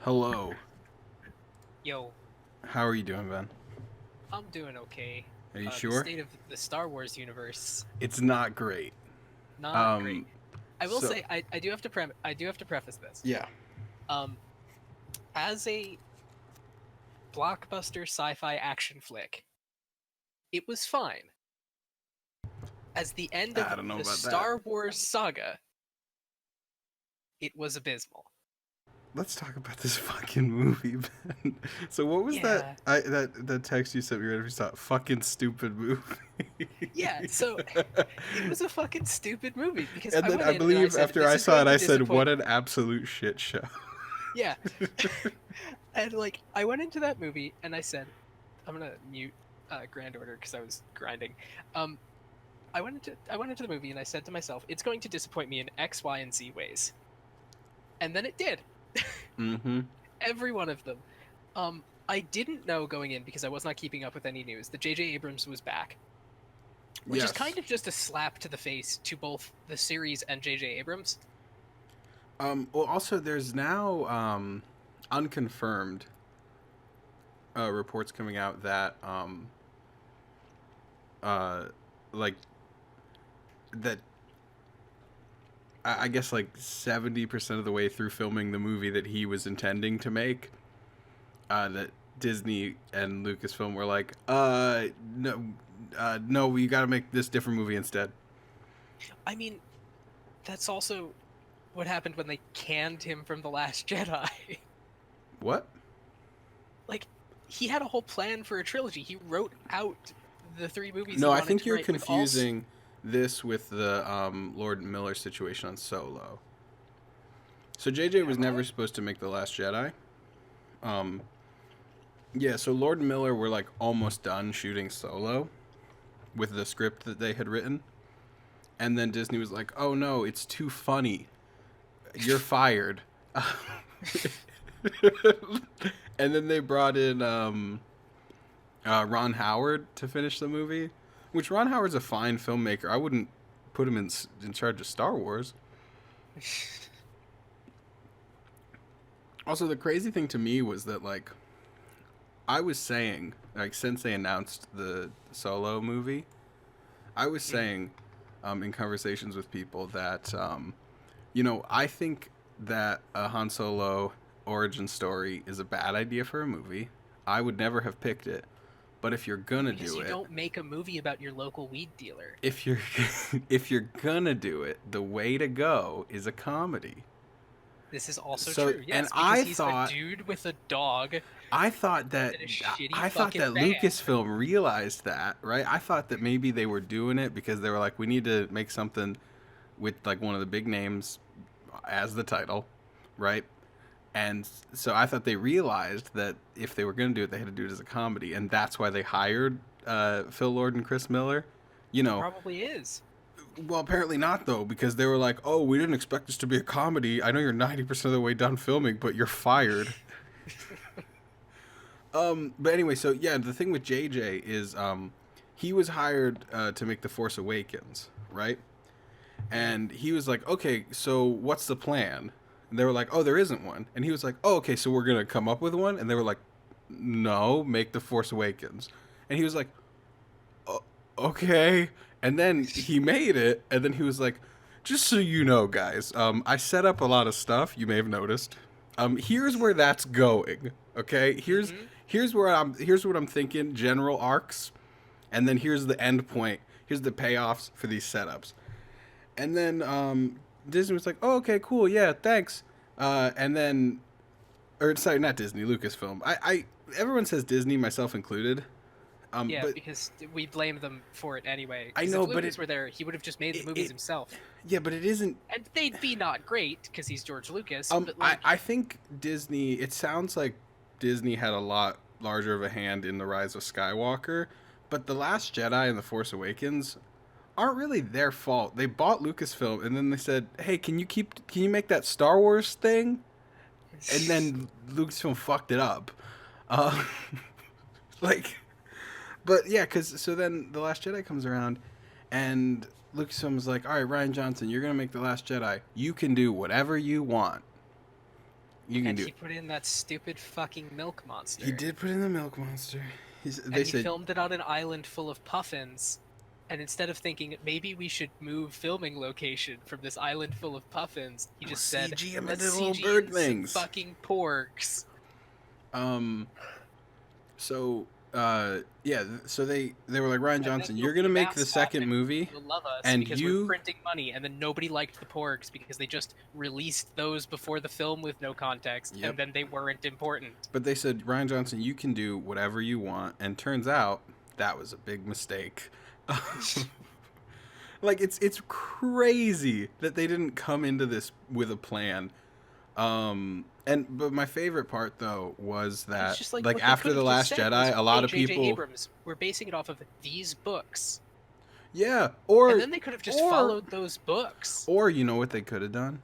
Hello. Yo, How are you doing, Ben? I'm doing okay. Are you The sure? state of the Star Wars universe, It's not great. not great. Um, I will so say, I do have to I do have to preface this. yeah. Um, as a blockbuster sci-fi action flick, it was fine. As the end I of don't know the about that. Star Wars saga, it was abysmal. Let's talk about this fucking movie, Ben. So what was that? Yeah, That text you sent me right after you saw it? Fucking stupid movie. yeah. So it was a fucking stupid movie because And I then went I in and I believe said, after "This I is saw going it, to I said, disappoint "What me." an absolute shit show." Yeah, and like I went into that movie and I said, I'm gonna mute Grand Order because I was grinding. Um, I went into the movie and I said to myself, it's going to disappoint me in X, Y, and Z ways, and then it did. Mm-hmm. Every one of them. I didn't know going in because I was not keeping up with any news that J.J. Abrams was back, which is Yes. kind of just a slap to the face to both the series and J.J. Abrams. Well, also there's now unconfirmed reports coming out that uh like that I guess like 70% of the way through filming the movie that he was intending to make, that Disney and Lucasfilm were like, no, no, we got to make this different movie instead. I mean, that's also what happened when they canned him from The Last Jedi. What? Like, he had a whole plan for a trilogy. He wrote out the three movies he No, I wanted think to you're write with all. confusing this with the Lord Miller situation on Solo. So JJ was Am I? never supposed to make The Last Jedi. Um, yeah, so Lord and Miller were like almost done shooting Solo with the script that they had written. And then Disney was like, "Oh no, it's too funny. You're fired." And then they brought in Ron Howard to finish the movie, which Ron Howard's a fine filmmaker. I wouldn't put him in charge of Star Wars. Also, the crazy thing to me was that like I was saying like since they announced the Solo movie, I was Mhm. saying in conversations with people that I think that a Han Solo origin story is a bad idea for a movie. I would never have picked it. But if you're gonna Because do you it, don't make a movie about your local weed dealer. if you're if you're gonna do it, the way to go is a comedy. This is also So, true, and yes, because he's a dude with a dog I thought and that in a shitty I thought fucking that van. Lucasfilm realized that, right? I thought that maybe they were doing it because they were like, we need to make something with like one of the big names as the title, right? And so I thought they realized that if they were going to do it, they had to do it as a comedy, and that's why they hired Phil Lord and Chris Miller. You It know, probably is. well, apparently not though, because they were like, "Oh, we didn't expect this to be a comedy. I know you're 90% of the way done filming, but you're fired." But anyway, so yeah, the thing with JJ is he was hired to make The Force Awakens, right? Mhm. And he was like, "Okay, so what's the plan?" And they were like, "Oh, there isn't one." And he was like, "Oh, okay, so we're gonna come up with one." And they were like, "No, make The Force Awakens." And he was like, "Oh, okay." And then he made it, and then he was like, "Just so you know, guys, I set up a lot of stuff. You may have noticed. Here's where that's going. Okay, Mhm. here's what I'm thinking. General arcs, and then here's the end point. Here's the payoffs for these setups." And then Disney was like, "Oh, okay, cool, yeah, thanks." And then, or sorry, not Disney, Lucasfilm. Everyone says Disney, myself included. Yeah, But because we blame them for it anyway. I Because if know, but Lucas were there, he would have just made the movies it himself. yeah, but it isn't. And they'd be not great, because he's George Lucas, but I think Disney. It sounds like Disney had a lot larger of a hand in the rise of Skywalker, but the Last Jedi and the Force Awakens aren't really their fault. They bought Lucasfilm and then they said, "Hey, can you make that Star Wars thing?" And then Lucasfilm fucked it up. Uh, like, but yeah, because so then the Last Jedi comes around, and Lucasfilm was like, "All right, Ryan Johnson, you're gonna make the Last Jedi. You can do whatever you want." You can And do he it. put in that stupid fucking milk He monster. did put in the milk monster. And They he said, filmed it on an island full of puffins. And instead of thinking maybe we should move filming location from this island full of puffins, he "We'll just said, CG him "Let's into little CG bird in some things." fucking porks." Um, so yeah, so they were like, Ryan And then Johnson, we'll you're be gonna a make the mascot second and movie, you'll love us and because we're you. printing money. And then nobody liked the porgs because they just released those before the film with no context, Yep. and then they weren't important. But they said, Ryan Johnson, you can do whatever you want, and turns out that was a big mistake. Like it's crazy that they didn't come into this with a plan. But my favorite part though was And it's that just like like what they after could the have just Last said was, Jedi, a lot "Hey, of J.J. people, Abrams, we're basing it off of these books." yeah, And then they could have just followed those books. or you know what they could have done?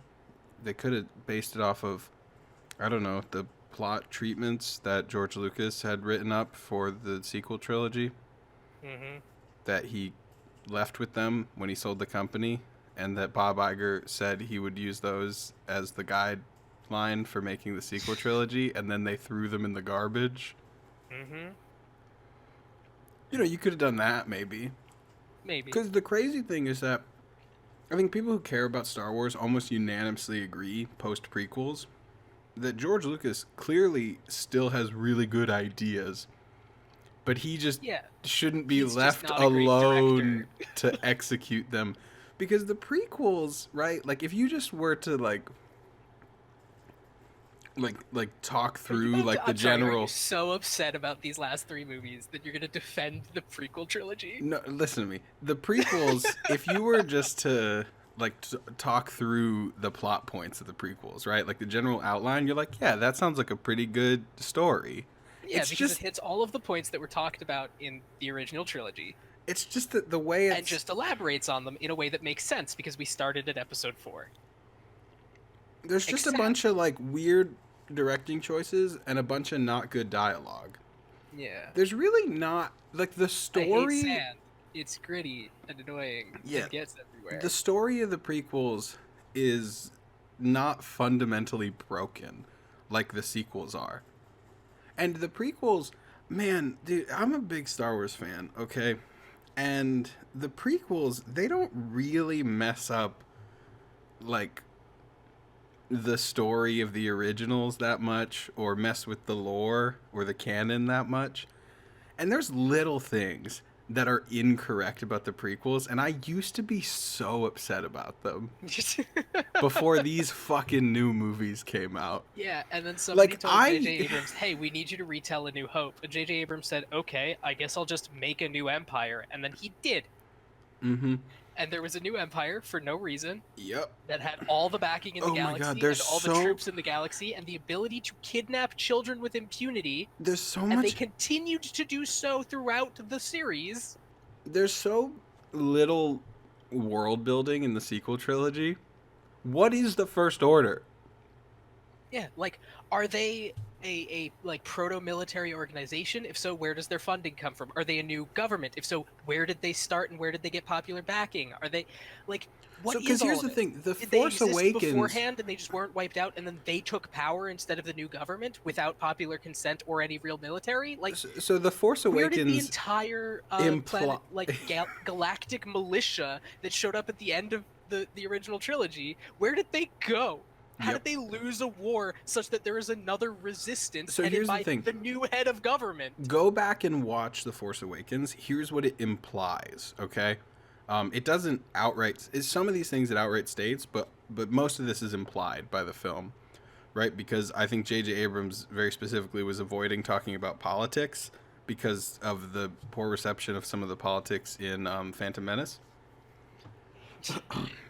They could have based it off of, I don't know, the plot treatments that George Lucas had written up for the sequel trilogy Mm-hmm. that he left with them when he sold the company, and that Bob Iger said he would use those as the guideline for making the sequel trilogy, and then they threw them in the garbage. Mm-hmm. You know, you could have done that maybe. Maybe. Because the crazy thing is that I think people who care about Star Wars almost unanimously agree, post prequels, that George Lucas clearly still has really good ideas, but he just Yeah. shouldn't be He's just left not a great alone director. to execute them. Because the prequels, right? Like if you just were to like talk through like the I'm sorry, are you general. so upset about these last three movies that you're gonna defend the prequel trilogy? No, listen to me. The prequels, if you were just to talk through the plot points of the prequels, right? Like the general outline, you're like, yeah, that sounds like a pretty good story. Yeah, It's because it just hits all of the points that were talked about in the original trilogy it's just that the way and it's just elaborates on them in a way that makes sense because we started at episode 4. there's just a Except, bunch of like weird directing choices and a bunch of not good dialogue. yeah, There's really not like the I hate story. sand. It's gritty and annoying Yeah, and gets everywhere. the story of the prequels is not fundamentally broken like the sequels are. And the prequels, man, dude, I'm a big Star Wars fan, okay? And the prequels, they don't really mess up like the story of the originals that much or mess with the lore or the canon that much. And there's little things that are incorrect about the prequels, and I used to be so upset about them before these fucking new movies came out. Yeah, and then somebody Like told J.J. I Abrams, "Hey, we need you to retell A New Hope." And J.J. Abrams said, "Okay, I guess I'll just make a new empire." And then he did. Mhm. And there was a new empire for no reason Yep. that had all the backing in the Oh my galaxy god, and there's all the troops in the galaxy and the ability to kidnap children with impunity, so and they much continued to do so throughout the series. there's so little world building in the sequel trilogy. What is the First Order? Yeah, like, are they a like proto-military organization? If so, where does their funding come from? Are they a new government? If so, where did they start and where did they get popular backing? Are they like what So, is because all here's of the it? thing: The Did they Force exist Awakens. beforehand and they just weren't wiped out and then they took power instead of the new government without popular consent or any real military? Like, So, The Force where did the Awakens entire imply. planet like galactic militia that showed up at the end of the original trilogy, where did they go? How Yep. did they lose a war such that there is another resistance So headed here's the by thing. the new head of government? Go back and watch The Force Awakens. Here's what it implies. Okay, it doesn't outright. It's some of these things it outright states, but most of this is implied by the film, right? Because I think J.J. Abrams very specifically was avoiding talking about politics because of the poor reception of some of the politics in Phantom Menace.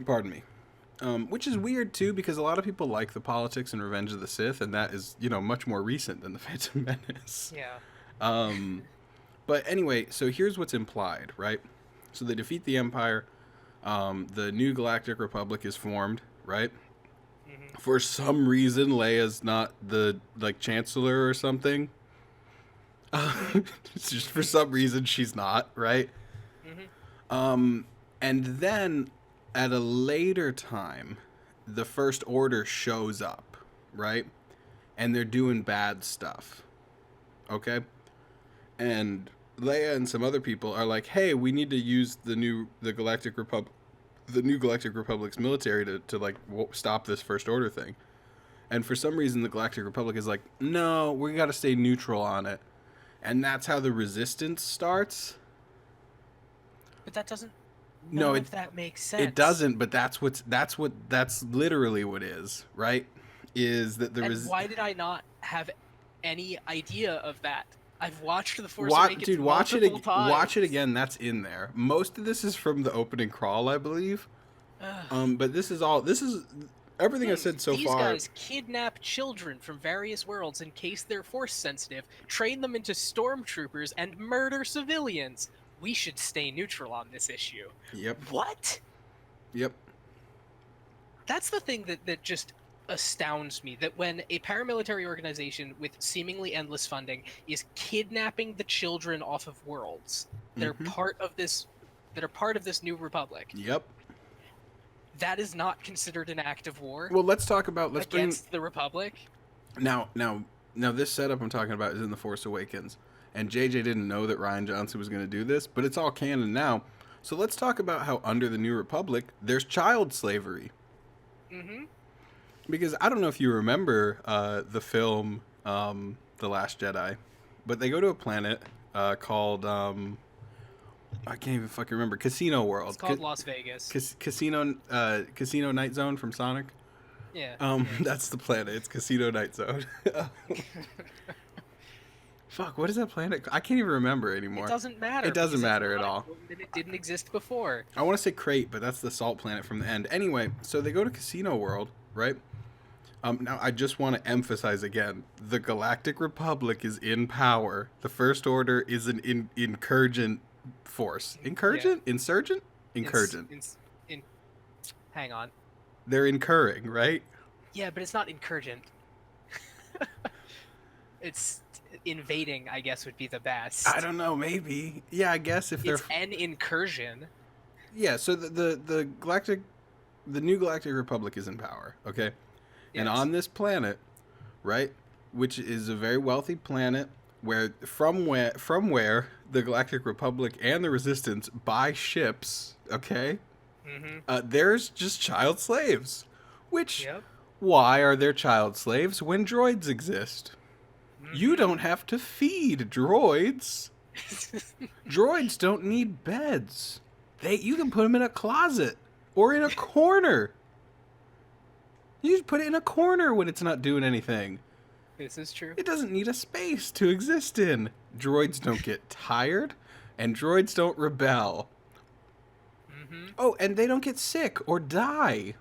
Pardon me. Which is weird too, because a lot of people like the politics in Revenge of the Sith, and that is, much more recent than the Phantom Menace. Yeah. But anyway, so here's what's implied, right? So they defeat the Empire. The new Galactic Republic is formed, right? Mm-hmm. For some reason, Leia's not the Chancellor or something. It's just for some reason she's not, right? Mm-hmm. And then at a later time, the First Order shows up, right? and they're doing bad stuff. Okay? And Leia and some other people are like, "Hey, we need to use the new Galactic Republic's military to like stop this First Order thing." And for some reason, the Galactic Republic is like, "No, we got to stay neutral on it." And that's how the Resistance starts. But that doesn't. No, None of that makes sense. it doesn't. But that's literally what is, right? Is that the And why did I not have any idea of that? I've watched The Force Awakens dude, multiple times. Watch it again. That's in there. Most of this is from the opening crawl, I believe. But this is everything I said so These far. These guys kidnap children from various worlds in case they're Force sensitive, train them into stormtroopers, and murder civilians. We should stay neutral on this issue. Yep. What? Yep. That's the thing that just astounds me, that when a paramilitary organization with seemingly endless funding is kidnapping the children off of worlds that are part of this new republic. Yep. That is not considered an act of war. Well, let's bring the Republic. Now this setup I'm talking about is in The Force Awakens. And JJ didn't know that Rian Johnson was going to do this, but it's all canon now. So let's talk about how under the New Republic there's child slavery. Mm-hmm. Because I don't know if you remember the film The Last Jedi, but they go to a planet called I can't even fucking remember. Casino World. It's called Las Vegas. Casino Night Zone from Sonic. Yeah. That's the planet. It's Casino Night Zone. Fuck, what is that planet? I can't even remember anymore. It doesn't matter. It doesn't matter at all. It didn't exist before. I want to say Crate, but that's the salt planet from the end. Anyway, so they go to Casino World, right? Now, I just want to emphasize again, the Galactic Republic is in power. The First Order is an insurgent force. Insurgent? Yeah. Insurgent? Incurgent. Hang on. They're incurring, right? Yeah, but it's not incurgent. It's invading, I guess, would be the best. I don't know, maybe. Yeah, I guess if they're... It's an incursion. Yeah, so the new Galactic Republic is in power, okay? Yes. And on this planet, right, which is a very wealthy planet from where the Galactic Republic and the Resistance buy ships, okay? Mm-hmm. There's just child slaves. Which, why are there child slaves when droids exist? Mm-hmm. You don't have to feed droids. Droids don't need beds. You can put them in a closet or in a corner. You just put it in a corner when it's not doing anything. This is true. It doesn't need a space to exist in. Droids don't get tired, and droids don't rebel. Mm-hmm. Oh, and they don't get sick or die.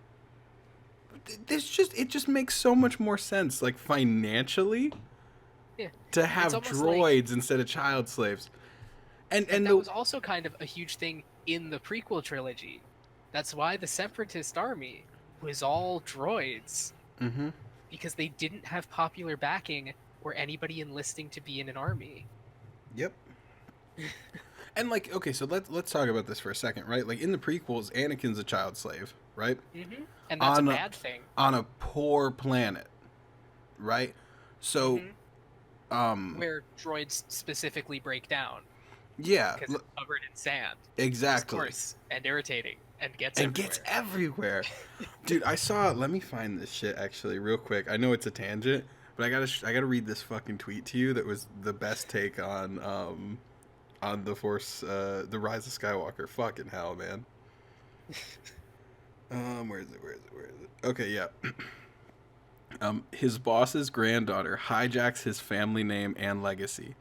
It just makes so much more sense, like financially, to have droids instead of child slaves. And that was also kind of a huge thing in the prequel trilogy. That's why the Separatist army was all droids. Mm-hmm. Because they didn't have popular backing or anybody enlisting to be in an army. Yep. And like, okay, so let's talk about this for a second, right? Like in the prequels, Anakin's a child slave, right? Mm-hmm. And that's a bad thing. On a poor planet, right? So, where droids specifically break down. Yeah. Because it's covered in sand. Exactly. It's coarse and irritating and gets everywhere. Dude, let me find this shit actually real quick. I know it's a tangent, but I gotta read this fucking tweet to you that was the best take on the Force, the Rise of Skywalker. Fucking hell, man. Where is it? Okay, yeah. His boss's granddaughter hijacks his family name and legacy.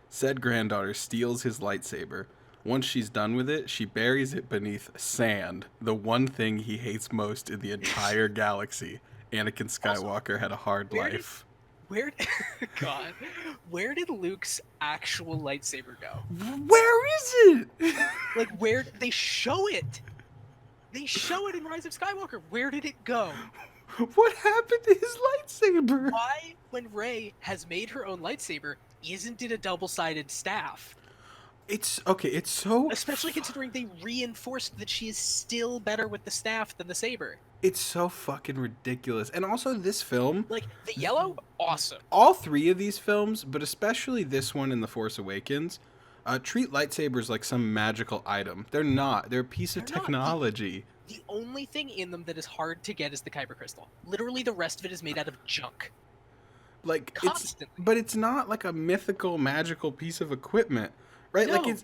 Said granddaughter steals his lightsaber. Once she's done with it, she buries it beneath sand, the one thing he hates most in the entire galaxy. Anakin Skywalker had a hard life. Where did Luke's actual lightsaber go? Where is it? Like, where they show it? They show it in Rise of Skywalker. Where did it go? What happened to his lightsaber? Why, when Rey has made her own lightsaber, isn't it a double-sided staff? It's okay. It's so especially considering they reinforced that she is still better with the staff than the saber. It's so fucking ridiculous. And also this film, Like the yellow, awesome. all three of these films, but especially this one in The Force Awakens, treat lightsabers like some magical item. They're not. They're a piece of They're not. technology. The only thing in them that is hard to get is the kyber crystal. Literally, the rest of it is made out of junk. Like Constantly. but it's not like a mythical, magical piece of equipment, right? No, Like it's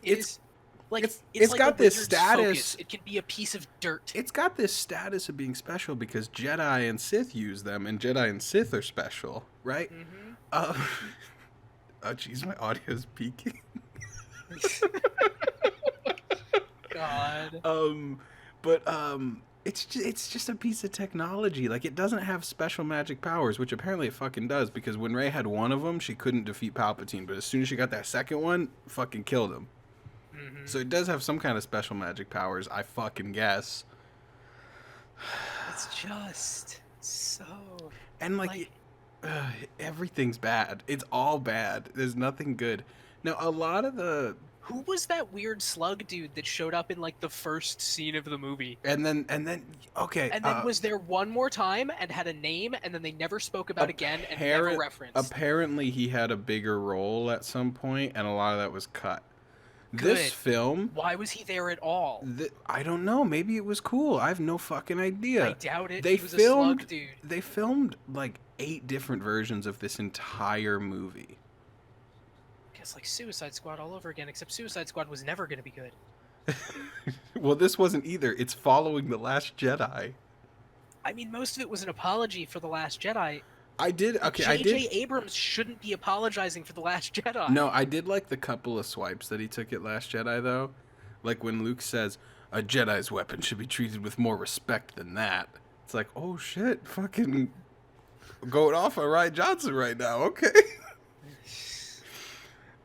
it's like got a this wizard's status. focus. It can be a piece of dirt. It's got this status of being special because Jedi and Sith use them, and Jedi and Sith are special, right? Mm-hmm. Oh, jeez, my audio's peaking. God. It's just a piece of technology. Like, it doesn't have special magic powers, which apparently it fucking does, because when Rey had one of them, she couldn't defeat Palpatine, but as soon as she got that second one, fucking killed him. Mm-hmm. So it does have some kind of special magic powers, I fucking guess. It's just so... And, like everything's bad. It's all bad. There's nothing good. Now, a lot of the... Who was that weird slug dude that showed up in, like, the first scene of the movie? And then, okay. And then was there one more time and had a name, and then they never spoke about again and never referenced? Apparently, he had a bigger role at some point, and a lot of that was cut. Good. This film... Why was he there at all? I don't know. Maybe it was cool. I have no fucking idea. I doubt it. They He was a slug dude. They filmed, like, 8 different versions of this entire movie. It's like Suicide Squad all over again, except Suicide Squad was never going to be good. Well, this wasn't either. It's following The Last Jedi. I mean, most of it was an apology for The Last Jedi. J.J. Abrams shouldn't be apologizing for The Last Jedi. No, I did like the couple of swipes that he took at Last Jedi, though. Like when Luke says, a Jedi's weapon should be treated with more respect than that. It's like, oh shit, fucking going off on Rian Johnson right now. Okay.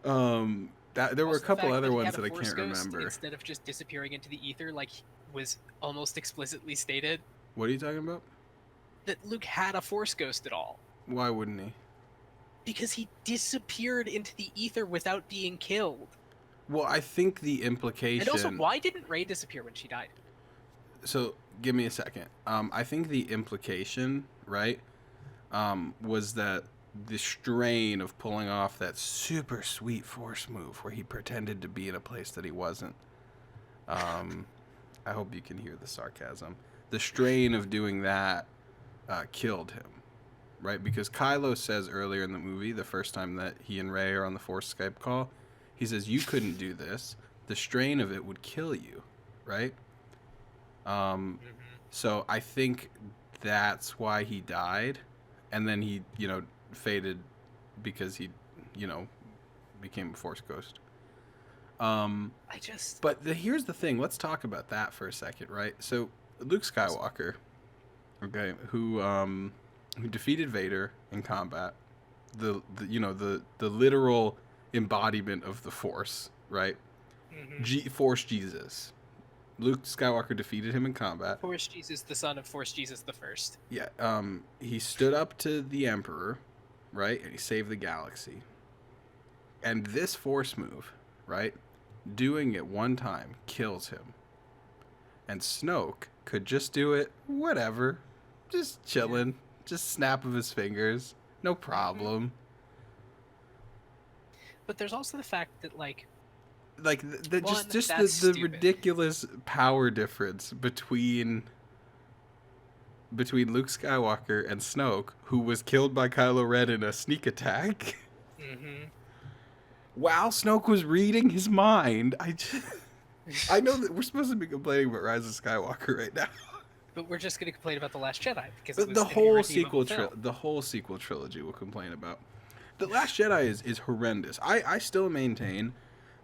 There were a couple other ones that I can't remember. Instead of just disappearing into the ether, like was almost explicitly stated. What are you talking about? That Luke had a Force ghost at all. Why wouldn't he? Because he disappeared into the ether without being killed. Well, I think the implication... And also, why didn't Rey disappear when she died? So, give me a second. I think the implication, right, was that the strain of pulling off that super sweet Force move where he pretended to be in a place that he wasn't. I hope you can hear the sarcasm. The strain of doing that killed him, right? Because Kylo says earlier in the movie, the first time that he and Rey are on the Force Skype call, he says, you couldn't do this. The strain of it would kill you, right? So I think that's why he died. And then he, faded because he, became a Force ghost. But here's the thing. Let's talk about that for a second, right? So Luke Skywalker, okay, who defeated Vader in combat, the literal embodiment of the Force, right? Mm-hmm. Force Jesus. Luke Skywalker defeated him in combat. Force Jesus, the son of Force Jesus the First. Yeah. He stood up to the Emperor, right? And he saved the galaxy. And this Force move, right? Doing it one time kills him. And Snoke could just do it, whatever. Just chilling. Just snap of his fingers. No problem. But there's also the fact that, like the ridiculous power difference between Luke Skywalker and Snoke, who was killed by Kylo Ren in a sneak attack. Mm-hmm. While Snoke was reading his mind. I know that we're supposed to be complaining about Rise of Skywalker right now. But we're just going to complain about The Last Jedi because the whole sequel trilogy we'll complain about. The Last Jedi is horrendous. I still maintain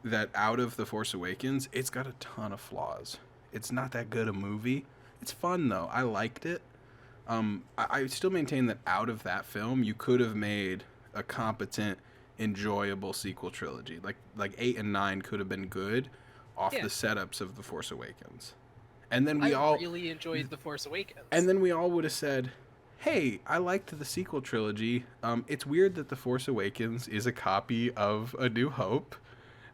that out of The Force Awakens, it's got a ton of flaws. It's not that good a movie. It's fun though. I liked it. I still maintain that out of that film, you could have made a competent, enjoyable sequel trilogy. Like 8 and 9 could have been good off the setups of The Force Awakens. And then I really enjoyed The Force Awakens. And then we all would have said, hey, I liked the sequel trilogy. It's weird that The Force Awakens is a copy of A New Hope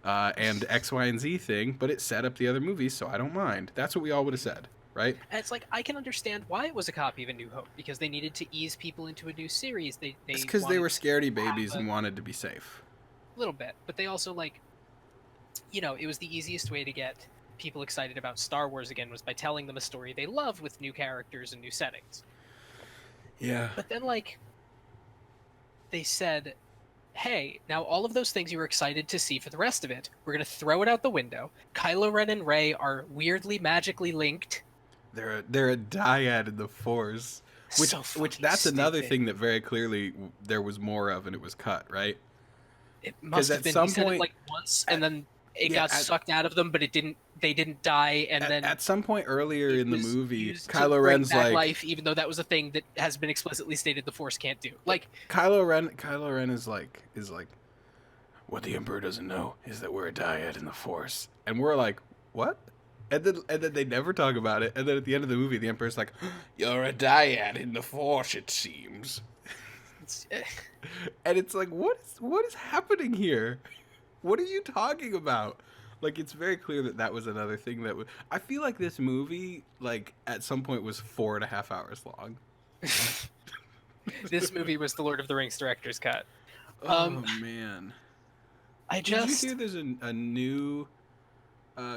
and X, Y, and Z thing, but it set up the other movies, so I don't mind. That's what we all would have said. right? And it's like I can understand why it was a copy of A New Hope, because they needed to ease people into a new series. It's They because they wanted were to scaredy have babies a and wanted to be safe. little bit, but they also like, it was the easiest way to get people excited about Star Wars again was by telling them a story they love with new characters and new settings. Yeah. But then like they said, hey, now all of those things you were excited to see for the rest of it, we're going to throw it out the window. Kylo Ren and Rey are weirdly magically linked. They're a dyad in the Force, which So which fucking that's another stupid. thing that very clearly there was more of and it was cut, right? It Because must have at been. He some said it point, like once, and at, then it yeah, got sucked out of them, but it didn't. They didn't die, and then at some point earlier it in the was movie, used to Kylo bring Ren's back like, life, even though that was a thing that has been explicitly stated the Force can't do. Like, Kylo Ren is like, what the Emperor doesn't know is that we're a dyad in the Force, and we're like, what? And then they never talk about it, and then at the end of the movie, the Emperor's like, you're a dyad in the Force, it seems, it's, and it's like, what is happening here? What are you talking about? Like, it's very clear that that was another thing that was. I feel like this movie, like, at some point was 4.5 hours long. this movie was the Lord of the Rings director's cut. Oh man! I Did you just hear there's a new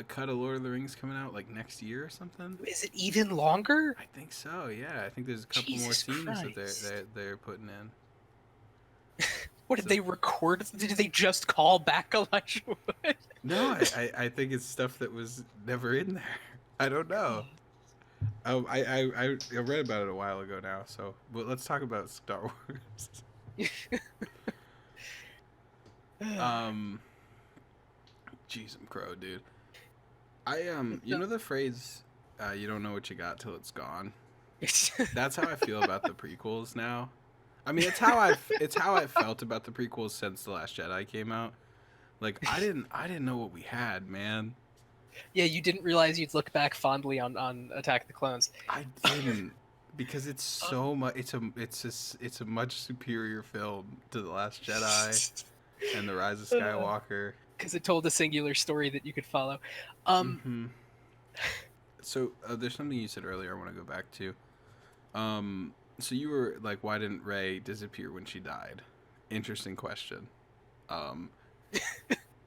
cut of Lord of the Rings coming out like next year or something? is it even longer? I think so. Yeah, I think there's a couple more Jesus scenes that Christ. they're putting in. What did So- they record? Did they just call back Elijah Wood? No, I think it's stuff that was never in there. I don't know. I read about it a while ago now. So, but let's talk about Star Wars. um, Jeez, I'm crow, dude. You know the phrase, "You don't know what you got till it's gone." That's how I feel about the prequels now. I mean, it's how I felt about the prequels since The Last Jedi came out. Like, I didn't know what we had, man. Yeah, you didn't realize you'd look back fondly on Attack of the Clones. I didn't, because it's so much. It's a much superior film to The Last Jedi and The Rise of Skywalker. Because it told a singular story that you could follow. Um, Mm-hmm. So there's something you said earlier I want to go back to. So you were like, why didn't Rey disappear when she died? Interesting question. Um,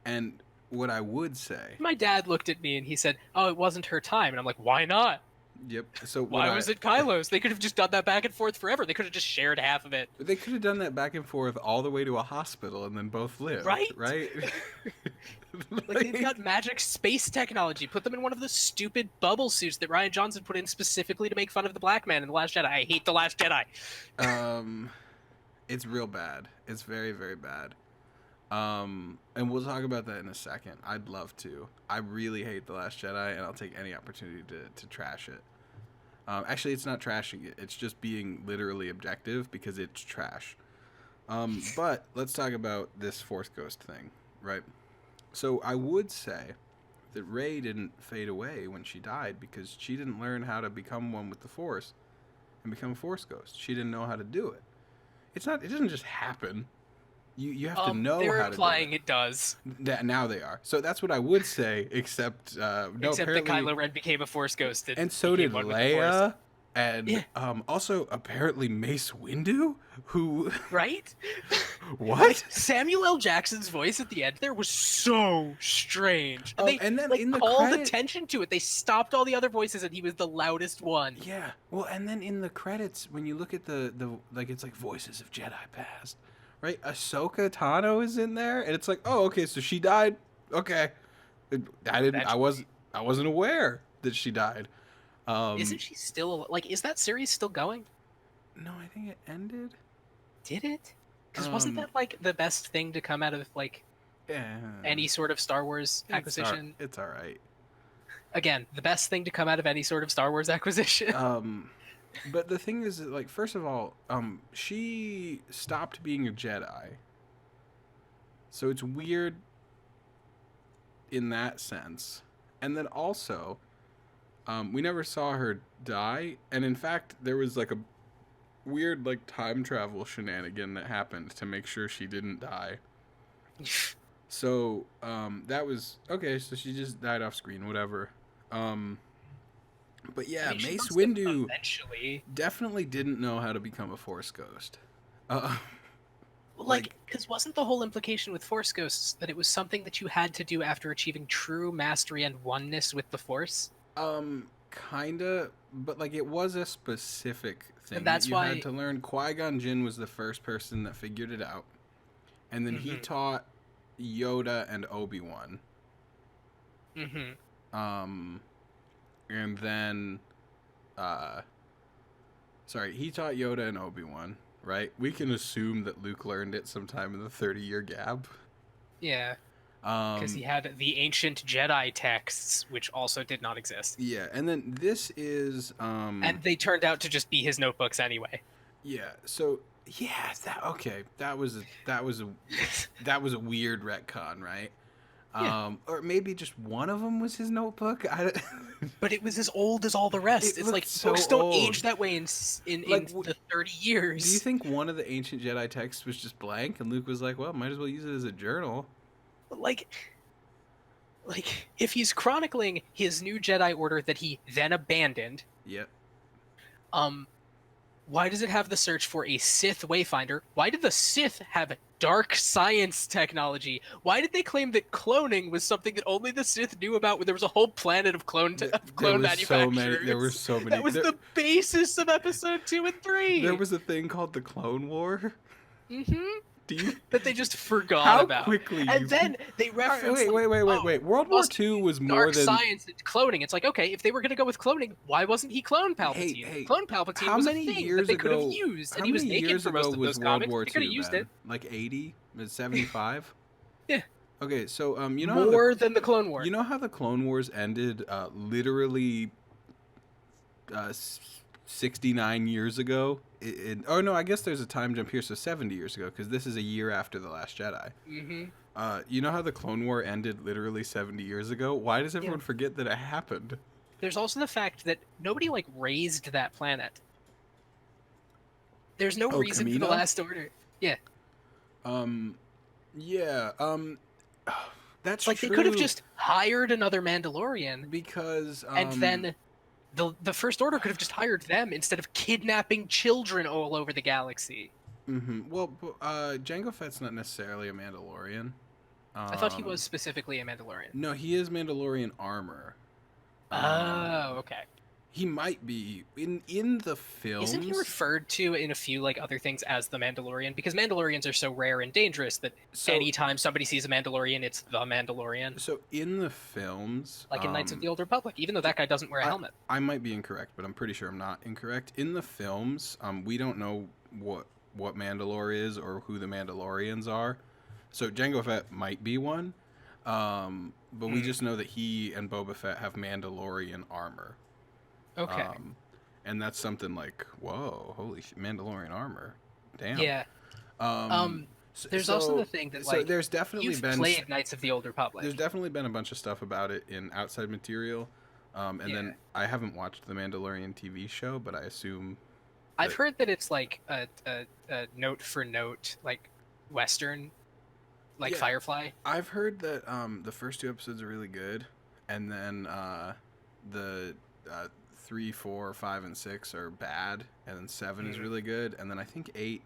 and what I would say, my dad looked at me and he said, "Oh, it wasn't her time," and I'm like, "Why not? yep. So Why was it Kylo's? They could have just done that back and forth forever. They could have just shared half of it, They could have done that back and forth all the way to a hospital and then both lived, right? right? Like they've got magic space technology. Put them in one of the stupid bubble suits that Ryan Johnson put in specifically to make fun of the black man in The Last Jedi. I hate The Last Jedi. It's real bad. It's very, very bad. And we'll talk about that in a second. I'd love to. I really hate The Last Jedi, and I'll take any opportunity to trash it. Actually, it's not trashing it. It's just being literally objective because it's trash. But let's talk about this Force Ghost thing, right? So I would say that Rey didn't fade away when she died because she didn't learn how to become one with the Force and become a Force Ghost. She didn't know how to do it. It doesn't just happen. You have to know they're how to implying do it does. it. Now they are. So that's what I would say, except no, Except that apparently, Kylo Ren became a Force Ghost. and so did one with the Force. Leia, and Yeah. Also apparently Mace Windu, who Right? what? Like, Samuel L. Jackson's voice at the end there was so strange. And they and then like, in the called credit- attention to it. They stopped all the other voices and he was the loudest one. Yeah. Well, and then in the credits, when you look at the like, it's like Voices of Jedi Past, right? Ahsoka Tano is in there, and it's like, oh, okay, so she died. Okay, I wasn't aware that she died. Isn't she still like? Is that series still going? No, I think it ended. Did it? Because wasn't Um, that like the best thing to come out of like Yeah. any sort of Star Wars acquisition? It's all right. Again, the best thing to come out of any sort of Star Wars acquisition. But the thing is, that, like, first of all, she stopped being a Jedi, so it's weird in that sense. And then also, we never saw her die, and in fact, there was like a weird like time travel shenanigan that happened to make sure she didn't die. So that was okay. So she just died off screen, whatever. But I yeah, mean, she Mace must have Windu eventually. definitely didn't know how to become a Force ghost. Uh, Like, like, because wasn't the whole implication with Force Ghosts that it was something that you had to do after achieving true mastery and oneness with the Force? kinda, but like it was a specific And thing that that's you had why. to learn. Qui-Gon Jinn was the first person that figured it out, and then he Mm-hmm. taught Yoda and Obi-Wan. Mm-hmm. Um, and then, uh, sorry, he taught Yoda and Obi-Wan, right? We can assume that Luke learned it sometime in the 30-year gap. Yeah, because he Um, had the ancient Jedi texts, which also did not exist, yeah, and then this is, and they turned out to just be his notebooks anyway. yeah, so yeah, that okay, that was a weird retcon, right? Yeah, Or maybe just one of them was his notebook. but it was as old as all the rest. It It's looked like so books don't old. age that way Like, in the 30 do you years. think one of the ancient Jedi texts was just blank, and Luke was like, "Well, might as well use it as a journal." Like if he's chronicling his new Jedi order that he then abandoned, Yep. um why does it have the search for a Sith wayfinder? Why did the Sith have dark science technology? Why did they claim that cloning was something that only the Sith knew about when there was a whole planet of There clone was so many. There were manufacturers? so That many. was the basis of episode 2 and There 3. was a thing called the Clone War. Mm-hmm. Do you? That they just forgot How about. quickly And you can? then they All right, reference like, oh, wait. World it War must Two be was more dark than. science and cloning. It's like, okay, if they were going to go with cloning, why wasn't he clone Hey, Palpatine? hey. Clone Palpatine How was a many thing that years they could have ago? used, and How he was many naked years for ago most of was those World comics. War They could have Two, used it. Ben? Like 80? 75? Yeah, Okay, so you know how more than the Clone you War. know how the Clone Wars ended literally 69 years ago? Oh no, I guess there's a time jump here, so 70 years ago, because this is a year after The Last Jedi. Mm-hmm. You know how the Clone War ended literally 70 years ago? Why does Yeah. everyone forget that it happened? There's also the fact that nobody like raised that planet. There's no Oh, reason for the Camino? Last Order. Yeah, Um, yeah, that's like they could have true just hired another Mandalorian, because, and then the First Order could have just hired them instead of kidnapping children all over the galaxy. well, Jango Fett's not necessarily a Mandalorian. I thought he was Um, specifically a Mandalorian. no, he is Mandalorian armor. Oh, Um, okay. he might be in the Isn't he films. referred to in a few like other things as the Mandalorian? Because Mandalorians are so rare and dangerous that So, anytime somebody sees a Mandalorian, it's the Mandalorian. so in the films, Like in Knights of the Old Republic, even though that guy doesn't wear a I helmet. I might be incorrect, but I'm pretty sure I'm not incorrect. In the films, we don't know what Mandalore is or who the Mandalorians are. So Jango Fett might be one, but we Hmm. just know that he and Boba Fett have Mandalorian armor. Okay. Um, and that's something like, whoa, holy shit, Mandalorian armor, damn. Yeah. Um, There's also the thing that like there's definitely you've been played Knights of the Old there's Republic. definitely been a bunch of stuff about it in outside material, and Yeah. then I haven't watched the Mandalorian TV show, but I assume I've that heard that it's like a note for note like Western, like yeah, Firefly. I've heard that the first two episodes are really good, and then the 3, 4, 5, and 6 are bad, and then 7 is Hmm. really good, and then I think 8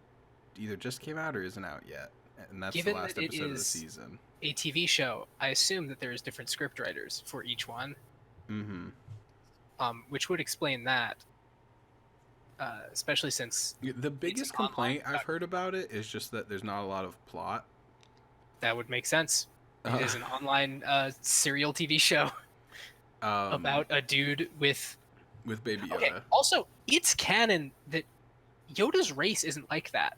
either just came out or isn't out yet, and that's the Given last that it episode of the is season. a TV show, I assume that there's different script writers for each one, Mm-hmm. which would explain that, especially since The biggest an online complaint I've heard about it is just that there's not a lot of plot. that would make sense. It Uh, is an online serial TV show about a dude with. with Baby Yoda. Okay. Also, it's canon that Yoda's race isn't like that.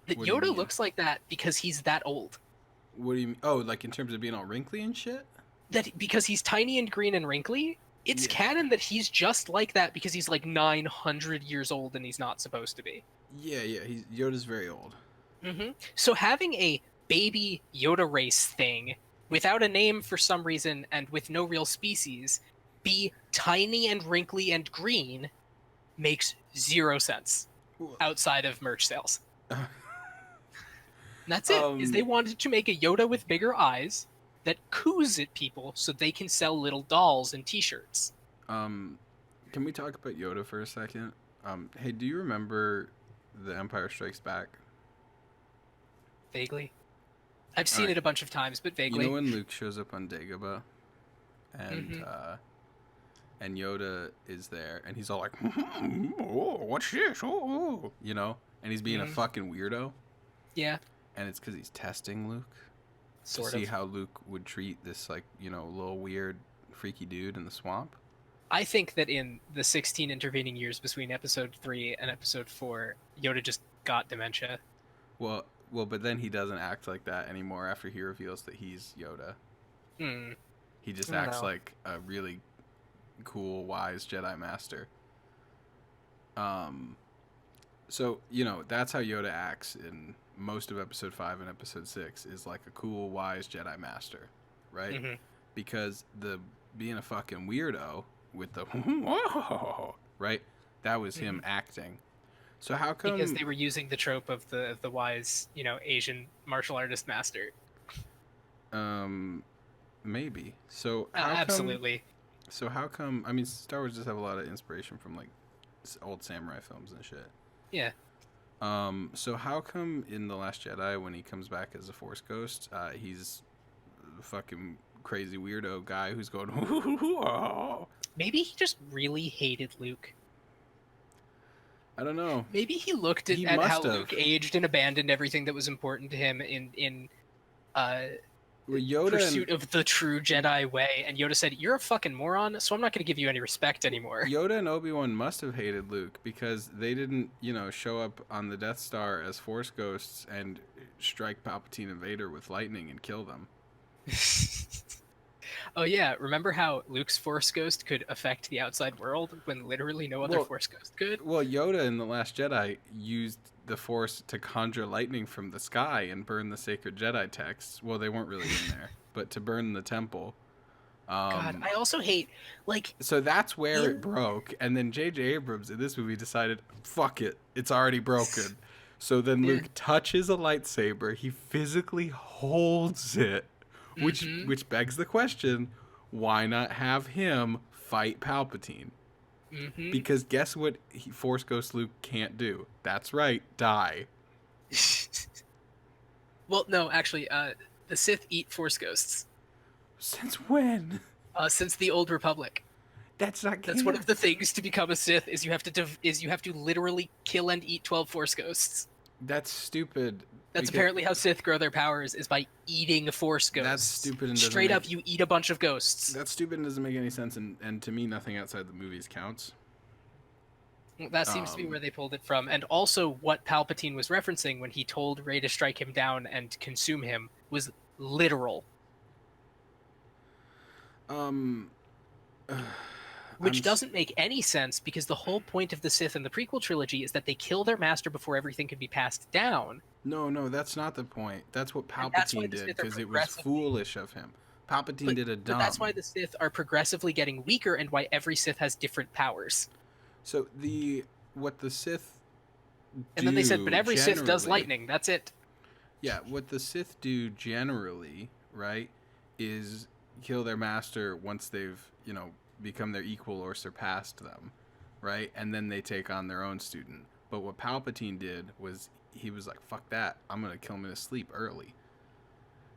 That What do you Yoda mean? looks like that because he's that old. What do you mean? Oh, like in terms of being all wrinkly and shit? That because he's tiny and green and wrinkly, it's Yeah. canon that he's just like that because he's like 900 years old and he's not supposed to be. Yeah, Yoda's very old. So having a baby Yoda race thing without a name for some reason and with no real species be tiny and wrinkly and green makes zero sense outside of merch sales. And that's it. Is they wanted to make a Yoda with bigger eyes that coos at people so they can sell little dolls and T-shirts. Can we talk about Yoda for a second? Hey, do you remember The Empire Strikes Back? Vaguely. I've All seen right. it a bunch of times, but You know vaguely. when Luke shows up on Dagobah and Mm-hmm. and Yoda is there and he's all like, "Oh, what's this? Oh," and he's being a Mm-hmm. fucking weirdo, Yeah, and it's because he's testing Luke to sort see of. how Luke would treat this like little weird, freaky dude in the swamp. I think that in the 16 intervening years between episode 3 and episode 4, Yoda just got dementia. But then he doesn't act like that anymore after he reveals that he's Yoda. Hmm. He just I don't acts know. like a really cool, wise Jedi Master. Um, so that's how Yoda acts in most of Episode 5 and Episode 6 is like a cool, wise Jedi Master, right? Mm-hmm. Because the being a fucking weirdo with the right, that was him Mm-hmm. acting. So how Because come? they were using the trope of the wise, Asian martial artist master. Um, maybe. So how come? Absolutely. So how come? I mean, Star Wars does have a lot of inspiration from like old samurai films and shit. Yeah. So how come in The Last Jedi when he comes back as a Force ghost, he's a fucking crazy weirdo guy who's going, Maybe he just really hated Luke. I don't know. Maybe he looked He at how must have. Luke aged and abandoned everything that was important to him in uh, Well, Yoda and pursuit of the true Jedi way, and Yoda said, "You're a fucking moron, so I'm not going to give you any respect anymore." Yoda and Obi-Wan must have hated Luke because they didn't, show up on the Death Star as Force ghosts and strike Palpatine and Vader with lightning and kill them. Oh yeah, remember how Luke's Force Ghost could affect the outside world when literally no other Well, Force Ghost could? well, Yoda in The Last Jedi used the Force to conjure lightning from the sky and burn the sacred Jedi texts. Well, they weren't really in there, but to burn the temple. God, Um, I also hate like so that's where it in broke, and then J.J. Abrams in this movie decided, fuck it, it's already broken. So then yeah. Luke touches a lightsaber, he physically holds it, which Mm-hmm. which begs the question, why not have him fight Palpatine? Mm-hmm. Because guess what Force Ghost Luke can't do? That's right, die. Well, no, actually, the Sith eat Force Ghosts Since when? since the Old Republic. That's not That's one canon. of the things to become a Sith is you have to literally kill and eat 12 Force Ghosts. That's stupid. That's Because apparently how Sith grow their powers is by eating Force that's Ghosts. stupid and doesn't Straight make up, you eat a bunch of ghosts. that's stupid and doesn't make any sense. And to me, nothing outside the movies counts. That seems to be Um, where they pulled it from, and also what Palpatine was referencing when he told Rey to strike him down and consume him was literal, um, I'm which doesn't make any sense because the whole point of the Sith in the prequel trilogy is that they kill their master before everything can be passed down. no, that's not the point. That's what And that's why Palpatine the did Sith are because it was progressively foolish of him. Palpatine but did a but that's why dumb. the Sith are progressively getting weaker and why every Sith has different powers. So the what the Sith And then they said, but do every Sith does generally, lightning. That's it. yeah, what the Sith do generally, right, is kill their master once they've become their equal or surpassed them, right, and then they take on their own student. But what Palpatine did was he was like, "Fuck that! I'm gonna kill him in his sleep early."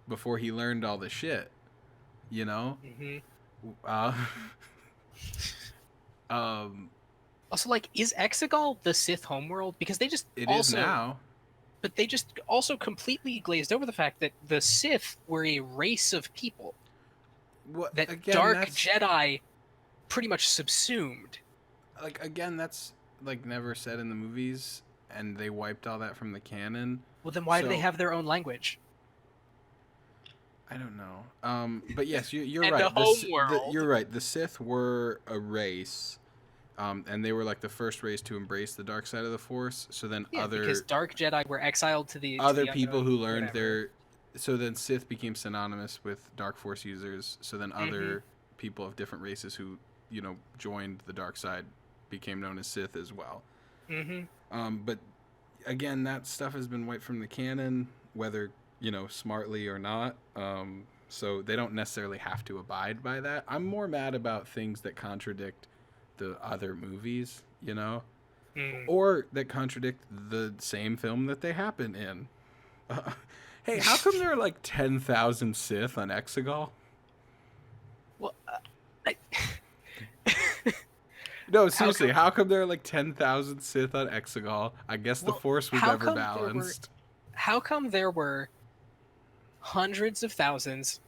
Before he learned all the shit, you know. Mm-hmm. Uh, um, Also, like, is Exegol the Sith homeworld? Because they just it is also now. but they just also completely glazed over the fact that the Sith were a race of people What that again? Dark That's Jedi pretty much subsumed. like again. That's like never said in the movies, and they wiped all that from the canon. Well, then why do they So have their own language? I don't know. But yes, you're And right. a homeworld. You're right. The Sith were a race, and they were like the first race to embrace the dark side of the Force. So then Yeah, because Dark Jedi were exiled to the other the people unknown, who learned whatever. so then Sith became synonymous with Dark Force users. So then Mm-hmm. other people of different races who joined the dark side became known as Sith as well. Mm-hmm. But again, that stuff has been wiped from the canon, whether smartly or not. So they don't necessarily have to abide by that. I'm more mad about things that contradict the other movies, you know, Mm. or that contradict the same film that they happen in. Hey, how come there are like 10,000 Sith on Exegol? Well, I, No, how seriously, come? how come there are like 10,000 Sith on Exegol? I guess the Well, Force was how ever come there were? balanced. How come there were hundreds of thousands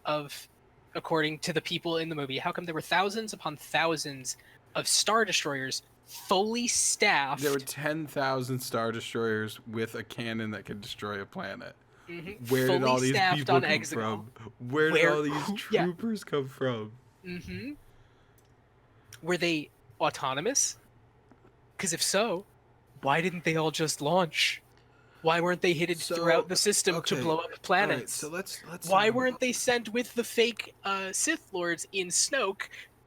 of, according to the people in the movie, how come there were thousands upon thousands of Star Destroyers fully staffed? There were 10,000 Star Destroyers with a cannon that could destroy a planet. Where did fully all these staffed people on come Exegol. from? Where did all these Yeah. troopers come from? Were they autonomous? Because if so, why didn't they all just launch? Why weren't they hidden throughout the system to blow up planets? All right, so let's Why weren't they sent with the fake Sith Lords in Snoke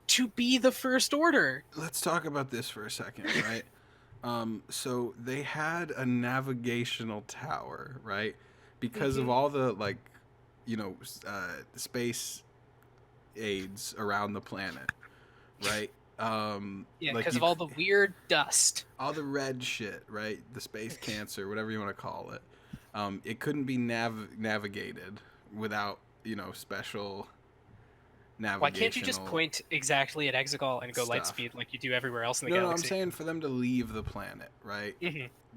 to be the First Order? let's talk about this for a second, right? So they had a navigational tower, right? Because of all the like, you know, space aids around the planet, right? Yeah, like because of all the weird dust. all the red shit, right? The space cancer, whatever you want to call it. It couldn't be navigated without, you know, special navigational. Why can't you just point exactly at Exegol and go light speed like you do everywhere else in the No, I'm galaxy? saying for them to leave the planet, right?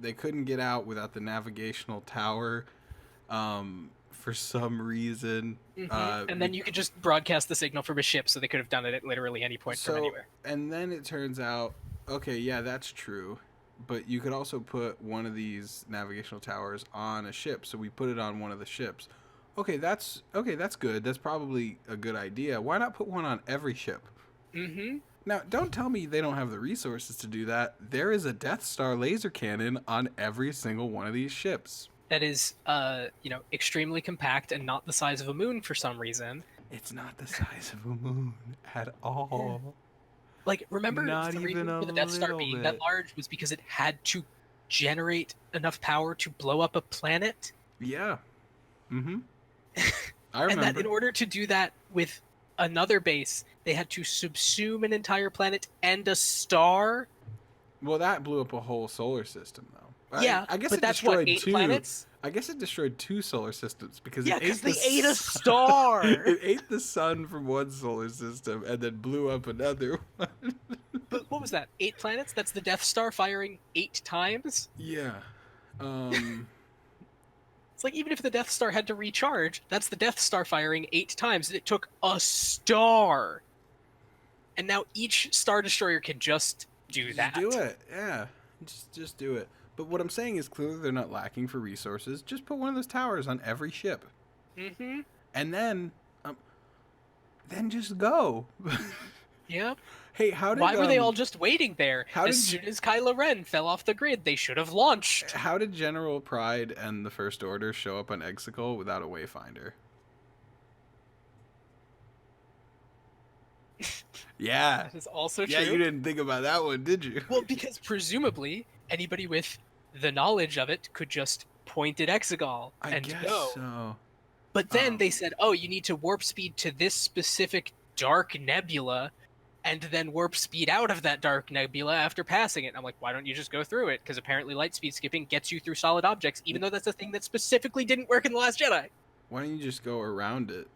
They couldn't get out without the navigational tower. For some reason. And then you could just broadcast the signal from a ship, so they could have done it at literally any point from anywhere. And then it turns out, okay, yeah, that's true. But you could also put one of these navigational towers on a ship. So we put it on one of the ships. Okay, that's good. That's probably a good idea. Why not put one on every ship? Now, don't tell me they don't have the resources to do that. There is a Death Star laser cannon on every single one of these ships. That is, extremely compact and not the size of a moon for some reason. It's not the size of a moon at all. Like, remember Not the even reason a for the Death Star little being bit. that large was because it had to generate enough power to blow up a planet? Yeah. I remember. And that in order to do that with another base, they had to subsume an entire planet and a star? Well, that blew up a whole solar system, though. Yeah, I guess but it that's destroyed what, 8 two planets? I guess it destroyed 2 solar systems because Yeah, it because ate they ate a star! It ate the sun from one solar system and then blew up another one. But what was that? 8 planets? That's the Death Star firing 8 times? Yeah. It's like, even if the Death Star had to recharge, that's the Death Star firing 8 times, and it took a star! And now each Star Destroyer can just do that. Just do it, yeah. Just do it. But what I'm saying is clearly they're not lacking for resources. Just put one of those towers on every ship. And then just go. Yeah. Hey, why were they all just waiting there? Soon as Kylo Ren fell off the grid, they should have launched. How did General Pride and the First Order show up on Exegol without a wayfinder? Yeah. That is also true. Yeah, you didn't think about that one, did you? Well, because presumably anybody with the knowledge of it could just point at Exegol and go. So. But then they said, oh, you need to warp speed to this specific dark nebula and then warp speed out of that dark nebula after passing it. And I'm like, why don't you just go through it? Because apparently light speed skipping gets you through solid objects, even though that's a thing that specifically didn't work in The Last Jedi. Why don't you just go around it?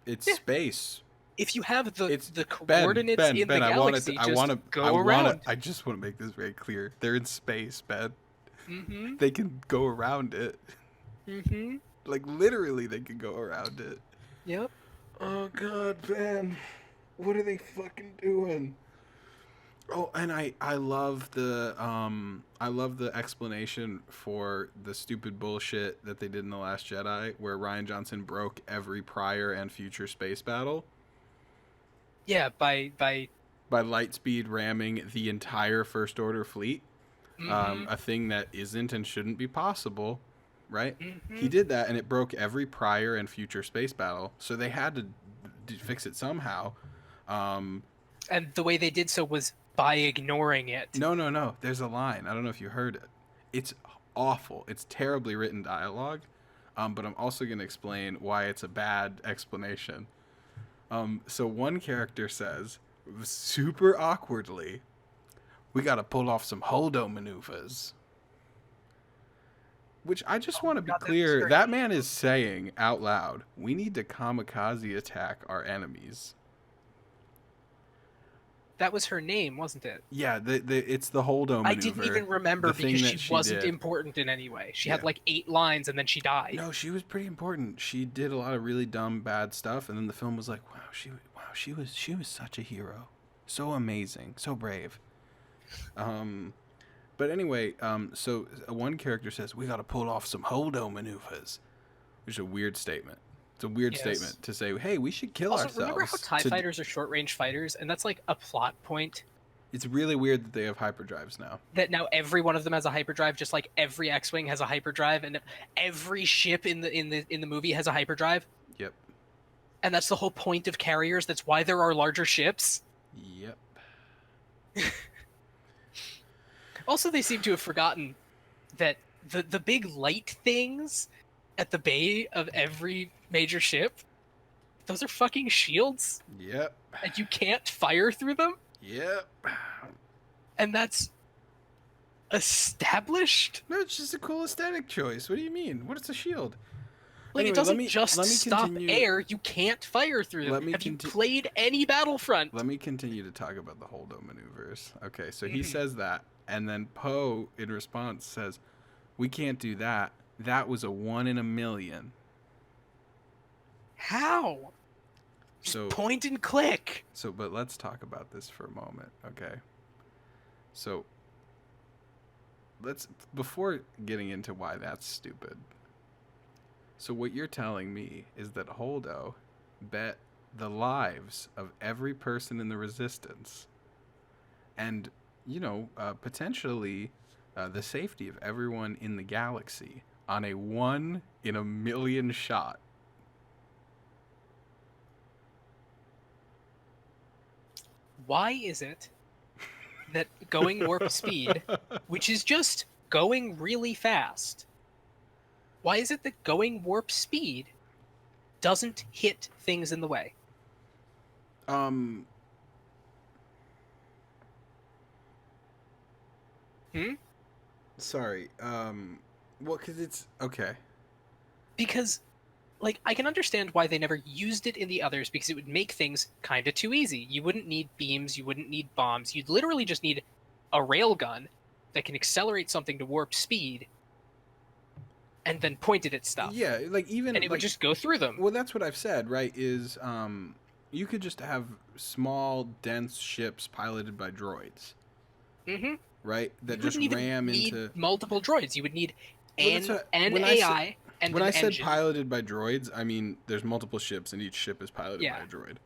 It's space. If you have the coordinates Ben, in the galaxy, I want to go around. I just want to make this very clear. They're in space, Ben. Mm-hmm. They can go around it. Mm-hmm. Like, literally, they can go around it. Yep. Oh, God, Ben. What are they fucking doing? Oh, and I love the explanation for the stupid bullshit that they did in The Last Jedi, where Rian Johnson broke every prior and future space battle. Yeah, by light speed ramming the entire First Order fleet. Mm-hmm. A thing that isn't and shouldn't be possible, right? Mm-hmm. He did that, and it broke every prior and future space battle. So they had to fix it somehow. And the way they did so was by ignoring it. No. There's a line. I don't know if you heard it. It's awful. It's terribly written dialogue. But I'm also going to explain why it's a bad explanation. So one character says, super awkwardly, we gotta pull off some holdo maneuvers. Which I just want to be God, that was clear, very that man is saying out loud, we need to kamikaze attack our enemies. That was her name, wasn't it? Yeah, it's the holdo maneuver. I didn't even remember the thing because that she wasn't did. important in any way. She Yeah. had like 8 lines and then she died. No, she was pretty important. She did a lot of really dumb, bad stuff, and then the film was like, wow, she was such a hero, so amazing, so brave. But anyway, so one character says we got to pull off some holdo maneuvers, which is a weird statement. It's a weird statement to say, hey, we should kill ourselves. Remember how TIE fighters are short-range fighters, and that's like a plot point? It's really weird that they have hyperdrives now. That now every one of them has a hyperdrive, just like every X-wing has a hyperdrive, and every ship in the movie has a hyperdrive. Yep. And that's the whole point of carriers. That's why there are larger ships. Yep. Also, they seem to have forgotten that the big light things at the bay of every major ship, those are fucking shields. Yep. And you can't fire through them. Yep. And that's established? No, it's just a cool aesthetic choice. What do you mean? What is a shield? Like, Anyway, it doesn't let me stop continue. air. You can't fire through them. Have you played any Battlefront? Let me continue to talk about the holdo maneuvers. Okay, so he says that, and then Poe, in response, says, we can't do that. That was a 1 in a million. How? Just point and click. But let's talk about this for a moment, okay? So, before getting into why that's stupid. So what you're telling me is that Holdo bet the lives of every person in the Resistance and, potentially the safety of everyone in the galaxy on a 1 in a million shot. Why is it that going warp speed, which is just going really fast, why is it that going warp speed doesn't hit things in the way? Sorry. Well, because it's... Okay. Because, like, I can understand why they never used it in the others, because it would make things kind of too easy. You wouldn't need beams, you wouldn't need bombs. You'd literally just need a railgun that can accelerate something to warp speed and then point it at stuff. Yeah, like even... And it would just go through them. Well, that's what I've said, right, is you could just have small, dense ships piloted by droids. Mm-hmm. Right? That you just wouldn't ram even into... need multiple droids. You would need an when AI and when an I said engine. piloted by droids, I mean there's multiple ships and each ship is piloted by a droid.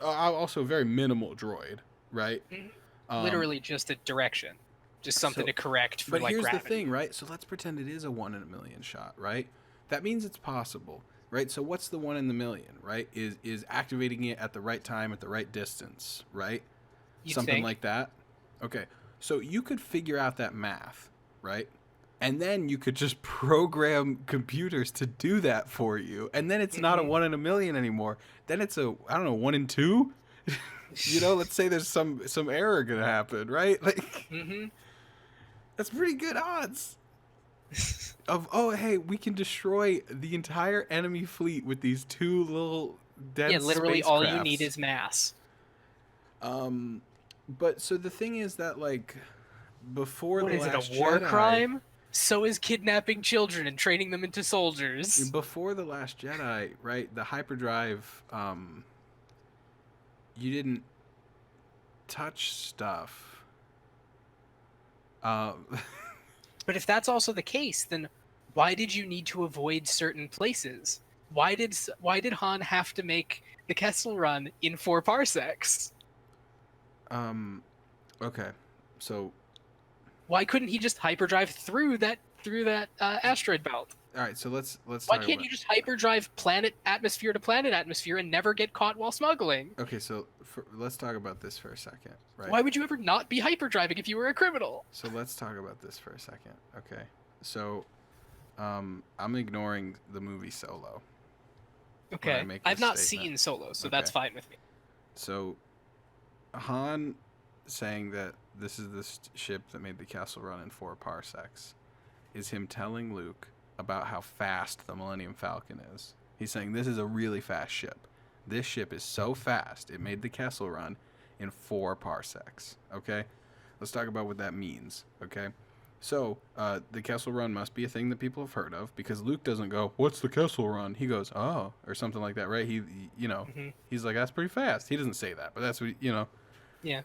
Also very minimal droid, right? Mm-hmm. Literally just a direction. Just something to correct for, like, gravity. But here's the thing, right? So let's pretend it is a 1 in a million shot, right? That means it's possible, right? So what's the 1 in the million, right? Is activating it at the right time, at the right distance, right? Something like that. Okay. So you could figure out that math, right? And then you could just program computers to do that for you. And then it's not a 1 in a million anymore. Then it's a, I don't know, 1 in 2? Let's say there's some error gonna happen, right? Like, that's pretty good odds. Hey, we can destroy the entire enemy fleet with these 2 little dense literally all you need is mass. But so the thing is that, like, before what the is Last it, a war Jedi, crime? So is kidnapping children and training them into soldiers. Before the Last Jedi, right? The hyperdrive, you didn't touch stuff. But if that's also the case, then why did you need to avoid certain places? Why did Han have to make the Kessel Run in 4 parsecs? Okay, so why couldn't he just hyperdrive through that asteroid belt? All right, so let's. Why can't you just hyperdrive planet atmosphere to planet atmosphere and never get caught while smuggling? Okay, so let's talk about this for a second, right? Why would you ever not be hyperdriving if you were a criminal? So let's talk about this for a second, okay? So, I'm ignoring the movie Solo. Okay, I've not seen Solo, so that's fine with me. So Han saying that this is the ship that made the Kessel Run in 4 parsecs is him telling Luke about how fast the Millennium Falcon is. He's saying this is a really fast ship. This ship is so fast it made the Kessel Run in 4 parsecs. Okay, let's talk about what that means. Okay, so the Kessel Run must be a thing that people have heard of, because Luke doesn't go, "What's the Kessel Run?" He goes, "Oh," or something like that, right? Mm-hmm. He's like, "That's pretty fast." He doesn't say that, but that's what Yeah.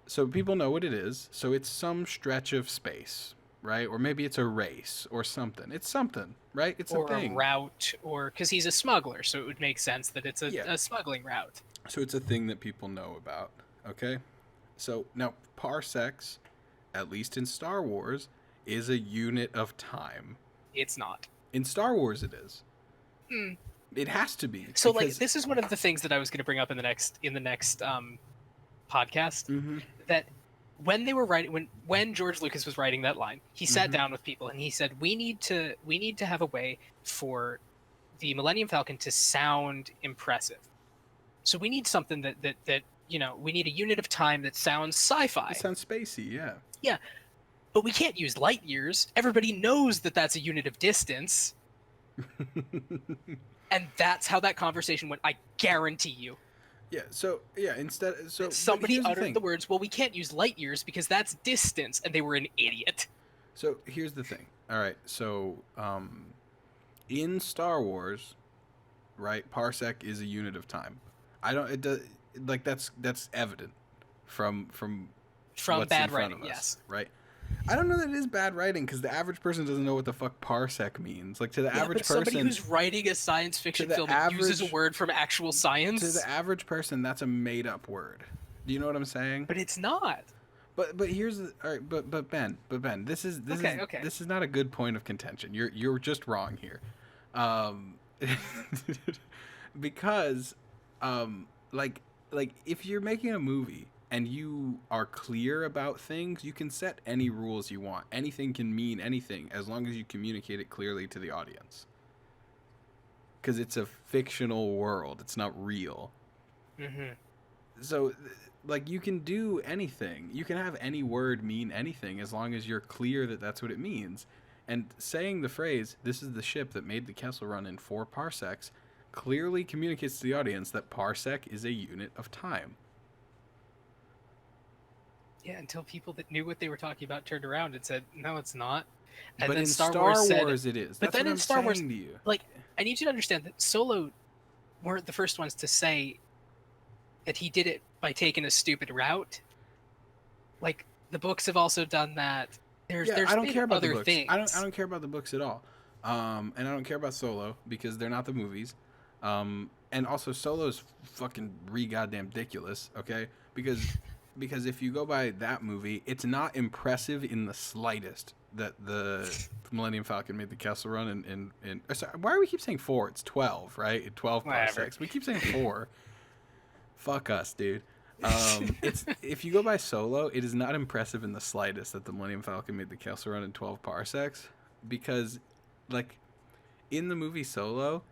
So people know what it is. So it's some stretch of space, right? Or maybe it's a race or something. It's something, right? It's or a thing. route, or because he's a smuggler, so it would make sense that it's Yeah. a smuggling route. So it's a thing that people know about. Okay. So now parsecs, at least in Star Wars, is a unit of time. It's not. In Star Wars, it is. Hmm. It has to be. So like this is one of the things that I was going to bring up in the next podcast. Mm-hmm. That when they were writing, when George Lucas was writing that line, he sat Mhm. down with people and he said, we need to have a way for the Millennium Falcon to sound impressive. So we need something that we need a unit of time that sounds sci-fi. It sounds spacey, yeah. Yeah, but we can't use light years. Everybody knows that that's a unit of distance. And that's how that conversation went. I guarantee you. Yeah. So Somebody uttered the words, "Well, we can't use light years because that's distance," and they were an idiot. So here's the thing. All right. So in Star Wars, right, parsec is a unit of time. I don't. It does like that's evident from what's bad in front writing. of us, Yes. right. I don't know that it is bad writing, because the average person doesn't know what the fuck parsec means. Like, to the average person, somebody who's writing a science fiction film uses a word from actual science. To the average person, that's a made up word. Do you know what I'm saying? But it's not. But here's the, all right. But Ben, this is Okay. This is not a good point of contention. You're just wrong here, because like if you're making a movie and you are clear about things, you can set any rules you want. Anything can mean anything as long as you communicate it clearly to the audience. Because it's a fictional world, it's not real. Mm-hmm. So, like, you can do anything. You can have any word mean anything as long as you're clear that that's what it means. And saying the phrase, "This is the ship that made the Kessel Run in 4 parsecs," clearly communicates to the audience that parsec is a unit of time. Yeah, until people that knew what they were talking about turned around and said, "No, it's not." And but then in Star Wars said, it is. But That's then what in I'm Star Wars, saying to you. like, I need you to understand that Solo weren't the first ones to say that he did it by taking a stupid route. Like, the books have also done that. There's I don't care about other the books. things. I don't care about the books at all. And I don't care about Solo because they're not the movies. And also Solo's fucking goddamn ridiculous, okay? Because if you go by that movie, it's not impressive in the slightest that the Millennium Falcon made the Kessel Run in sorry, why do we keep saying 4? It's 12, right? 12 parsecs. We keep saying 4. Fuck us, dude. It's if you go by Solo, it is not impressive in the slightest that the Millennium Falcon made the Kessel Run in 12 parsecs, because, like, in the movie Solo,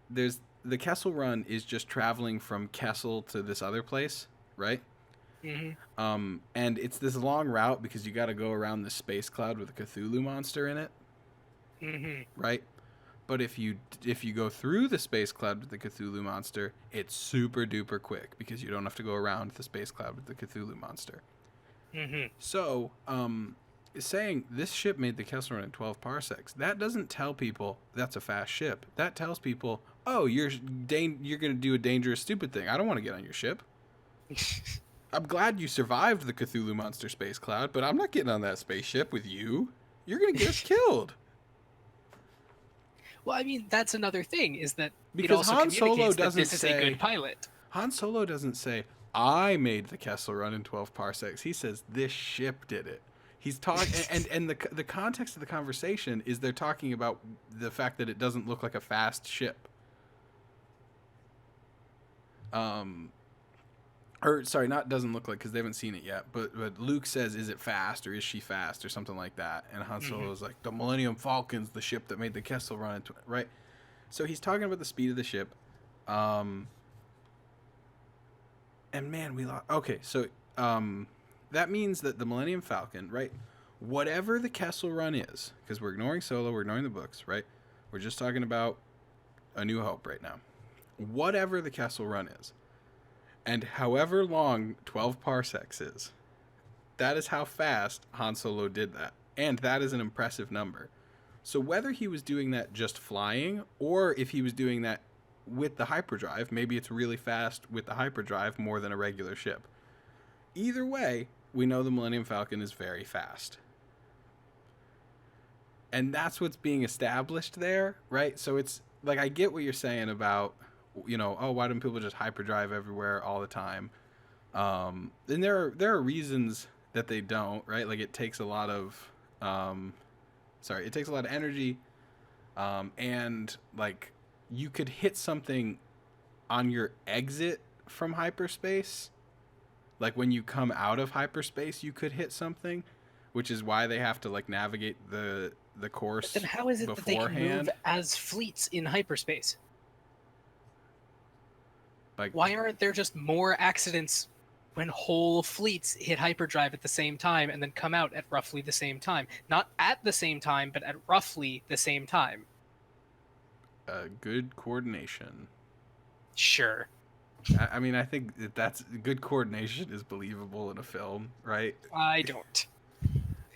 there's the Kessel Run is just traveling from Kessel to this other place, right? Mm-hmm. And it's this long route because you got to go around this space cloud with a Cthulhu monster in it, Mm-hmm. right? But if you go through the space cloud with the Cthulhu monster, it's super duper quick because you don't have to go around the space cloud with the Cthulhu monster. Mm-hmm. So, saying this ship made the Kessel Run in 12 parsecs, that doesn't tell people that's a fast ship. That tells people, oh, you're going to do a dangerous, stupid thing. I don't want to get on your ship. I'm glad you survived the Cthulhu monster space cloud, but I'm not getting on that spaceship with you. You're going to get us killed. Well, I mean, that's another thing, is that because it also Han Solo communicates that doesn't this is a good pilot. Han Solo doesn't say, I made the Kessel Run in 12 parsecs. He says, this ship did it. He's talking, and the context of the conversation is they're talking about the fact that it doesn't look like a fast ship. Or sorry, not doesn't look like, because they haven't seen it yet. But Luke says, "Is it fast, or is she fast, or something like that?" And Han Solo is like, "The Millennium Falcon's the ship that made the Kessel Run," right? So he's talking about the speed of the ship, And man, we lost. Okay, so that means that the Millennium Falcon, right? Whatever the Kessel Run is, because we're ignoring Solo, we're ignoring the books, right? We're just talking about A New Hope right now. Whatever the Kessel Run is, and however long 12 parsecs is, that is how fast Han Solo did that. And that is an impressive number. So whether he was doing that just flying, or if he was doing that with the hyperdrive, maybe it's really fast with the hyperdrive more than a regular ship. Either way, we know the Millennium Falcon is very fast. And that's what's being established there, right? So it's like, I get what you're saying about, oh, why don't people just hyperdrive everywhere all the time? And there are reasons that they don't, right? Like it takes a lot of, it takes a lot of energy, and like you could hit something on your exit from hyperspace. Like when you come out of hyperspace, you could hit something, which is why they have to like navigate the course. Then how is it beforehand. that they can move as fleets in hyperspace? Like, why aren't there just more accidents when whole fleets hit hyperdrive at the same time and then come out at roughly the same time? Not at the same time, but at roughly the same time. Good coordination. Sure. I mean, I think that's good coordination is believable in a film, right? I don't.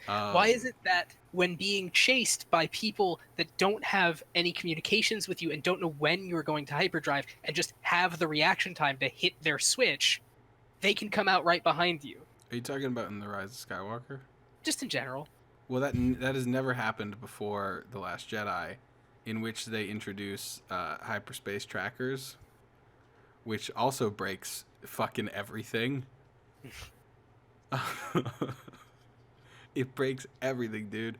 Why is it that when being chased by people that don't have any communications with you and don't know when you're going to hyperdrive and just have the reaction time to hit their switch, they can come out right behind you? Are you talking about in The Rise of Skywalker? Just in general. Well, that has never happened before The Last Jedi, in which they introduce hyperspace trackers, which also breaks fucking everything. It breaks everything, dude.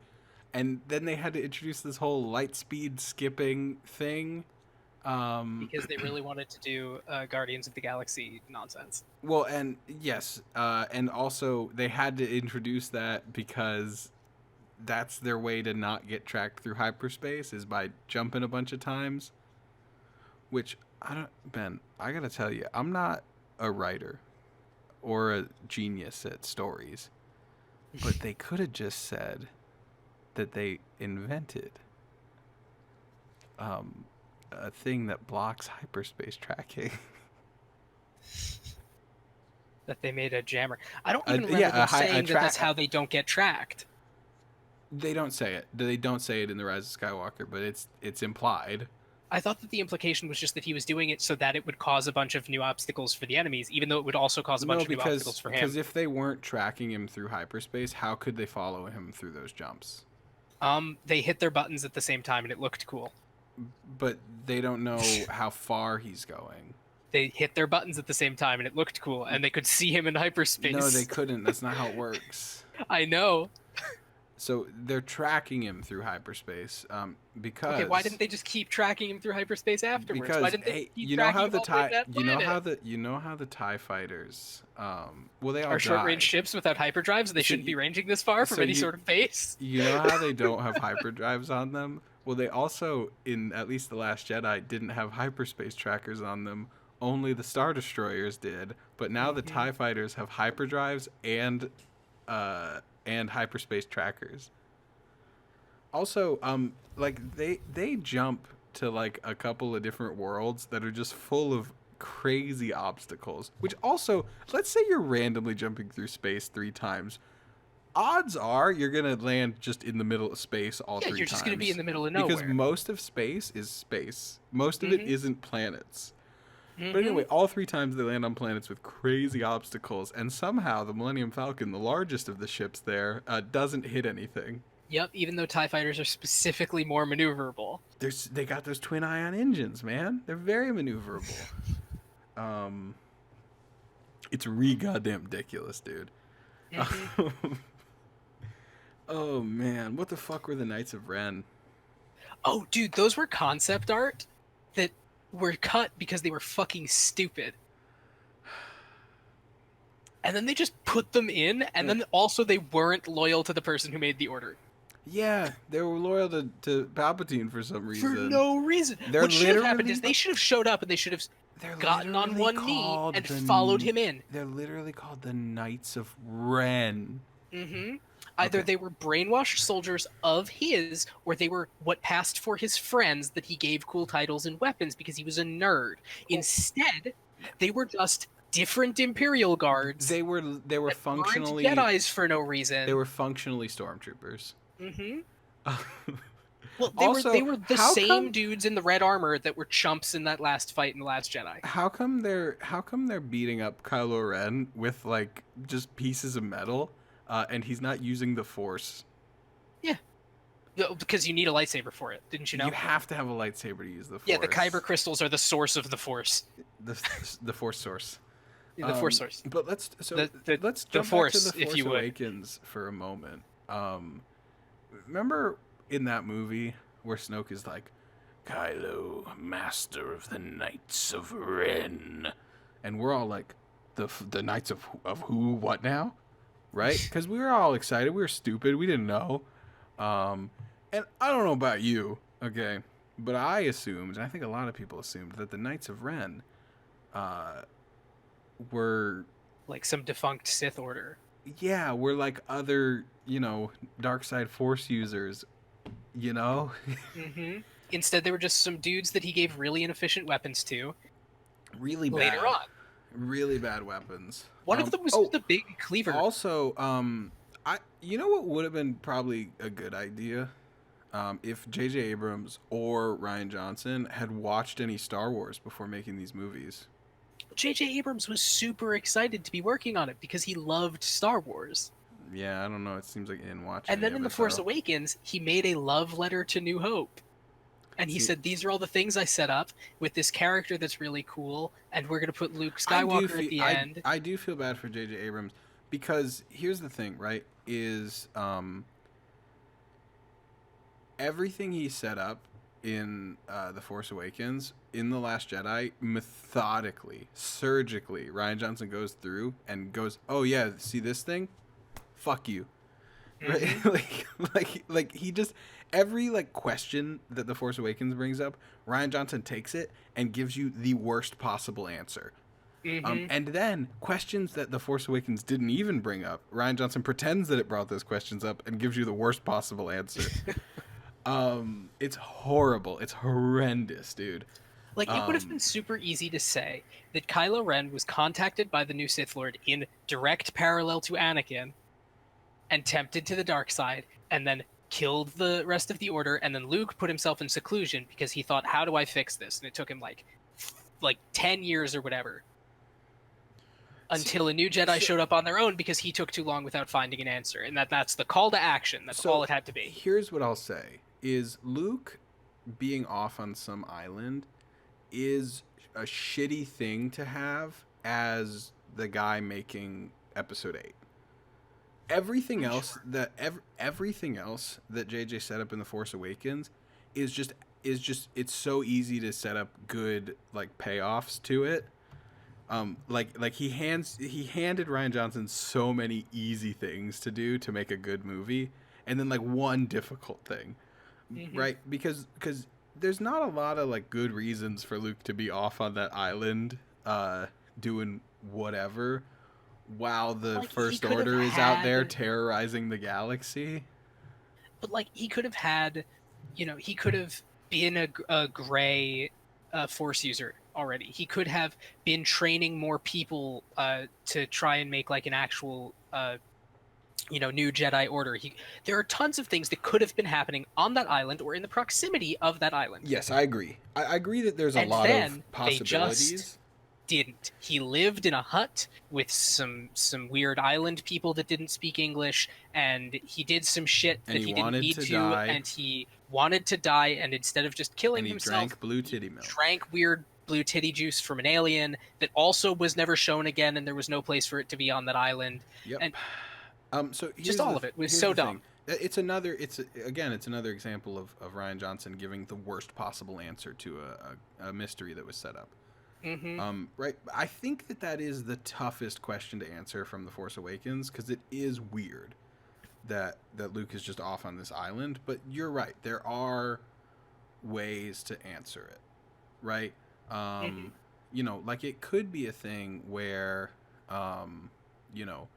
And then they had to introduce this whole light speed skipping thing. Because they really wanted to do Guardians of the Galaxy nonsense. Well, and yes, and also they had to introduce that because that's their way to not get tracked through hyperspace, is by jumping a bunch of times. Which, Ben, I gotta tell you, I'm not a writer or a genius at stories. But they could have just said that they invented a thing that blocks hyperspace tracking. That they made a jammer. I don't even remember them saying that that's how they don't get tracked. They don't say it. They don't say it in The Rise of Skywalker, but it's implied. I thought that the implication was just that he was doing it so that it would cause a bunch of new obstacles for the enemies, even though it would also cause a bunch of new obstacles for him. Because if they weren't tracking him through hyperspace, how could they follow him through those jumps? They hit their buttons at the same time, and it looked cool. But they don't know how far he's going. They hit their buttons at the same time, and it looked cool, and they could see him in hyperspace. No, they couldn't. That's not how it works. I know. So they're tracking him through hyperspace, because. Okay, why didn't they just keep tracking him through hyperspace afterwards? Because why didn't they keep you know how the TIE, you know how the TIE fighters, well, they all are short-range ships without hyperdrives. They shouldn't be ranging this far from any sort of base. You know how they don't have hyperdrives on them? Well, they also, in at least The Last Jedi, didn't have hyperspace trackers on them. Only the Star Destroyers did. But now the TIE fighters have hyperdrives and hyperspace trackers. Also, like they jump to like a couple of different worlds that are just full of crazy obstacles. Which also, let's say you're randomly jumping through space 3 times. Odds are you're gonna land just in the middle of space all 3 times. Yeah, you're just gonna be in the middle of nowhere. Because most of space is space. Most of it isn't planets. But anyway, all 3 times they land on planets with crazy obstacles, and somehow the Millennium Falcon, the largest of the ships there, doesn't hit anything. Yep, even though TIE fighters are specifically more maneuverable. They got those twin ion engines, man. They're very maneuverable. It's goddamn ridiculous, dude. Oh man, what the fuck were the Knights of Ren? Oh, dude, those were concept art that were cut because they were fucking stupid. And then they just put them in, and then also they weren't loyal to the person who made the order. Yeah, they were loyal to Palpatine for some reason. For no reason. What should have happened is they should have showed up and they should have They're gotten on literally one knee called and followed him in. They're literally called the Knights of Ren. Mm-hmm. Either Okay. they were brainwashed soldiers of his, or they were what passed for his friends that he gave cool titles and weapons because he was a nerd. Oh, Instead, they were just different Imperial guards they were that weren't functionally Jedi's for no reason. stormtroopers. Mm-hmm. Well, they Also, were the how same come dudes in the red armor that were chumps in that last fight in the Last Jedi. how come they're beating up Kylo Ren with like just pieces of metal, and he's not using the Force? Yeah, because you need a lightsaber for it, didn't you know? You have to have a lightsaber to use the Force. Yeah, the kyber crystals are the source of the Force. the the Force source. The Force source. But let's The jump Force, back to the if Force you would. Awakens for a moment. Remember in that movie where Snoke is like, Kylo, master of the Knights of Ren, and we're all like, the Knights of who? What now? Right? Because we were all excited. We were stupid. We didn't know. And I don't know about you, okay, but I assumed, and I think a lot of people assumed, that the Knights of Ren, were Like some defunct Sith order. yeah, we're like other, dark side Force users, you know? Mm-hmm. Instead, they were just some dudes that he gave really inefficient weapons to Really bad. later on. Really bad weapons. One of them was the big cleaver. Also, you know what would have been probably a good idea? If J.J. Abrams or Rian Johnson had watched any Star Wars before making these movies. J.J. Abrams was super excited to be working on it because he loved Star Wars. Yeah, I don't know. It seems like he didn't watch And any then of in The it, Force though. Awakens, he made a love letter to New Hope. And he said, these are all the things I set up with this character that's really cool, and we're going to put Luke Skywalker at the end. I do feel bad for J.J. Abrams because here's the thing, right? Is everything he set up in The Force Awakens, in The Last Jedi, methodically, surgically, Rian Johnson goes through and goes, oh yeah, see this thing? Fuck you. Right? Mm-hmm. like he just, every like question that The Force Awakens brings up, Rian Johnson takes it and gives you the worst possible answer. Mm-hmm. And then questions that The Force Awakens didn't even bring up, Rian Johnson pretends that it brought those questions up and gives you the worst possible answer. It's horrible. It's horrendous, dude. Like, it would have been super easy to say that Kylo Ren was contacted by the new Sith Lord in direct parallel to Anakin and tempted to the dark side, and then killed the rest of the Order, and then Luke put himself in seclusion because he thought, how do I fix this? And it took him like 10 years or whatever until a new Jedi showed up on their own because he took too long without finding an answer. And that's the call to action. That's all it had to be. Here's what I'll say is Luke being off on some island is a shitty thing to have as the guy making episode 8. Everything else that JJ set up in The Force Awakens is just it's so easy to set up good like payoffs to it. Like he handed Rian Johnson so many easy things to do to make a good movie, and then like one difficult thing, right? Because there's not a lot of like good reasons for Luke to be off on that island, doing whatever, while the First Order is out there terrorizing the galaxy. But like he could have had, he could have been a gray Force user already. He could have been training more people to try and make like an actual new Jedi Order. There are tons of things that could have been happening on that island or in the proximity of that island. Yes, I agree. I agree that there's a lot of possibilities. They just didn't. He lived in a hut with some weird island people that didn't speak English, and he did some shit that he didn't need to, and he wanted to die, and instead of just killing himself, drank blue titty milk. Drank weird blue titty juice from an alien that also was never shown again, and there was no place for it to be on that island. Yep. And so just all of it was so dumb. It's another example of Rian Johnson giving the worst possible answer to a mystery that was set up. Mm-hmm. Right. I think that is the toughest question to answer from The Force Awakens, because it is weird that Luke is just off on this island. But you're right. There are ways to answer it. Right. like it could be a thing where, you know,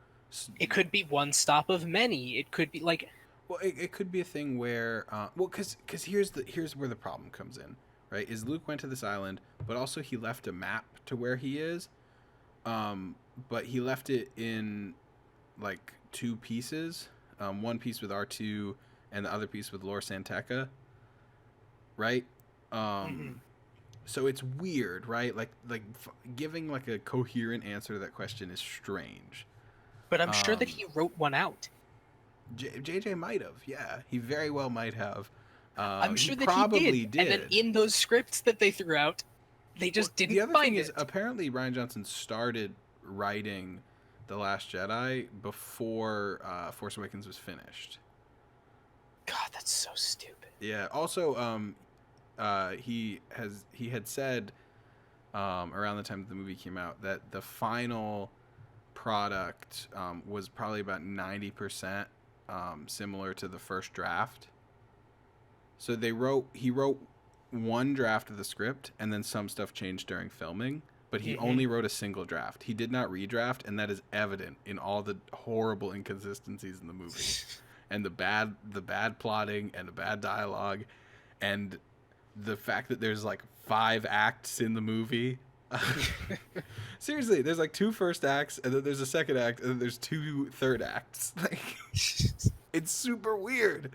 It could be one stop of many. It could be like, well, it could be a thing where, well, because here's where the problem comes in, right? Is Luke went to this island, but also he left a map to where he is, but he left it in like two pieces, one piece with R2 and the other piece with Lor Santeca, right? mhm. So it's weird, right? Giving like a coherent answer to that question is strange. But I'm sure that Um, he wrote one out. JJ might have, yeah, he very well might have. I'm He sure that he did. probably And then did. in those scripts that they threw out, they Well, just the didn't other thing find is it. apparently Ryan Johnson started writing The Last Jedi before Force Awakens was finished. God, that's so stupid. Yeah. Also, he had said around the time that the movie came out that the final product was probably about 90% similar to the first draft. So he wrote one draft of the script and then some stuff changed during filming, but he Hmm. only wrote a single draft. He did not redraft, and that is evident in all the horrible inconsistencies in the movie and the bad plotting and the bad dialogue and the fact that there's like 5 acts in the movie. Seriously, there's like 2 first acts, and then there's a second act, and then there's 2 third acts. Like, it's super weird.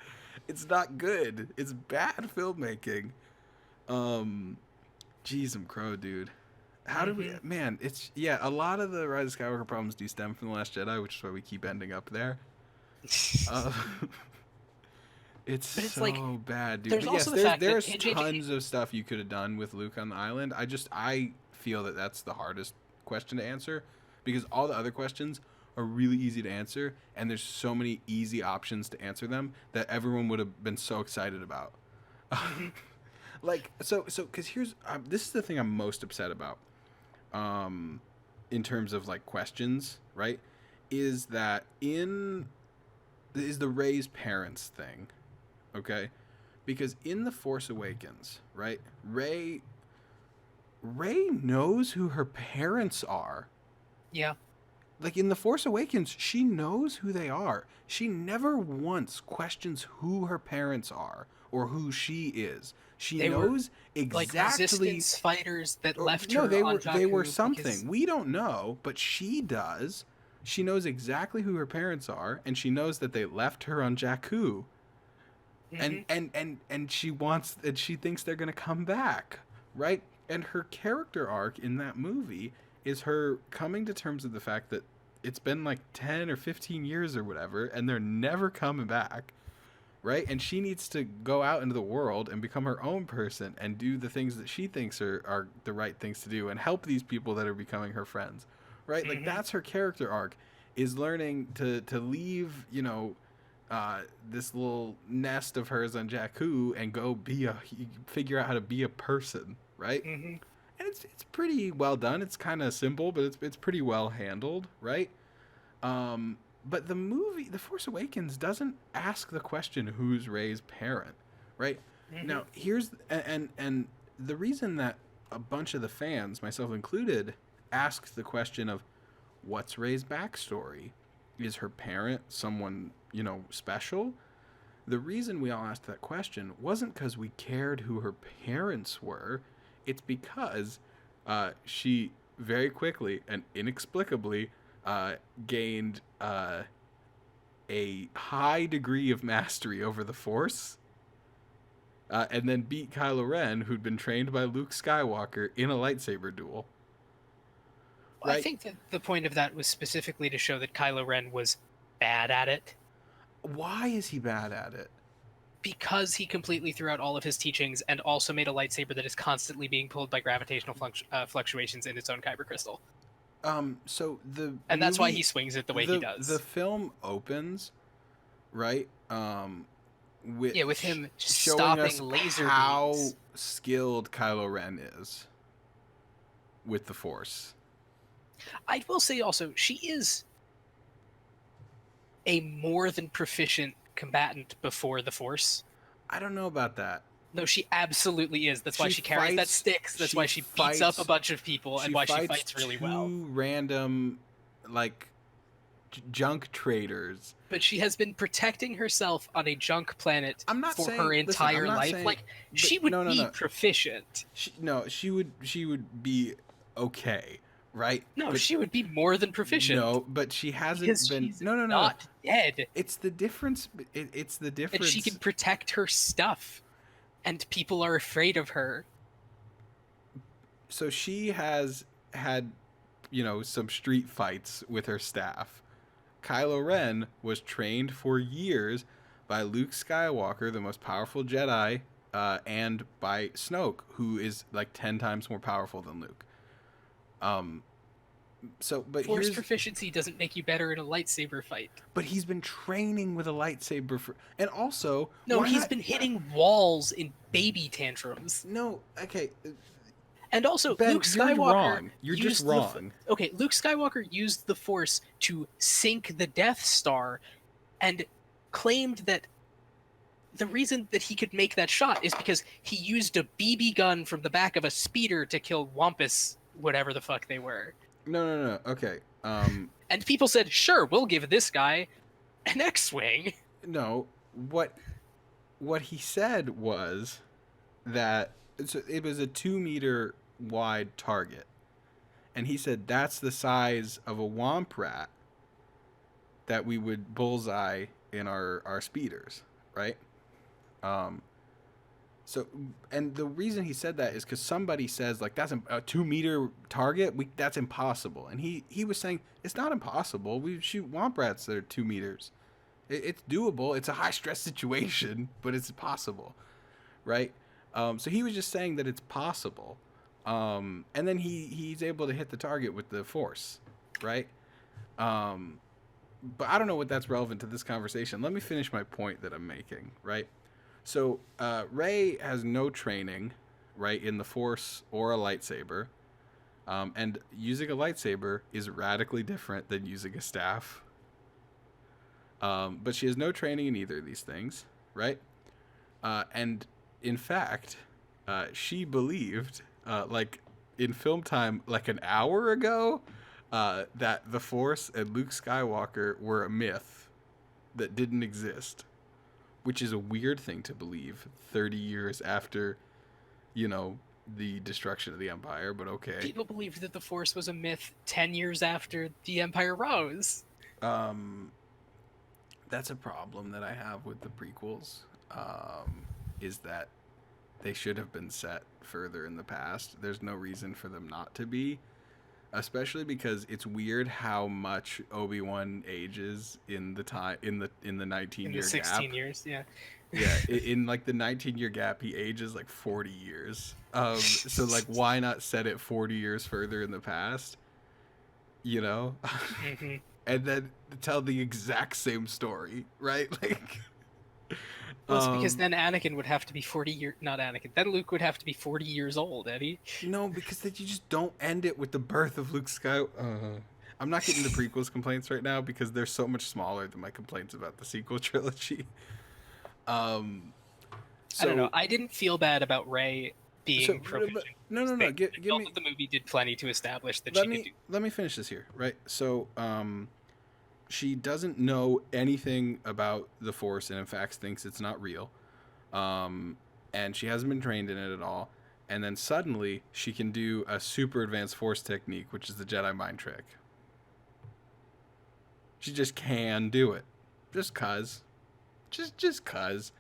It's not good. It's bad filmmaking. Um, Jeez, I'm crow, dude. How did we? Hmm. Man, it's yeah. A lot of the Rise of Skywalker problems do stem from the Last Jedi, which is why we keep ending up there. Uh, it's But it's so like, bad, dude. there's But yes, also the fact that there's JJ. tons of stuff you could have done with Luke on the island. I feel that that's the hardest question to answer because all the other questions are really easy to answer, and there's so many easy options to answer them that everyone would have been so excited about. Hmm. Because here's this is the thing I'm most upset about, um, in terms of like questions, right? Is that in is the Rey's parents thing, okay? Because in the Force Awakens, right, Rey knows who her parents are. Yeah, Like in the Force Awakens, she knows who they are. She never once questions who her parents are or who she is. She they were knows like exactly. resistance fighters that left No, her on they were Jakku because. something we don't know, but she does. She knows exactly who her parents are, and she knows that they left her on Jakku, and Hmm. she thinks they're gonna come back, right? And her character arc in that movie is her coming to terms with the fact that it's been like 10 or 15 years or whatever, and they're never coming back, right? And she needs to go out into the world and become her own person and do the things that she thinks are the right things to do and help these people that are becoming her friends, right? Like Hmm. that's her character arc, is learning to leave, this little nest of hers on Jakku and go figure out how to be a person, right? Hmm. And it's pretty well done. It's kind of simple, but it's pretty well handled, right? But the movie, The Force Awakens, doesn't ask the question who's Rey's parent, right? Hmm. Now, here's and the reason that a bunch of the fans, myself included, asked the question of what's Rey's backstory? Is her parent someone, special? The reason we all asked that question wasn't because we cared who her parents were. It's because she very quickly and inexplicably gained a high degree of mastery over the Force, and then beat Kylo Ren, who'd been trained by Luke Skywalker in a lightsaber duel. I Right? think that the point of that was specifically to show that Kylo Ren was bad at it Why is he bad at it? because he completely threw out all of his teachings and also made a lightsaber that is constantly being pulled by gravitational fluctuations in its own kyber crystal. So the And that's why he movie, swings it the way he the does. film opens, right? Yeah, with Which him showing stopping us laser how beams. skilled Kylo Ren is with the Force. I will say also, she is a more than proficient combatant before the Force. I don't know about that. No, she absolutely is. That's why She she carries that fights. stick. That's She why she beats up a fights. bunch of people, and She why she fights fights really well. two random, like, junk traders. But she has been protecting herself on a junk planet I'm not for her saying. Listen, I'm entire not life. saying. Like, But she would no, no, be no. proficient. No, she would. She would be okay, right? No, But she would be more than proficient no, but she hasn't because been. she's No, no, no, no. not dead, It's the difference. It's the and she can difference. protect her stuff, and people are afraid of her. So she has had, some street fights with her staff. Kylo Ren was trained for years by Luke Skywalker, the most powerful Jedi, and by Snoke, who is like 10 times more powerful than Luke. Um, but Force here's. proficiency doesn't make you better in a lightsaber fight. But he's been training with a lightsaber for. And also, No, why he's not? been hitting walls in baby tantrums. No, okay. And also, Ben, Luke you're Skywalker wrong. You're just used wrong. okay, Luke Skywalker used the Force to sink the Death Star, and claimed that the reason that he could make that shot is because he used a BB gun from the back of a speeder to kill Wampus, whatever the fuck they were. No, no, no. Okay. And people said, "Sure, we'll give this guy an X-wing." No. What he said was that it was a 2 meter wide target, and he said that's the size of a womp rat that we would bullseye in our speeders, right? Um, so, and the reason he said that is because somebody says like that's a 2 meter target. That's impossible, and he was saying it's not impossible. We shoot womp rats that are 2 meters. It's doable. It's a high stress situation, but it's possible, right? So he was just saying that it's possible, and then he's able to hit the target with the force, right? But I don't know what that's relevant to this conversation. Let me finish my point that I'm making, right? So Rey has no training, right, in the Force or a lightsaber, and using a lightsaber is radically different than using a staff. But she has no training in either of these things, right? And in fact, she believed, like in film time, like an hour ago, that the Force and Luke Skywalker were a myth that didn't exist, which is a weird thing to believe 30 years after, the destruction of the Empire, but okay. People believed that the Force was a myth 10 years after the Empire rose. That's a problem that I have with the prequels, is that they should have been set further in the past. There's no reason for them not to be, especially because it's weird how much Obi-Wan ages in the 19-year 16 gap. years, yeah. Yeah, in like the 19-year gap, he ages like 40 years. So like, why not set it 40 years further in the past? Mm-hmm. And then tell the exact same story, right? Like, Well, it's because then Anakin would have to be 40 not Anakin, then Luke would have to be 40 years old, Eddie. no, because then you just don't end it with the birth of Luke Skywalker. I'm not getting the prequels complaints right now because they're so much smaller than my complaints about the sequel trilogy. So, I don't know. I didn't feel bad about Rey being proficient. No. Give me. The movie did plenty to establish that she could do. Let me finish this here, right? So, she doesn't know anything about the Force, and in fact thinks it's not real. And she hasn't been trained in it at all. And then suddenly she can do a super advanced Force technique, which is the Jedi mind trick. She just can do it, just cause. Just cause.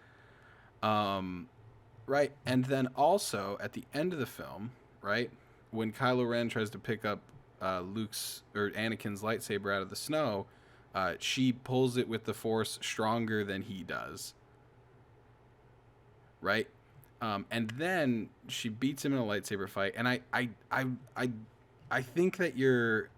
Right, and then also at the end of the film, right, when Kylo Ren tries to pick up Luke's or Anakin's lightsaber out of the snow, she pulls it with the Force stronger than he does. Right, and then she beats him in a lightsaber fight. And I think that your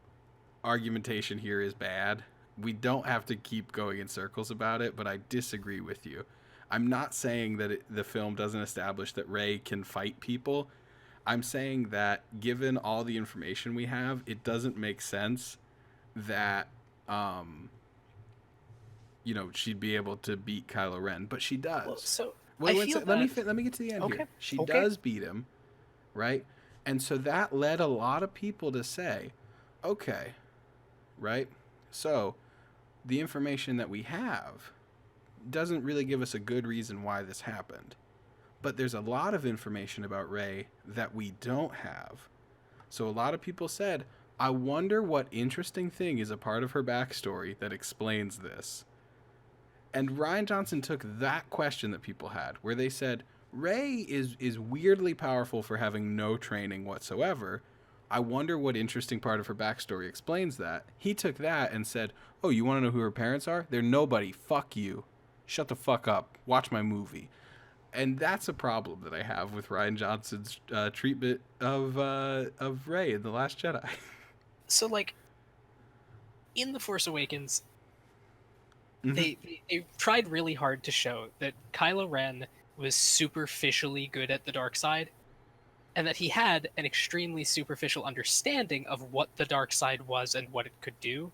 argumentation here is bad. We don't have to keep going in circles about it, but I disagree with you. I'm not saying that the film doesn't establish that Rey can fight people. I'm saying that given all the information we have, it doesn't make sense that, she'd be able to beat Kylo Ren, but she does. Well, so Wait, I one feel sec. that. Let me get to the end Okay. here. She Okay. does beat him, right? And so that led a lot of people to say, okay, right? So the information that we have doesn't really give us a good reason why this happened. But there's a lot of information about Ray that we don't have. So a lot of people said, I wonder what interesting thing is a part of her backstory that explains this. And Ryan Johnson took that question that people had, where they said, Ray is weirdly powerful for having no training whatsoever. I wonder what interesting part of her backstory explains that. He took that and said, oh, you want to know who her parents are? They're nobody. Fuck you. Shut the fuck up. Watch my movie. And that's a problem that I have with Ryan Johnson's treatment of Rey in The Last Jedi. So like in The Force Awakens, Mm-hmm. they tried really hard to show that Kylo Ren was superficially good at the dark side, and that he had an extremely superficial understanding of what the dark side was and what it could do.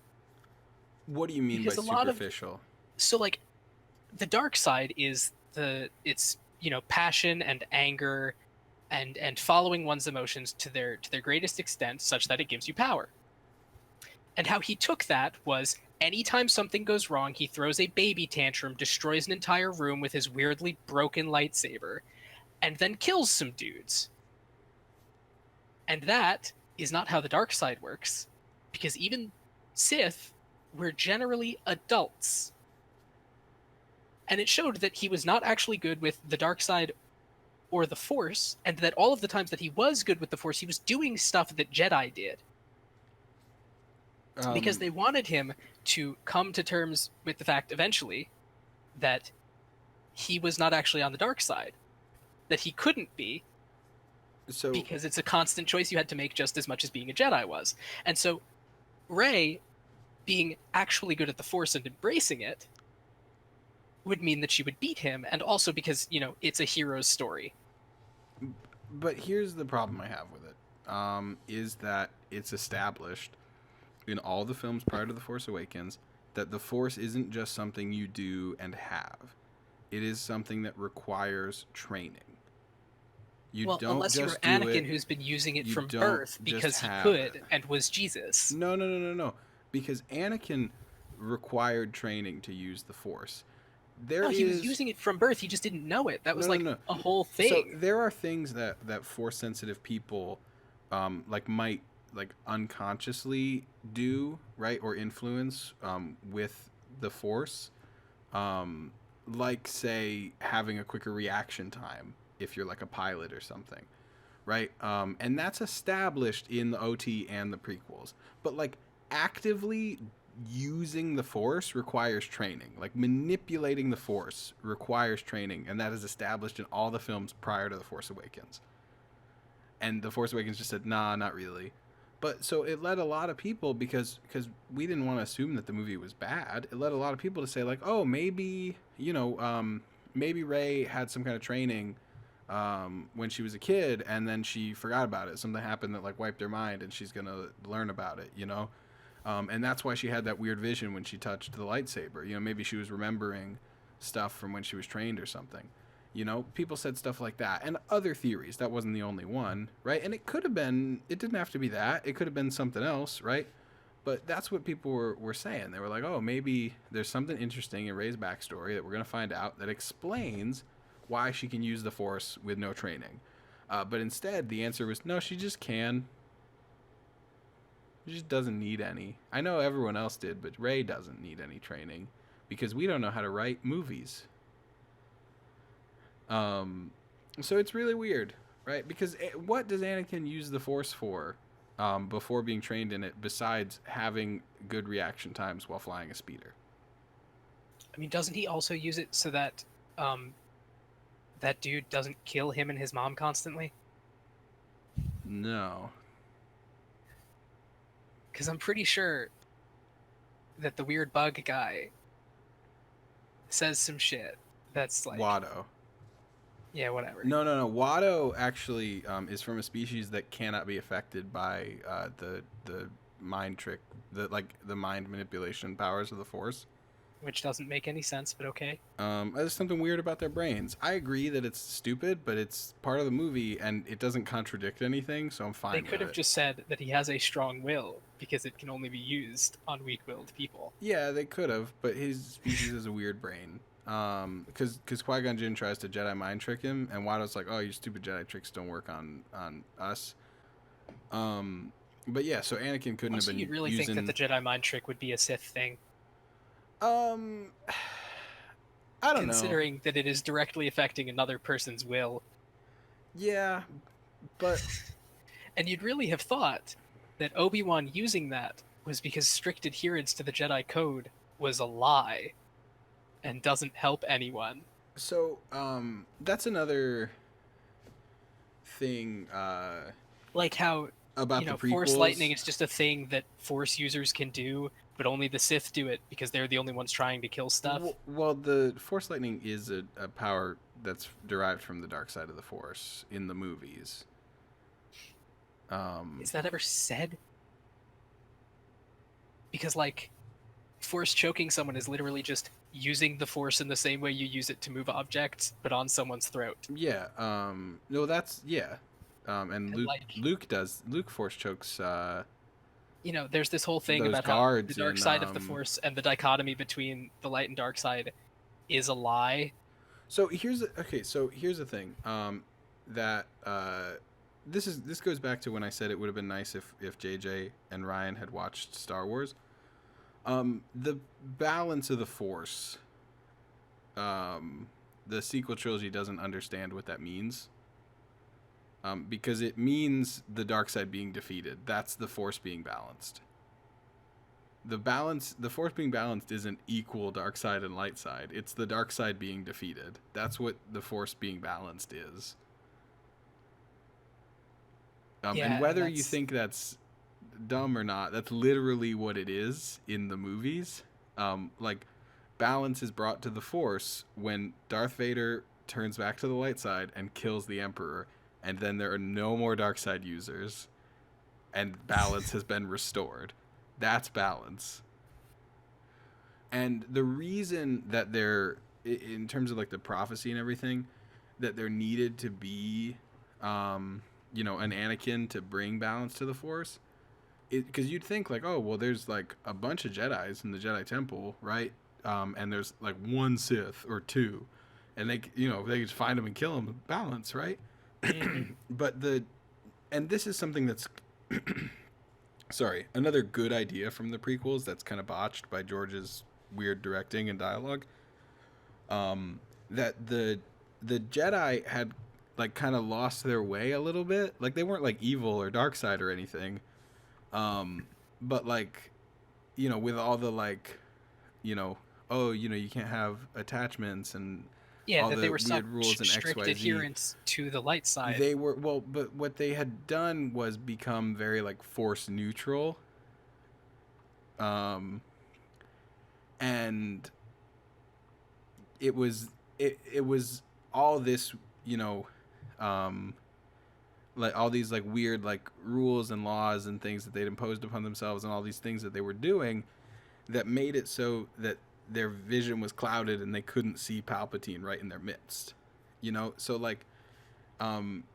What do you mean by Because a lot of superficial? so like the dark side is it's passion and anger and following one's emotions to their greatest extent such that it gives you power. And how he took that was anytime something goes wrong, he throws a baby tantrum, destroys an entire room with his weirdly broken lightsaber, and then kills some dudes. And that is not how the dark side works, because even Sith were generally adults. And it showed that he was not actually good with the dark side or the Force, and that all of the times that he was good with the Force, he was doing stuff that Jedi did. Because Um, they wanted him to come to terms with the fact eventually that he was not actually on the dark side, that he couldn't be, so because it's a constant choice you had to make just as much as being a Jedi was. And so Rey being actually good at the Force and embracing it would mean that she would beat him, and also because, it's a hero's story. but here's the problem I have with it. Is that it's established in all the films prior to The Force Awakens that the Force isn't just something you do and have. It is something that requires training. You Well, don't unless you're just do Anakin, it. who's been using it You from don't birth just because he have it. could and was Jesus. No, no, no, no, no. Because Anakin required training to use the Force. There No, he was is using it from birth. He just didn't know it. That no, was no, like no. a whole So thing. there are things that Force sensitive people, like might like unconsciously do right or influence with the Force, like say having a quicker reaction time if you're like a pilot or something, right? And that's established in the OT and the prequels. But like actively using the Force requires training. Like manipulating the Force requires training, and that is established in all the films prior to The Force Awakens. And The Force Awakens just said, nah, not really. But so it led a lot of people because we didn't want to assume that the movie was bad. It led a lot of people to say like, oh, maybe maybe Rey had some kind of training when she was a kid, and then she forgot about it. Something happened that like wiped her mind, and she's gonna learn about it. And that's why she had that weird vision when she touched the lightsaber. Maybe she was remembering stuff from when she was trained or something. People said stuff like that, and other theories. That wasn't the only one, right? And it could have been. It didn't have to be that. It could have been something else, right? But that's what people were saying. They were like, oh, maybe there's something interesting in Rey's backstory that we're going to find out that explains why she can use the Force with no training. But instead, the answer was no, she just can. She just doesn't need any. I know everyone else did, but Rey doesn't need any training because we don't know how to write movies. So it's really weird, right? Because what does Anakin use the Force for before being trained in it besides having good reaction times while flying a speeder? I mean, doesn't he also use it so that that dude doesn't kill him and his mom constantly? No. Because I'm pretty sure that the weird bug guy says some shit that's like, Watto. yeah, whatever. No, no, no. Watto actually is from a species that cannot be affected by the mind trick, the mind manipulation powers of the Force. which doesn't make any sense, but okay. There's something weird about their brains. I agree that it's stupid, but it's part of the movie and it doesn't contradict anything, so I'm They fine could with have it. just said that he has a strong will because it can only be used on weak-willed people. Yeah, they could have, but his species has a weird brain. Because Qui-Gon Jinn tries to Jedi mind trick him, and Watto's like, "Oh, your stupid Jedi tricks don't work on us." Um, but yeah, so Anakin couldn't have Also, been you'd really think that using. the Jedi mind trick would be a Sith thing, Um, I don't know. considering that it is directly affecting another person's will. Yeah, but And you'd really have thought that Obi-Wan using that was because strict adherence to the Jedi Code was a lie and doesn't help anyone. so that's another thing Like how, about the Force lightning prequels. is just a thing that Force users can do, but only the Sith do it because they're the only ones trying to kill stuff. Well, the Force lightning is a power that's derived from the dark side of the Force in the movies. Is that ever said? Because, like, Force choking someone is literally just using the Force in the same way you use it to move objects, but on someone's throat. Yeah. No, that's yeah. And And, like, Luke Force chokes there's this whole thing those about how the guards dark in side of the Force and the dichotomy between the light and dark side is a lie. So here's the thing. That this goes back to when I said it would have been nice if JJ and Ryan had watched Star Wars. The balance of the Force. The sequel trilogy doesn't understand what that means. Because it means the dark side being defeated. That's the Force being balanced. The Force being balanced isn't equal dark side and light side. It's the dark side being defeated. That's what the Force being balanced is. Yeah, And and whether you think that's dumb or not, that's literally what it is in the movies. Like, balance is brought to the Force when Darth Vader turns back to the light side and kills the Emperor, and then there are no more dark side users, and balance has been restored. That's balance. And the reason that there, in terms of like the prophecy and everything, that there needed to be, an Anakin to bring balance to the Force, because you'd think like, oh well, there's like a bunch of Jedi's in the Jedi Temple, right? And there's like one Sith or two, and they just find them and kill them. Balance, right? But and this is something that's sorry, another good idea from the prequels that's kind of botched by George's weird directing and dialogue. That the Jedi had like kind of lost their way a little bit. Like they weren't like evil or dark side or anything. But like, with all the like, you know, oh, you can't have attachments and yeah, all that the they were weird rules in strict XYZ. adherence to the light side. They were well, but what they had done was become very like force neutral. And it was all this, like all these like weird like rules and laws and things that they'd imposed upon themselves and all these things that they were doing that made it so that their vision was clouded and they couldn't see Palpatine right in their midst. So like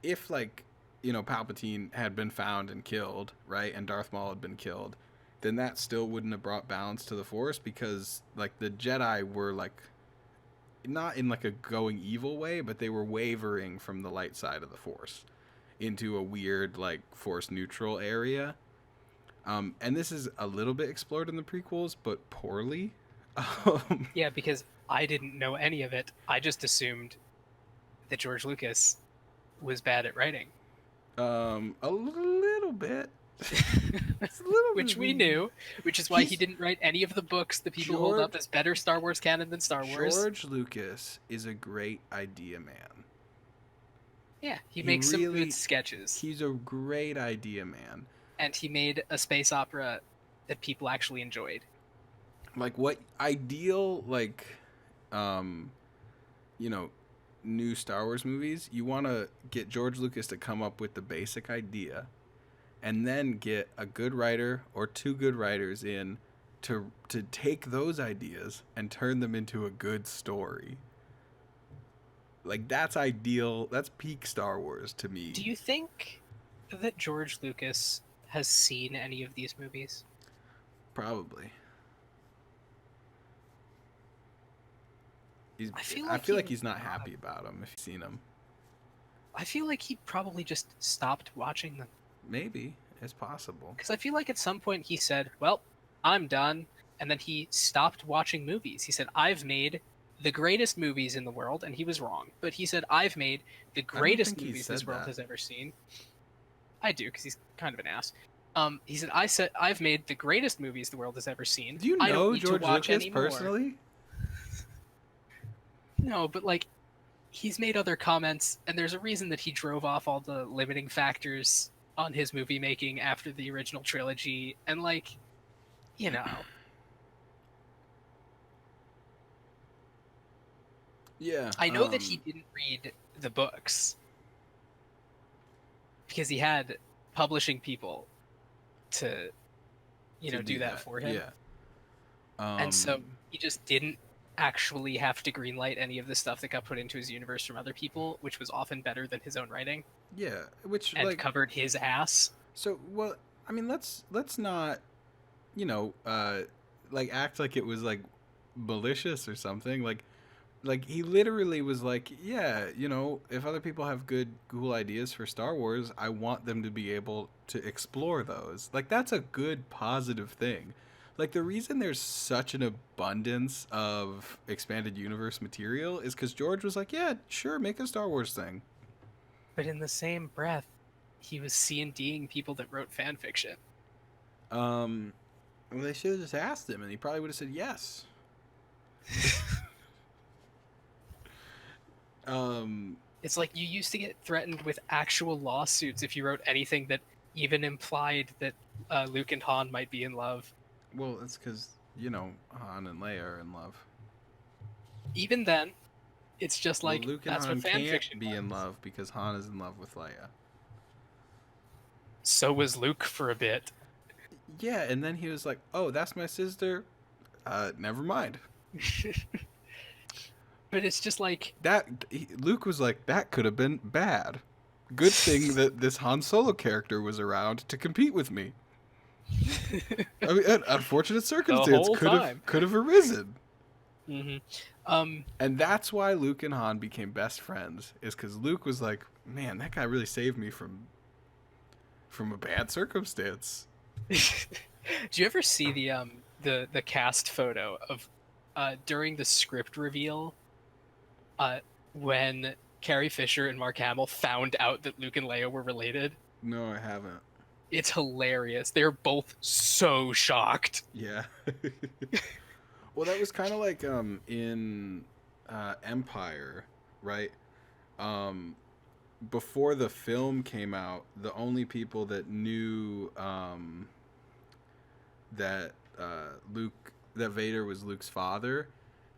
if like Palpatine had been found and killed, right, and Darth Maul had been killed, then that still wouldn't have brought balance to the Force because like the Jedi were like not in like a going evil way, but they were wavering from the light side of the Force into a weird like Force neutral area. And this is a little bit explored in the prequels, but poorly. Yeah, because I didn't know any of it. I just assumed that George Lucas was bad at writing. A little bit. It's a little Which bit. we knew, which is why he didn't write any of the books that people hold up as better Star Wars canon than Star Wars. George Lucas is a great idea man. Yeah, he makes some good sketches. He's a great idea man. And he made a space opera that people actually enjoyed. Like what ideal like new Star Wars movies, you want to get George Lucas to come up with the basic idea and then get a good writer or two good writers in to take those ideas and turn them into a good story. Like, that's ideal. That's peak Star Wars to me. Do you think that George Lucas has seen any of these movies? Probably. I feel like he's not happy about them if you've seen them. I feel like he probably just stopped watching them. Maybe. It's possible. Because I feel like at some point he said, well, I'm done. And then he stopped watching movies. He said, I've made the greatest movies in the world. And he was wrong. But he said, I've made the greatest movies this world has ever seen. I do, because he's kind of an ass. He said, I've made the greatest movies the world has ever seen. Do you know George Lucas personally? No, but like, he's made other comments, and there's a reason that he drove off all the limiting factors on his movie making after the original trilogy, and like, you know. Yeah. I know that he didn't read the books because he had publishing people to do that for him. Yeah. And so he just didn't actually have to greenlight any of the stuff that got put into his universe from other people, which was often better than his own writing. Yeah, which and covered his ass. So, well, I mean, let's not, like act like it was like malicious or something. Like he literally was like, yeah, if other people have good, cool ideas for Star Wars, I want them to be able to explore those. Like, that's a good, positive thing. Like, the reason there's such an abundance of expanded universe material is because George was like, yeah, sure, make a Star Wars thing. But in the same breath, he was C&D'ing people that wrote fan fiction. Well, they should have just asked him, and he probably would have said yes. It's like you used to get threatened with actual lawsuits if you wrote anything that even implied that Luke and Han might be in love. Well, it's because, Han and Leia are in love. Even then, it's just like, Luke and that's Han what fan can't fiction be was. in love because Han is in love with Leia. So was Luke for a bit. Yeah, and then he was like, oh, that's my sister? Never mind. But it's just like... Luke was like, that could have been bad. Good thing that this Han Solo character was around to compete with me. I mean, an unfortunate circumstance could have arisen. Mm-hmm. And that's why Luke and Han became best friends, is because Luke was like, man, that guy really saved me from a bad circumstance. Do you ever see the cast photo of during the script reveal when Carrie Fisher and Mark Hamill found out that Luke and Leia were related? No, I haven't. It's hilarious. They're both so shocked. Yeah. Well, that was kind of like in Empire, right? Before the film came out, the only people that knew that Vader was Luke's father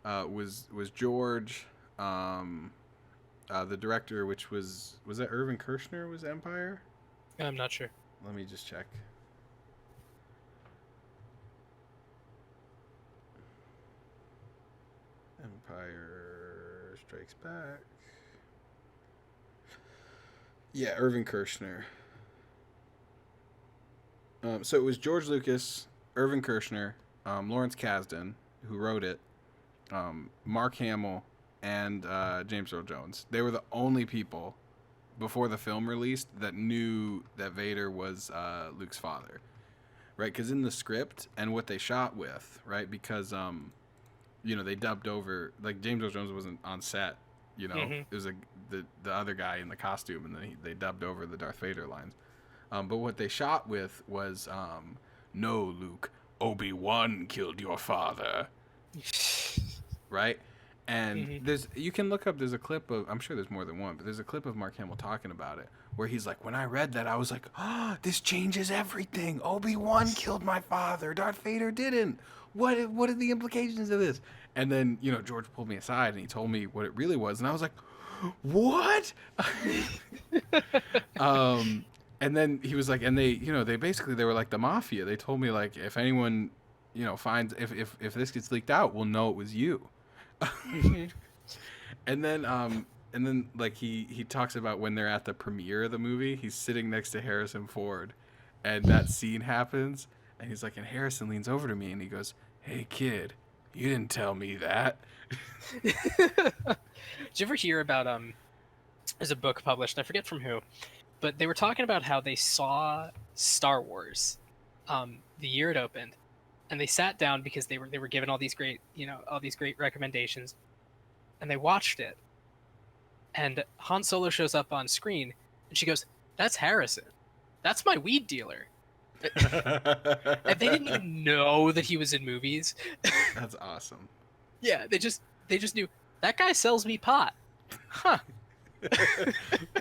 was George, the director, which was that Irvin Kershner was Empire? I'm not sure. Let me just check. Empire Strikes Back. Yeah, Irvin Kershner. So it was George Lucas, Irvin Kershner, Lawrence Kasdan, who wrote it, Mark Hamill, and James Earl Jones. They were the only people before the film released that knew that Vader was Luke's father, right? Because in the script and what they shot with, right? Because they dubbed over, like, James Earl Jones wasn't on set, Mm-hmm. It was the other guy in the costume, and then they dubbed over the Darth Vader lines. But what they shot with was, no, Luke, Obi-Wan killed your father, right? And you can look up, there's a clip of, I'm sure there's more than one, but there's a clip of Mark Hamill talking about it, where he's like, when I read that, I was like, oh, this changes everything. Obi-Wan killed my father. Darth Vader didn't. What are the implications of this? And then, George pulled me aside and he told me what it really was. And I was like, what? And then he was like, and they, they were like the mafia. They told me, like, if anyone finds if this gets leaked out, we'll know it was you. Mhm. And then like he talks about when they're at the premiere of the movie, he's sitting next to Harrison Ford, and that scene happens, and he's like, and Harrison leans over to me and he goes, "Hey kid, you didn't tell me that." Did you ever hear about there's a book published, I forget from who, but they were talking about how they saw Star Wars the year it opened, and they sat down because they were given all these great, all these great recommendations, and they watched it, and Han Solo shows up on screen, and she goes, "That's Harrison. That's my weed dealer." And they didn't even know that he was in movies. That's awesome. Yeah, they just knew that guy sells me pot. Huh. Yeah,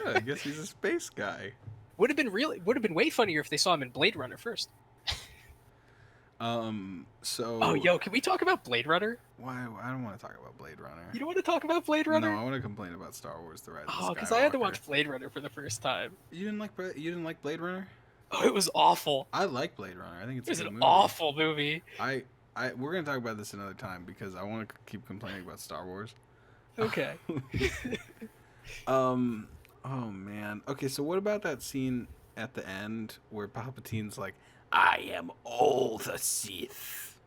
I guess he's a space guy. Would have been way funnier if they saw him in Blade Runner first. So. Oh, yo, can we talk about Blade Runner? Why? I don't want to talk about Blade Runner. You don't want to talk about Blade Runner? No, I want to complain about Star Wars: The Rise of Skywalker. Oh, because I had to watch Blade Runner for the first time. You didn't like Blade Runner? Oh, it was awful. I like Blade Runner. I think it's It was a good an movie. awful movie. We're gonna talk about this another time because I want to keep complaining about Star Wars. Okay. Oh man. Okay, so what about that scene at the end where Palpatine's like, "I am all the Sith."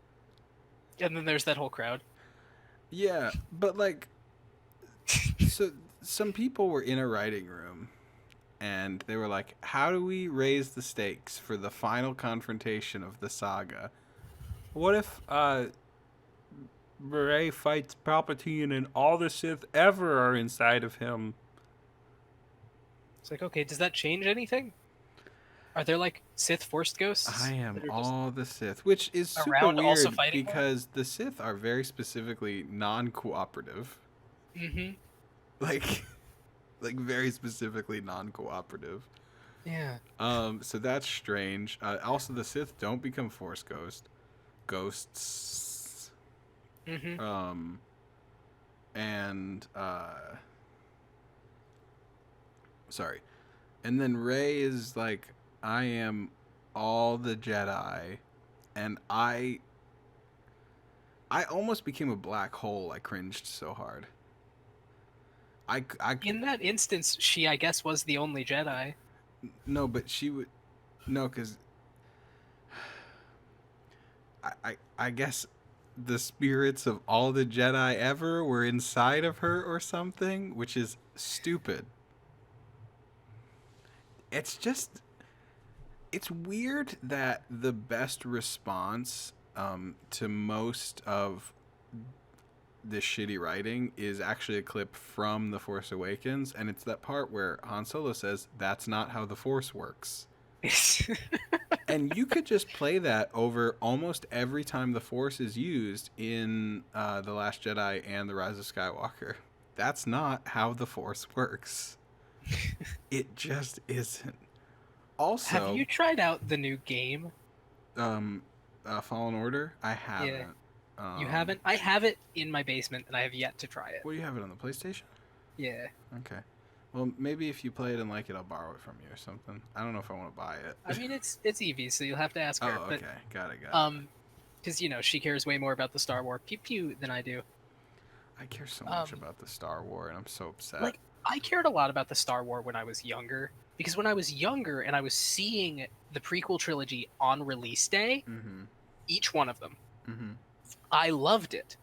And then there's that whole crowd. Yeah, but like, so some people were in a writing room, and they were like, "How do we raise the stakes for the final confrontation of the saga? What if Rey fights Palpatine and all the Sith ever are inside of him?" It's like, okay, does that change anything? Are there like Sith Force ghosts? I am that are just all the Sith, which is super around weird also fighting because the Sith are very specifically non-cooperative. Mm-hmm. Like, like very specifically non-cooperative. Yeah. So that's strange. Also, the Sith don't become Force ghosts. Mm-hmm. And sorry, and then Rey is like, "I am all the Jedi," and I almost became a black hole. I cringed so hard. I In that instance, she, I guess, was the only Jedi. no, but she would no, because I guess the spirits of all the Jedi ever were inside of her or something, which is stupid. It's just it's weird that the best response to most of this shitty writing is actually a clip from The Force Awakens, and it's that part where Han Solo says, "That's not how the Force works." And you could just play that over almost every time the Force is used in The Last Jedi and The Rise of Skywalker. That's not how the Force works. It just isn't. Also, Have you tried out the new game? Fallen Order? I haven't. Yeah. You haven't? I have it in my basement, and I have yet to try it. Well, you have it on the PlayStation? Yeah. Okay. Well, maybe if you play it and like it, I'll borrow it from you or something. I don't know if I want to buy it. I mean, it's Evie, so you'll have to ask her. Oh, okay. Got it. Because she cares way more about the Star Wars pew pew than I do. I care so much about the Star Wars, and I'm so upset. Like, I cared a lot about the Star Wars when I was younger, because when I was younger and I was seeing the prequel trilogy on release day, each one of them, I loved it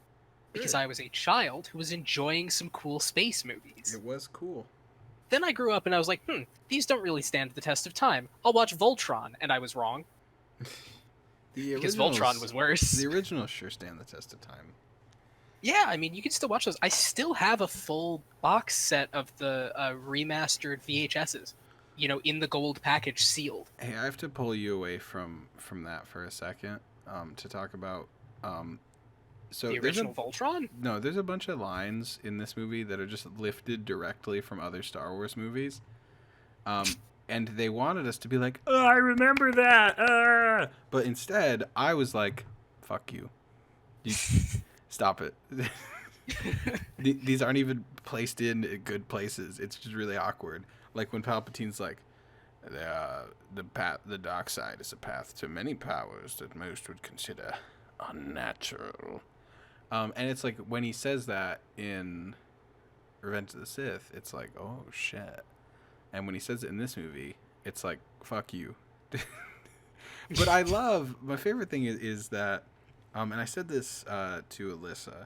because I was a child who was enjoying some cool space movies. It was cool. Then I grew up and I was like, these don't really stand the test of time. I'll watch Voltron, and I was wrong. Because Voltron was worse. The originals sure stand the test of time. Yeah, I mean, you can still watch those. I still have a full box set of the remastered VHSs, in the gold package, sealed. Hey, I have to pull you away from that for a second to talk about... So the original Voltron? No, there's a bunch of lines in this movie that are just lifted directly from other Star Wars movies. And they wanted us to be like, "Oh, I remember that." But instead, I was like, "Fuck you. Stop it." These aren't even placed in good places. It's just really awkward. Like when Palpatine's like, the dark side is a path to many powers that most would consider unnatural. And it's like when he says that in Revenge of the Sith, it's like, oh shit. And when he says it in this movie, it's like, fuck you. But I love, my favorite thing is that, and I said this to Alyssa,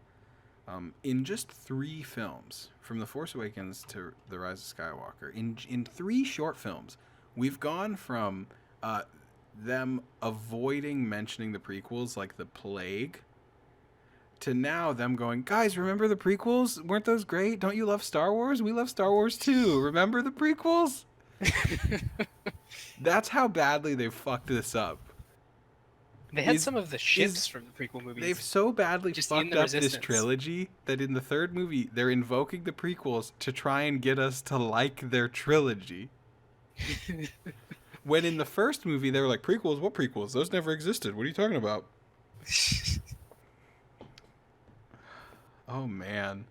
in just 3 films, from The Force Awakens to The Rise of Skywalker, in 3 short films, we've gone from them avoiding mentioning the prequels like the plague, to now them going, guys, remember the prequels? Weren't those great? Don't you love Star Wars? We love Star Wars too. Remember the prequels? That's how badly they fucked this up. They had some of the ships from the prequel movies. They've so badly just fucked up this trilogy that in the 3rd movie, they're invoking the prequels to try and get us to like their trilogy. When in the 1st movie, they were like, prequels? What prequels? Those never existed. What are you talking about? Oh, man.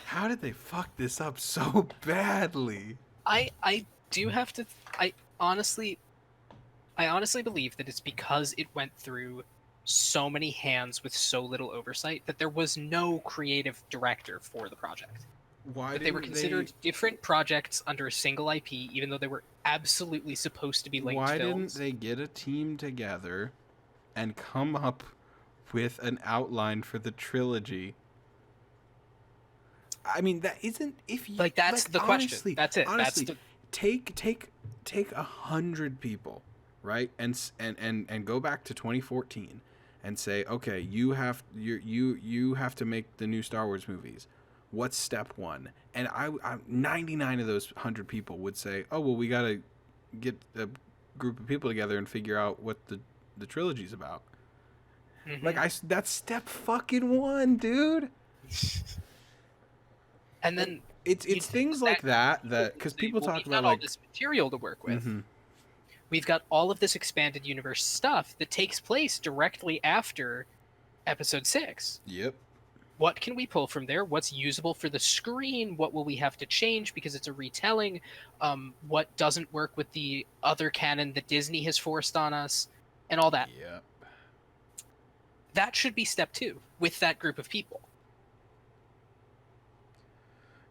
How did they fuck this up so badly? I do have to... I honestly believe that it's because it went through so many hands with so little oversight that there was no creative director for the project. Why that they were considered different projects under a single IP, even though they were absolutely supposed to be linked films. Why didn't they get a team together and come up with an outline for the trilogy? I mean, that isn't... if you like that's like, the honestly, question. That's it. Honestly, that's take 100 people, right, and go back to 2014 and say, okay, you have to make the new Star Wars movies. What's step 1? And I 99 of those 100 people would say, oh well, we gotta get a group of people together and figure out what the trilogy's about. Mm-hmm. Like that's step fucking 1, dude. And then it's things like that because people talk about like all this material to work with. Mm-hmm. We've got all of this expanded universe stuff that takes place directly after Episode 6. Yep. What can we pull from there? What's usable for the screen? What will we have to change because it's a retelling? What doesn't work with the other canon that Disney has forced on us? And all that. Yep. That should be step 2 with that group of people.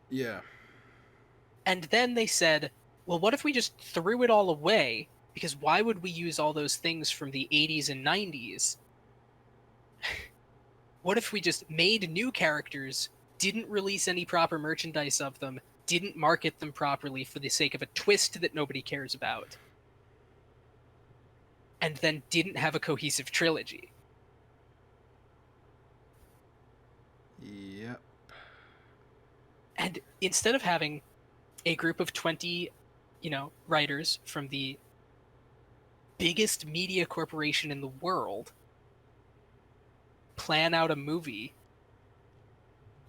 Yeah. And then they said, well, what if we just threw it all away? Because why would we use all those things from the 80s and 90s? What if we just made new characters, didn't release any proper merchandise of them, didn't market them properly for the sake of a twist that nobody cares about, and then didn't have a cohesive trilogy? Yep. And instead of having a group of 20, writers from the biggest media corporation in the world plan out a movie,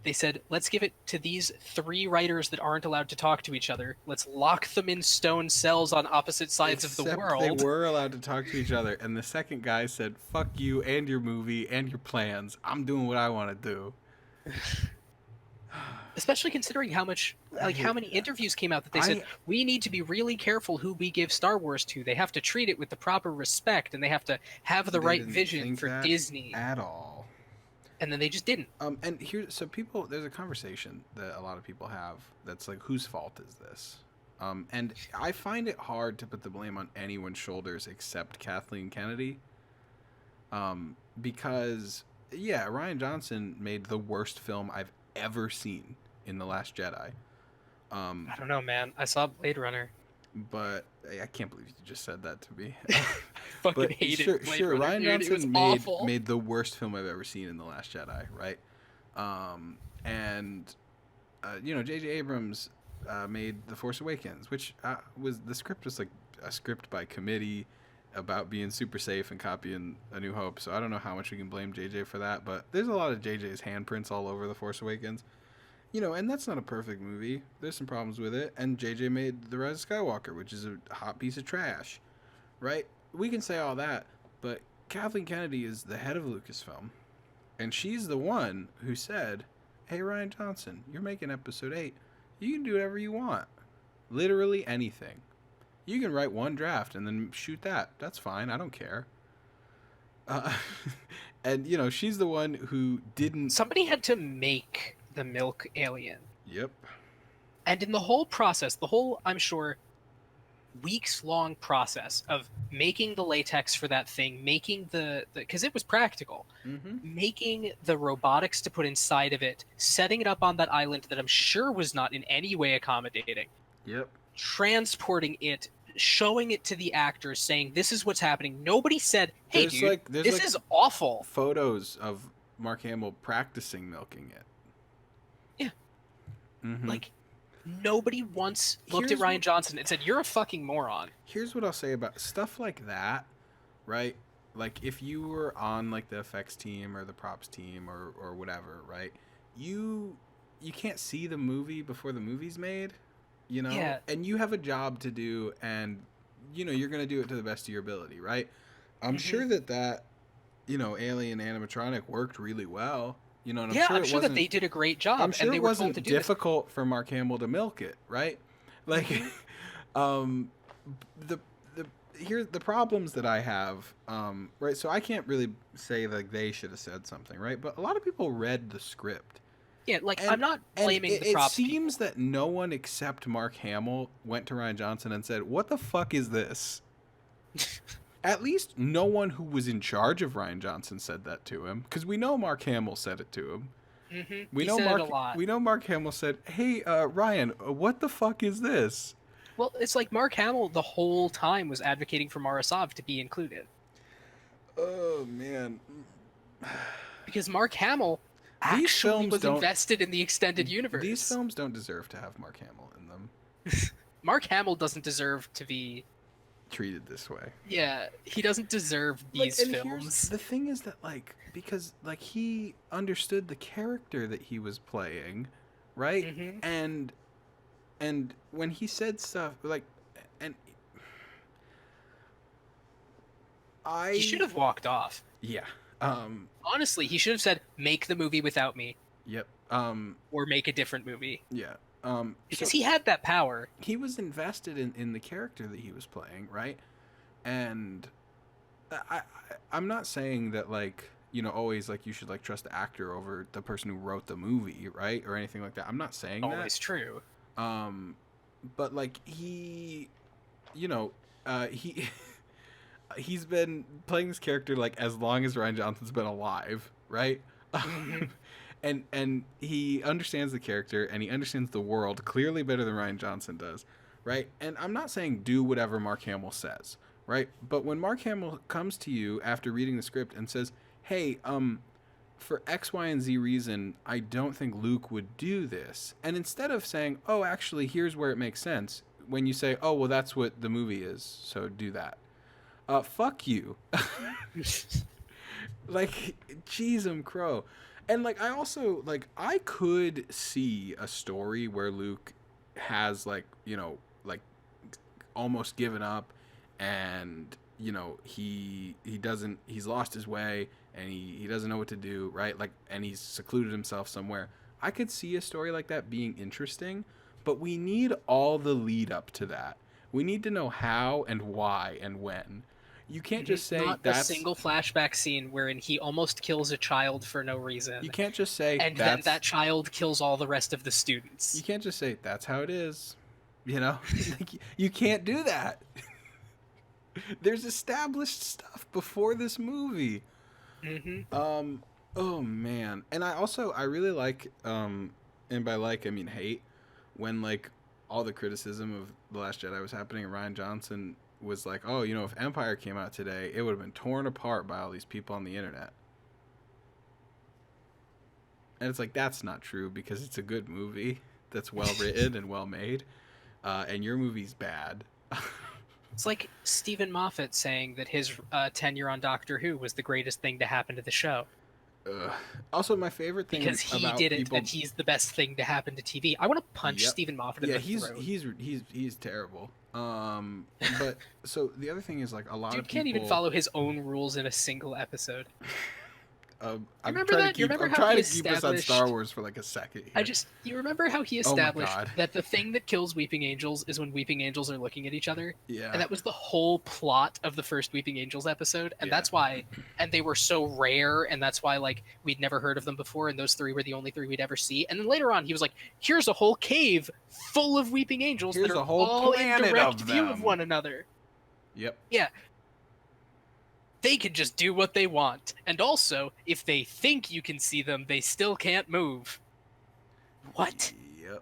they said, let's give it to these 3 writers that aren't allowed to talk to each other. Let's lock them in stone cells on opposite sides of the world. They were allowed to talk to each other, and the second guy said, fuck you and your movie and your plans. I'm doing what I want to do. Especially considering how many interviews came out that they said, we need to be really careful who we give Star Wars to. They have to treat it with the proper respect, and they have to have the right vision for Disney. At all. And then they just didn't. And there's a conversation that a lot of people have that's like, whose fault is this? And I find it hard to put the blame on anyone's shoulders except Kathleen Kennedy. Because, yeah, Rian Johnson made the worst film I've ever seen in The Last Jedi. I don't know, man. I saw Blade Runner. But I can't believe you just said that to me. Fucking hated Blade Runner. Rian Johnson made the worst film I've ever seen in The Last Jedi, right? J.J. Abrams made The Force Awakens, which the script was like a script by committee about being super safe and copying A New Hope. So I don't know how much we can blame JJ for that, but there's a lot of JJ's handprints all over The Force Awakens. And that's not a perfect movie. There's some problems with it. And JJ made The Rise of Skywalker, which is a hot piece of trash, right? We can say all that, but Kathleen Kennedy is the head of Lucasfilm, and she's the one who said, hey, Rian Johnson, you're making Episode 8. You can do whatever you want. Literally anything. You can write one draft and then shoot that. That's fine. I don't care. And you know, she's the one who didn't. Somebody had to make the milk alien. Yep. And in the whole process, the whole, I'm sure, weeks long process of making the latex for that thing, making the because it was practical, Mm-hmm. making the robotics to put inside of it, setting it up on that island that I'm sure was not in any way accommodating, Yep. transporting it, showing it to the actors, saying this is what's happening. Nobody said, "Hey, dude, There's this is awful." photos of Mark Hamill practicing milking it. Yeah. Mm-hmm. Like, nobody once looked Here's at Ryan what- Johnson and said, "You're a fucking moron." Here's what I'll say about stuff like that, right? Like if you were on like the effects team or the props team or whatever, right? You can't see the movie before the movie's made, you know? Yeah. And you have a job to do, and you know, you're going to do it to the best of your ability, right? I'm sure that you know, alien animatronic worked really well. You know, and I'm sure that they did a great job. I'm sure and they it were told wasn't to do difficult for Mark Hamill to milk it, right? Like, the here's the problems that I have, right? So I can't really say like they should have said something, right? But a lot of people read the script. Yeah, like And- I'm not blaming the props It seems people. that no one except Mark Hamill went to Ryan Johnson and said, "What the fuck is this?" At least no one who was in charge of Ryan Johnson said that to him, because we know Mark Hamill said it to him. We He know said Mark. it a lot. We know Mark Hamill said, "Hey, Ryan, what the fuck is this?" Well, it's like Mark Hamill the whole time was advocating for Marasov to be included Oh man, because Mark Hamill These actually films was don't- invested in the extended universe. these films don't deserve to have Mark Hamill in them. Mark Hamill doesn't deserve to be. Treated this way. Yeah, he doesn't deserve these and films. The thing is that like because like he understood the character that he was playing, right? Mhm. And when he said stuff like, and He should have walked off. yeah, Honestly, he should have said, "Make the movie without me, yep, or make a different movie," yeah, because so he had that power. he was invested in the character that he was playing, right? And I'm not saying that like, you know, always like you should like trust the actor over the person who wrote the movie, right, or anything like that. I'm not saying Always true. but like he, you know, he he's been playing this character like as long as Ryan Johnson's been alive, right? And he understands the character and he understands the world clearly better than Ryan Johnson does, right? And I'm not saying do whatever Mark Hamill says, right? But when Mark Hamill comes to you after reading the script and says, "Hey, for X, Y, and Z reason, I don't think Luke would do this," and instead of saying, "Oh, actually, here's where it makes sense," when you say, "Oh, well, that's what the movie is, so do that," fuck you. Like, jeez, crow. And like I also like I could see a story where Luke has like, you know, like almost given up, and you know he's lost his way and he doesn't know what to do, right? Like, and he's secluded himself somewhere. I could see a story like that being interesting, but we need all the lead up to that. We need to know how and why and when. You can't just say Not a that's single flashback scene wherein he almost kills a child for no reason. You can't just say and then that's that child kills all the rest of the students. You can't just say that's how it is. You know? Like, you can't do that. There's established stuff before this movie. Oh man. And I really like and by like I mean hate, when like all the criticism of The Last Jedi was happening and Ryan Johnson was like, "Oh, you know, if Empire came out today, it would have been torn apart by all these people on the internet." And it's like, that's not true, because it's a good movie that's well written and well made, and your movie's bad. It's like Stephen Moffat saying that his tenure on Doctor Who was the greatest thing to happen to the show. Also, my favorite thing because he about did it, people... and he's the best thing to happen to TV. I want to punch Yep. Stephen Moffat in the throat. he's terrible. But so the other thing is like a lot Dude of people can't even follow his own rules in a single episode. I'm remember trying to that? You keep. remember I'm how trying he to keep us on Star established? Wars for like a second here. You remember how he Oh my established God. that the thing that kills Weeping Angels is when Weeping Angels are looking at each other? And Yeah. that was the whole plot of the first Weeping Angels episode. And Yeah. that's why, and they were so rare, and that's why, like, we'd never heard of them before, and those three were the only three we'd ever see. And then later on, he was like, here's a whole cave full of Weeping Angels that Here's are a whole all in planet direct of view of them. one another. Yep. Yeah. They can just do what they want. And also, if they think you can see them, they still can't move. What? Yep.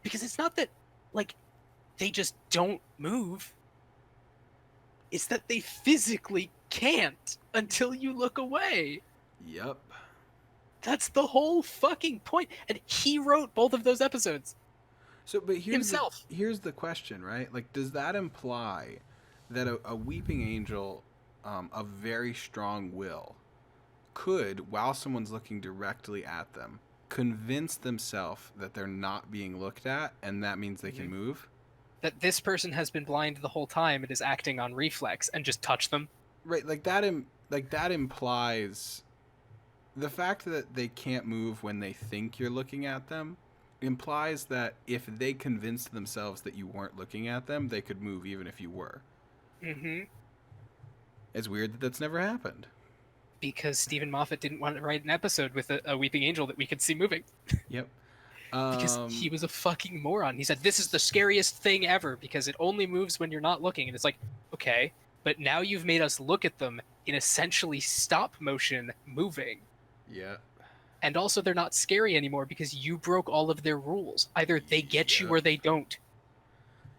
Because it's not that, like, they just don't move. It's that they physically can't until you look away. Yep. That's the whole fucking point. And he wrote both of those episodes So, but himself. here's the question, right? Like, does that imply that a weeping angel of very strong will could, while someone's looking directly at them, convince themselves that they're not being looked at, and that means they can move? That this person has been blind the whole time and is acting on reflex and just touch them. Right, like that implies the fact that they can't move when they think you're looking at them implies that if they convinced themselves that you weren't looking at them, they could move even if you were. Mm-hmm. It's weird that that's never happened. Because Stephen Moffat didn't want to write an episode with a weeping angel that we could see moving. Yep. Because he was a fucking moron. He said, this is the scariest thing ever because it only moves when you're not looking. And it's like, okay, but now you've made us look at them in essentially stop motion moving. Yeah. And also they're not scary anymore because you broke all of their rules. Either they get you or they don't.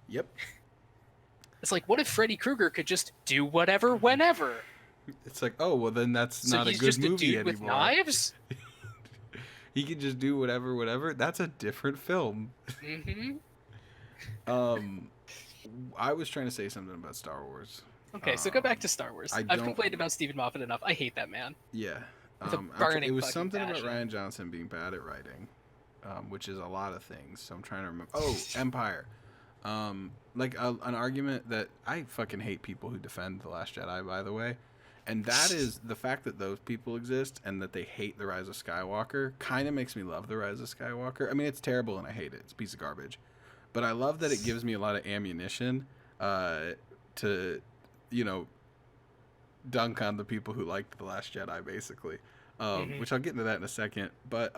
Yep. It's like, what if Freddy Krueger could just do whatever whenever? It's like, oh, well, then that's So not a he's good just a movie dude anymore. with knives? He can just do whatever. That's a different film. Mm-hmm. I was trying to say something about Star Wars. Okay, so go back to Star Wars. I've don't- complained about Stephen Moffat enough. I hate that man. Yeah. With a burning it was fucking something about passion. Ryan Johnson being bad at writing, which is a lot of things. So I'm trying to remember. Oh, Empire. Like an argument that I fucking hate people who defend The Last Jedi, by the way. And that is the fact that those people exist and that they hate The Rise of Skywalker kind of makes me love The Rise of Skywalker. I mean, it's terrible and I hate it. It's a piece of garbage. But I love that it gives me a lot of ammunition to, dunk on the people who liked The Last Jedi, basically. Which I'll get into that in a second. But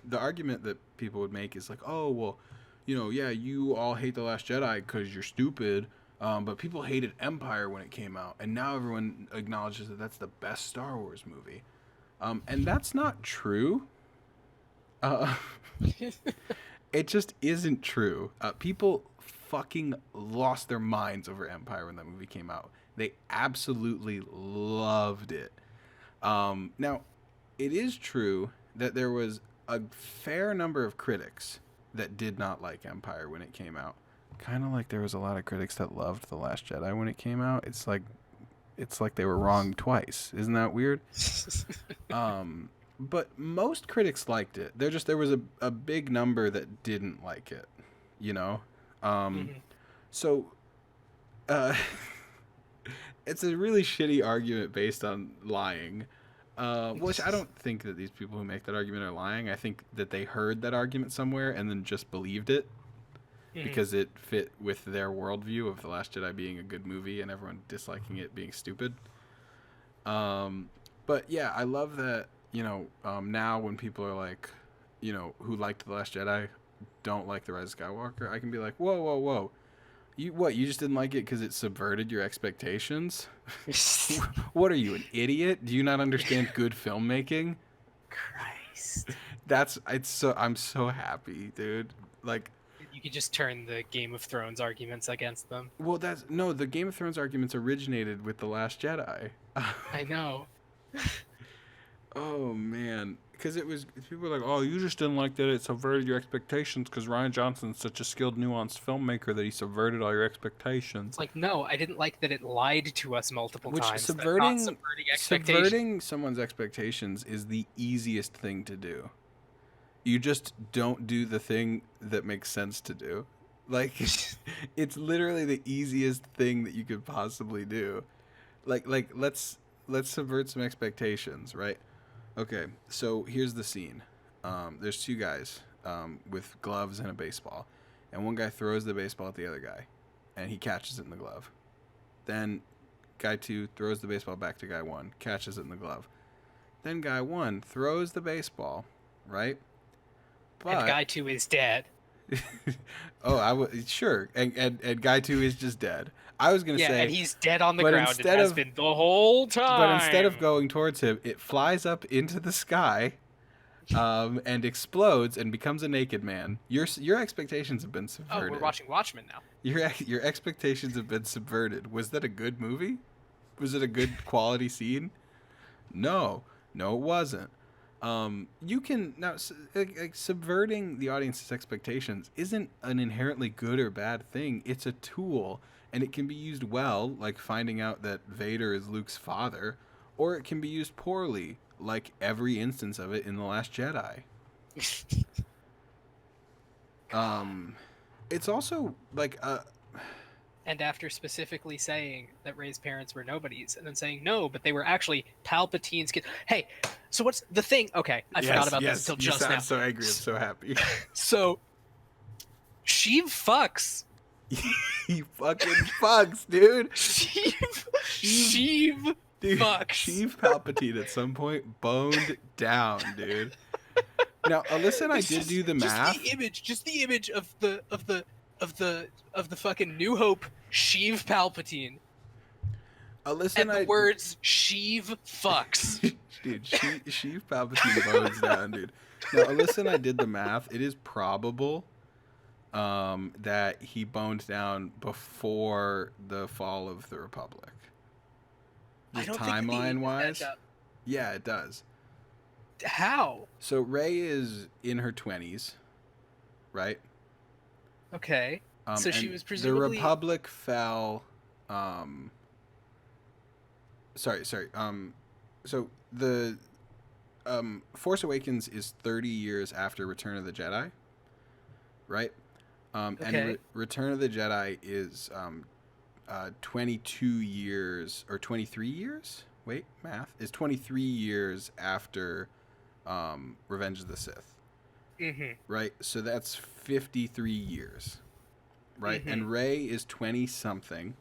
the argument that people would make is like, oh, well, yeah, you all hate The Last Jedi because you're stupid. But people hated Empire when it came out, and now everyone acknowledges that that's the best Star Wars movie. And that's not true. It just isn't true. People fucking lost their minds over Empire when that movie came out. They absolutely loved it. Now, it is true that there was a fair number of critics that did not like Empire when it came out. Kind of like there was a lot of critics that loved The Last Jedi when it came out. It's like they were wrong twice. Isn't that weird? But most critics liked it. There was a big number that didn't like it, So it's a really shitty argument based on lying. Which I don't think that these people who make that argument are lying. I think that they heard that argument somewhere and then just believed it. Because it fit with their worldview of The Last Jedi being a good movie and everyone disliking it being stupid. But yeah, I love that, now when people are like, who liked The Last Jedi don't like The Rise of Skywalker, I can be like, whoa. You just didn't like it because it subverted your expectations? What are you, an idiot? Do you not understand good filmmaking? Christ. I'm so happy, dude. Like, You could just turn the Game of Thrones arguments against them. well, the Game of Thrones arguments originated with The Last Jedi. I know. Oh, man. Because people were like, oh, you just didn't like that it subverted your expectations because Ryan Johnson's such a skilled, nuanced filmmaker that he subverted all your expectations. It's like, no, I didn't like that it lied to us multiple times. Subverting expectations. subverting someone's expectations is the easiest thing to do. You just don't do the thing that makes sense to do. Like, it's literally the easiest thing that you could possibly do. Like let's subvert some expectations, right? Okay, so here's the scene. There's two guys with gloves and a baseball, and one guy throws the baseball at the other guy, and he catches it in the glove. Then guy two throws the baseball back to guy one, catches it in the glove. Then guy one throws the baseball, right? And But guy 2 is dead. oh, I would sure, and guy two is just dead. I was gonna Yeah, and say, he's dead on the but ground and instead has of been the whole but instead time. of going towards him, it flies up into the sky, and explodes and becomes a naked man. Your expectations have been Oh, we're subverted. watching Watchmen now. Your expectations have been subverted. Was that a good movie? Was it a good quality scene? No, no, it wasn't. You can now like subverting the audience's expectations isn't an inherently good or bad thing. It's a tool, and it can be used well, like finding out that Vader is Luke's father, or it can be used poorly, like every instance of it in The Last Jedi. It's also like And after specifically saying that Rey's parents were nobodies, and then saying no, but they were actually Palpatine's kids. Hey, so what's the thing? Okay, I forgot about this until you just sound now. so angry. I'm so happy. So, Sheev fucks. He fucking fucks, dude. Sheev Dude, fucks. Sheev Palpatine at some point boned down, dude. Now, Alyssa and I did do the math. Just the image of the fucking New Hope Sheev Palpatine. Alyssa And and the I, words Sheev fucks. dude, Sheev Palpatine bones down, dude. Now, Alyssa and I did the math. It is probable that he boned down before the fall of the Republic. I Just don't think the timeline ages wise, match up. yeah, it does. How? So Rey is in her 20s, right? Okay. So she and was presumably the Republic fell. Sorry. So the Force Awakens is 30 years after Return of the Jedi, right? Okay. And Return of the Jedi is 22 years or 23 years. Wait, math is 23 years after Revenge of the Sith. Mm-hmm. Right? So that's 53 years. Right? Mm-hmm. And Rey is 20 something.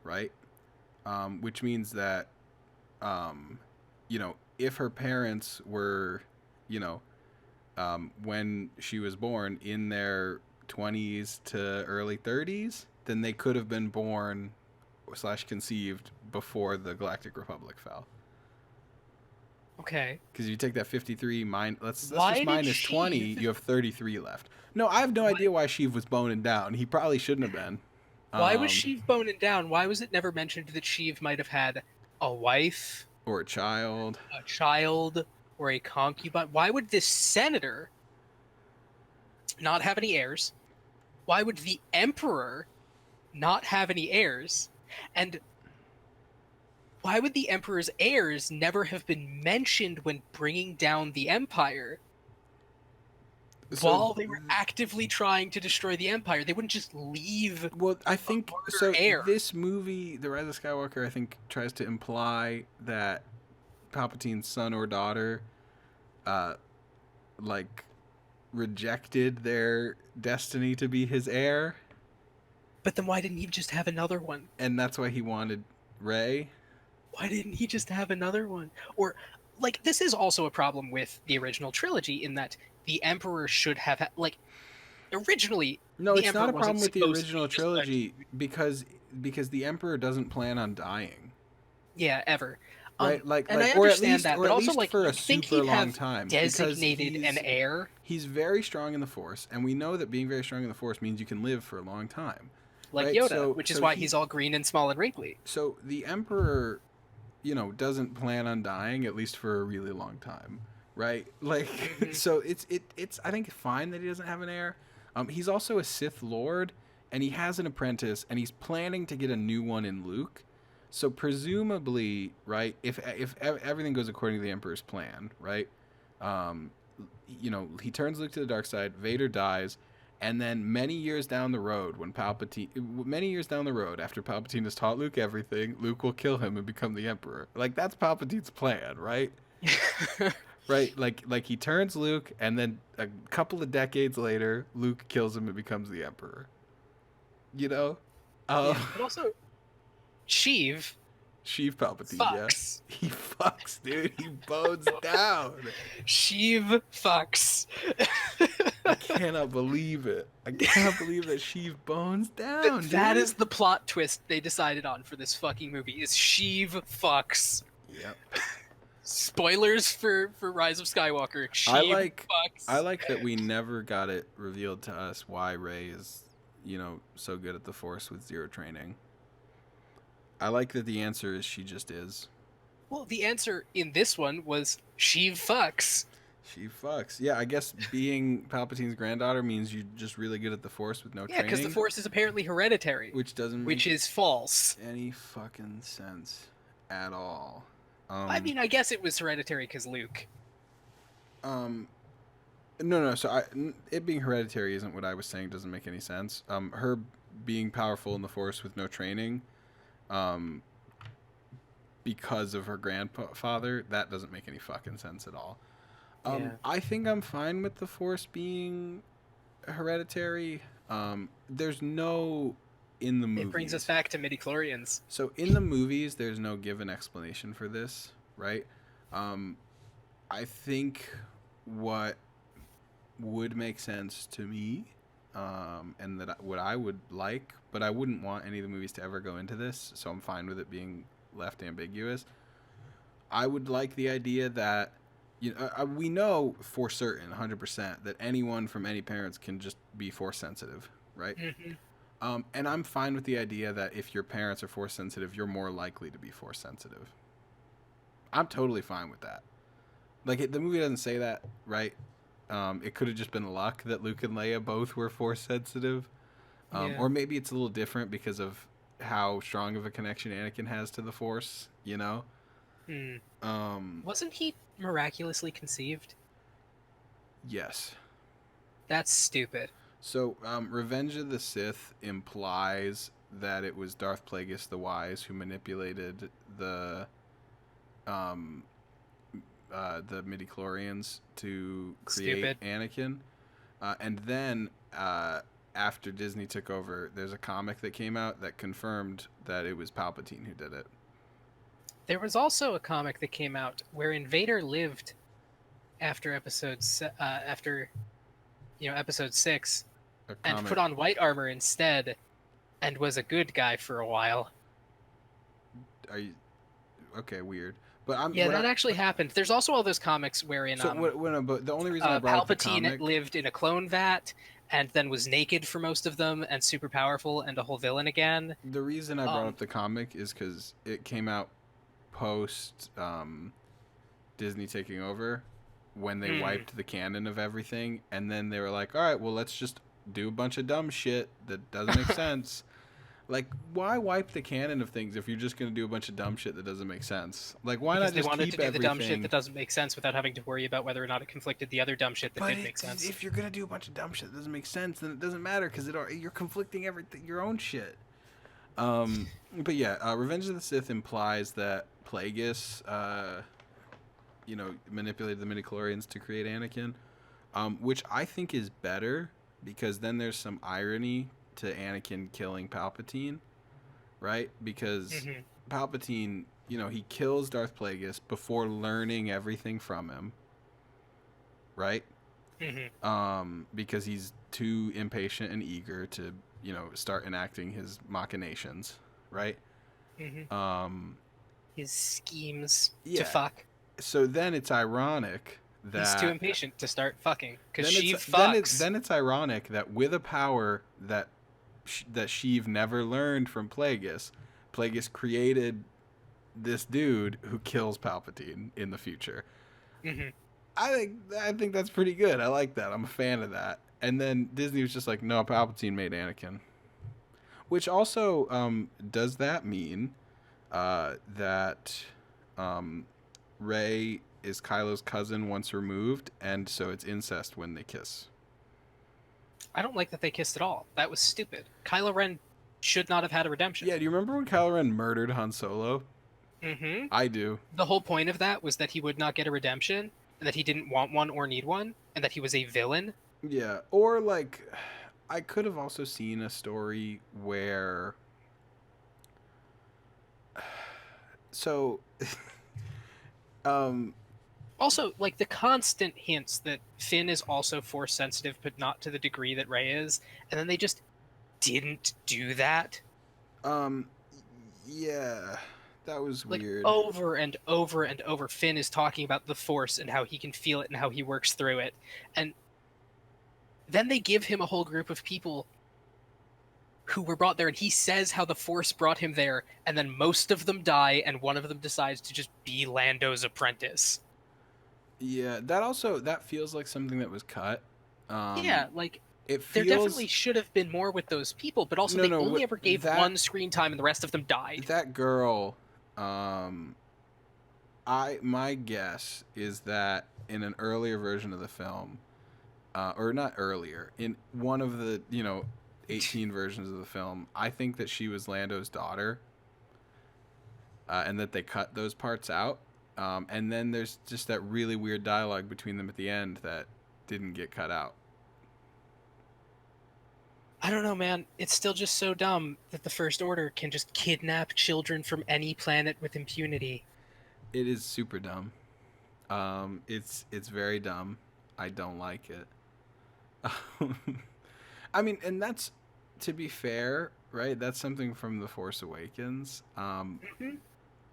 Right? Which means that, if her parents were, when she was born in their 20s to early 30s, then they could have been born / conceived before the Galactic Republic fell. Okay. Because you take that 53 let's Why just did minus 20, Sheev- you have 33 left. No, I have no idea why Sheev was boning down. He probably shouldn't have been. Why was Sheev boning down? Why was it never mentioned that Sheev might have had a wife, or a child, or a concubine? Why would this senator not have any heirs? Why would the emperor not have any heirs? And why would the emperor's heirs never have been mentioned when bringing down the empire? While they were actively trying to destroy the empire, they wouldn't just leave. Well, I think so. Heir. This movie, The Rise of Skywalker, I think tries to imply that Palpatine's son or daughter, rejected their destiny to be his heir. But then why didn't he just have another one? And that's why he wanted Rey. Why didn't he just have another one? Or, this is also a problem with the original trilogy in that the Emperor should have originally. No, it's not a Emperor problem wasn't with the supposed to original be just trilogy because the Emperor doesn't plan on dying. Yeah, ever. Right, and I understand that, but also for a think super he'd long have time. designated an heir. He's very strong in the Force, and we know that being very strong in the Force means you can live for a long time. Like right? Yoda, which is why he's all green and small and wrinkly. So the Emperor, doesn't plan on dying, at least for a really long time, right? So it's I think fine that he doesn't have an heir. He's also a Sith Lord, and he has an apprentice, and he's planning to get a new one in Luke. So presumably, right, if everything goes according to the Emperor's plan, right, he turns Luke to the dark side, Vader dies, and then many years down the road, after Palpatine has taught Luke everything, Luke will kill him and become the Emperor. That's Palpatine's plan, right? Right? Like he turns Luke, and then a couple of decades later, Luke kills him and becomes the Emperor. You know? Yeah, Uh, but also Sheev Sheev Palpatine, yeah. fucks. He fucks, dude. He bones down. Sheev fucks. I cannot believe it. I cannot believe that Sheev bones down, That dude. is the plot twist they decided on for this fucking movie. Is Sheev fucks. Yep. Spoilers for Rise of Skywalker. I Sheev like I fucks. like that we never got it revealed to us why Rey is, so good at the Force with zero training. I like that the answer is she just is. Well, the answer in this one was Sheev fucks. She fucks. Yeah, I guess being Palpatine's granddaughter means you're just really good at the Force with no Yeah, because the training, Force is apparently hereditary, which doesn't which make is false. any fucking sense at all. I mean, I guess it was hereditary because Luke. No. So it being hereditary isn't what I was saying. Doesn't make any sense. Her being powerful in the Force with no training, because of her grandfather, that doesn't make any fucking sense at all. Yeah. I think I'm fine with the Force being hereditary. There's no in the movies. It brings us back to midichlorians. So in the movies, there's no given explanation for this, right? I think what would make sense to me, and what I would like, but I wouldn't want any of the movies to ever go into this, so I'm fine with it being left ambiguous. I would like the idea that we know for certain, 100%, that anyone from any parents can just be Force sensitive, right? Mm-hmm. And I'm fine with the idea that if your parents are Force sensitive, you're more likely to be Force sensitive. I'm totally fine with that. Like, the movie doesn't say that, right? It could have just been luck that Luke and Leia both were Force sensitive. Yeah. Or maybe it's a little different because of how strong of a connection Anakin has to the Force, Wasn't he miraculously conceived? Yes. That's stupid. So, Revenge of the Sith implies that it was Darth Plagueis the Wise who manipulated the midichlorians to create Anakin. And then, after Disney took over, there's a comic that came out that confirmed that it was Palpatine who did it. There was also a comic that came out wherein Vader lived after episode 6, and put on white armor instead, and was a good guy for a while. Are you okay? Weird, but that actually happened. There's also all those comics wherein but the only reason I brought up the comic, Palpatine lived in a clone vat and then was naked for most of them and super powerful and a whole villain again. The reason I brought up the comic is because it came out post Disney taking over, when they wiped the canon of everything, and then they were like, all right, well, let's just do a bunch of dumb shit that doesn't make sense. Like, why wipe the canon of things if you're just going to do a bunch of dumb shit that doesn't make sense? Like, why because not just they wanted keep to do everything? the dumb shit that doesn't make sense without having to worry about whether or not it conflicted the other dumb shit that did make sense. If you're going to do a bunch of dumb shit that doesn't make sense, then it doesn't matter because you're conflicting everything, your own shit. But yeah, Revenge of the Sith implies that Plagueis, manipulated the midichlorians to create Anakin, which I think is better because then there's some irony to Anakin killing Palpatine, right? Because Palpatine, he kills Darth Plagueis before learning everything from him, right? Because he's too impatient and eager to, start enacting his machinations, right? His schemes to fuck. So then it's ironic that he's too impatient to start fucking because Sheev fucks. Then it's ironic that with a power that Sheev never learned from Plagueis created this dude who kills Palpatine in the future. I think that's pretty good. I like that. I'm a fan of that. And then Disney was just like, no, Palpatine made Anakin. Which also, does that mean that Rey is Kylo's cousin once removed, and so it's incest when they kiss? I don't like that they kissed at all. That was stupid. Kylo Ren should not have had a redemption. Yeah, do you remember when Kylo Ren murdered Han Solo? Mm-hmm. I do. The whole point of that was that he would not get a redemption, and that he didn't want one or need one, and that he was a villain. Yeah, or like I could have also seen a story where so um Also, like the constant hints that Finn is also force sensitive, but not to the degree that Rey is, and then they just didn't do that. um yeah, that was Like weird. over and over and over, Finn is talking about the force and how he can feel it and how he works through it. And then they give him a whole group of people who were brought there, and he says how the force brought him there, and then most of them die, and one of them decides to just be Lando's apprentice. Yeah, that feels like something that was cut. Yeah, Um like it there definitely feels should have been more with those people, but also no they no only what ever gave that one screen time and the rest of them died. that girl um I my guess is that in an earlier version of the film, or not earlier, in one of the 18 versions of the film, I think that she was Lando's daughter, and that they cut those parts out. And then there's just that really weird dialogue between them at the end that didn't get cut out. I don't know, man. It's still just so dumb that the First Order can just kidnap children from any planet with impunity. It is super dumb. It's very dumb. I don't like it. I mean, and that's, to be fair, right? That's something from The Force Awakens. Mhm.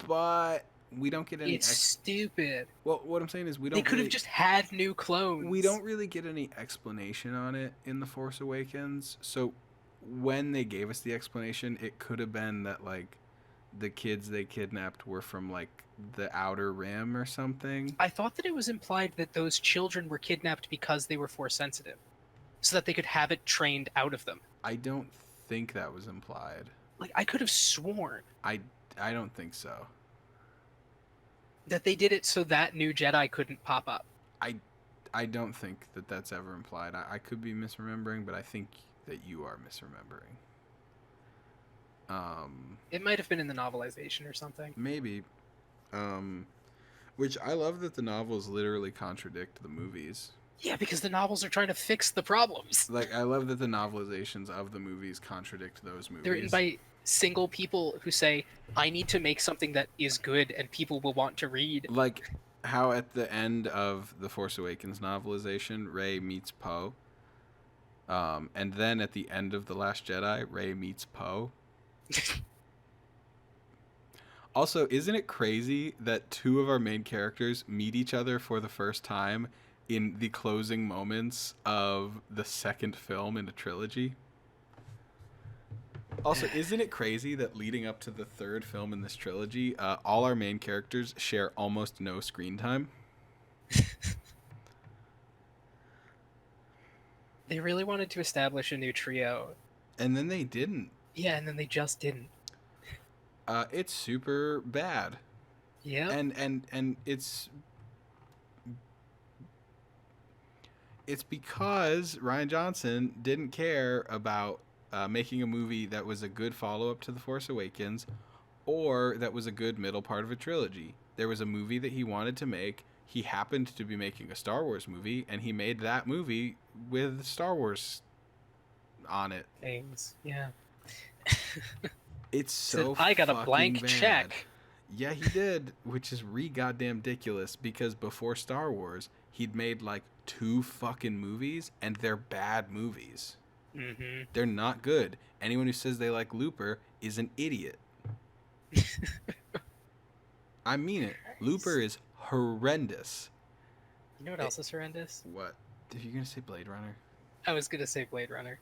But we don't get any. It's stupid. Well, what I'm saying is They could have just had new we clones. don't really get any explanation on it in The Force Awakens. So when they gave us the explanation, it could have been that like the kids they kidnapped were from like the Outer Rim or something. I thought that it was implied that those children were kidnapped because they were force sensitive, so that they could have it trained out of them. I don't think that was implied. Like, I could have sworn I I don't think so. that they did it so that new Jedi couldn't pop up. I I don't think that that's ever implied. I could be misremembering, but I think that you are misremembering. It might have been in the novelization or something. Maybe. Um, which I love that the novels literally contradict the movies. Yeah, because the novels are trying to fix the problems. Like, I love that the novelizations of the movies contradict those movies. They're written by single people who say, I need to make something that is good and people will want to read. Like how at the end of the Force Awakens novelization, Rey meets Poe. And then at the end of The Last Jedi, Rey meets Poe. Also, isn't it crazy that two of our main characters meet each other for the first time in the closing moments of the second film in a trilogy? Also, isn't it crazy that leading up to the third film in this trilogy, all our main characters share almost no screen time? They really wanted to establish a new trio. And then they didn't. Yeah, and then they just didn't. It's super bad. Yeah. And it's because Rian Johnson didn't care about making a movie that was a good follow-up to The Force Awakens or that was a good middle part of a trilogy. There was a movie that he wanted to make. He happened to be making a Star Wars movie, and he made that movie with Star Wars on it. Things. Yeah. It's so I got a fucking blank bad. check. Yeah, he did, which is goddamn ridiculous because before Star Wars, he'd made like 2 fucking movies, and they're bad movies. Mm-hmm. They're not good. Anyone who says they like Looper is an idiot. I mean it. Looper is horrendous. You know what else is horrendous? What? If you're gonna say Blade Runner? I was gonna say Blade Runner.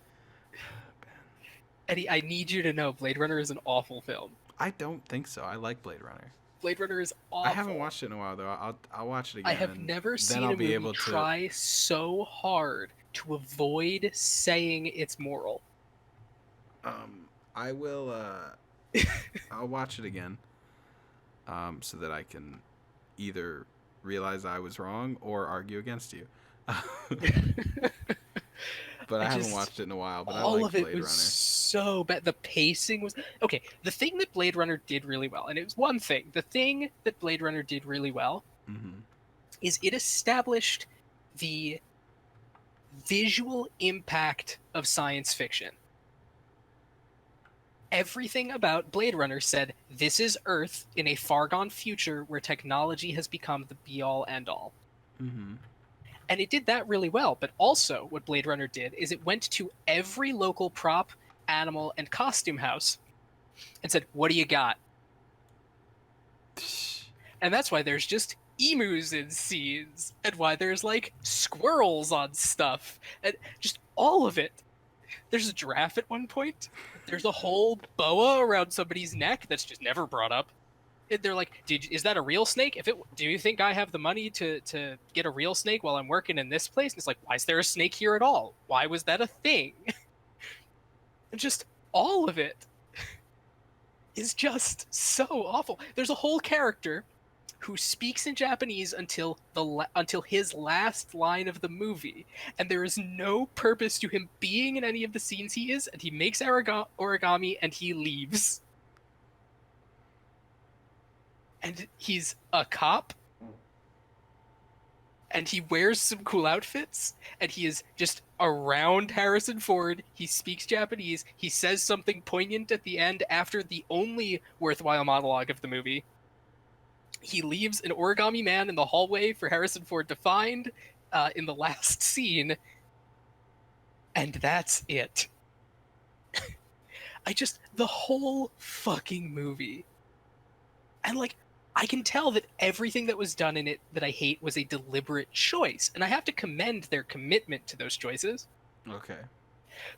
Eddie, I need you to know Blade Runner is an awful film. I don't think so. I like Blade Runner. Blade Runner is awful. I haven't watched it in a while though. I'll watch it again. I have never seen a movie try so hard to avoid saying it's moral. I will. I'll watch it again. So that I can either realize I was wrong or argue against you. But I haven't watched it in a while. But I like Blade Runner. so bad. The pacing was okay. The thing that Blade Runner did really well, and it was one thing. The thing that Blade Runner did really well Mm-hmm. is it established the visual impact of science fiction. Everything about Blade Runner said, this is Earth in a far gone future where technology has become the be all end all. Mm-hmm. And it did that really well. But also, what Blade Runner did is it went to every local prop, animal, and costume house and said, what do you got? And that's why there's just emus in scenes, and why there's like squirrels on stuff, and just all of it. There's a giraffe at one point. There's a whole boa around somebody's neck that's just never brought up. And they're like, "Is that a real snake? Do you think I have the money to get a real snake while I'm working in this place?" And it's like, why is there a snake here at all? Why was that a thing? And just all of it is just so awful. There's a whole character who speaks in Japanese until his last line of the movie, and there is no purpose to him being in any of the scenes he is, and he makes origami and he leaves. And he's a cop, and he wears some cool outfits, and he is just around Harrison Ford. He speaks Japanese. He says something poignant at the end after the only worthwhile monologue of the movie. He leaves an origami man in the hallway for Harrison Ford to find in the last scene, and that's it. The whole fucking movie. And like, I can tell that everything that was done in it that I hate was a deliberate choice, and I have to commend their commitment to those choices. Okay.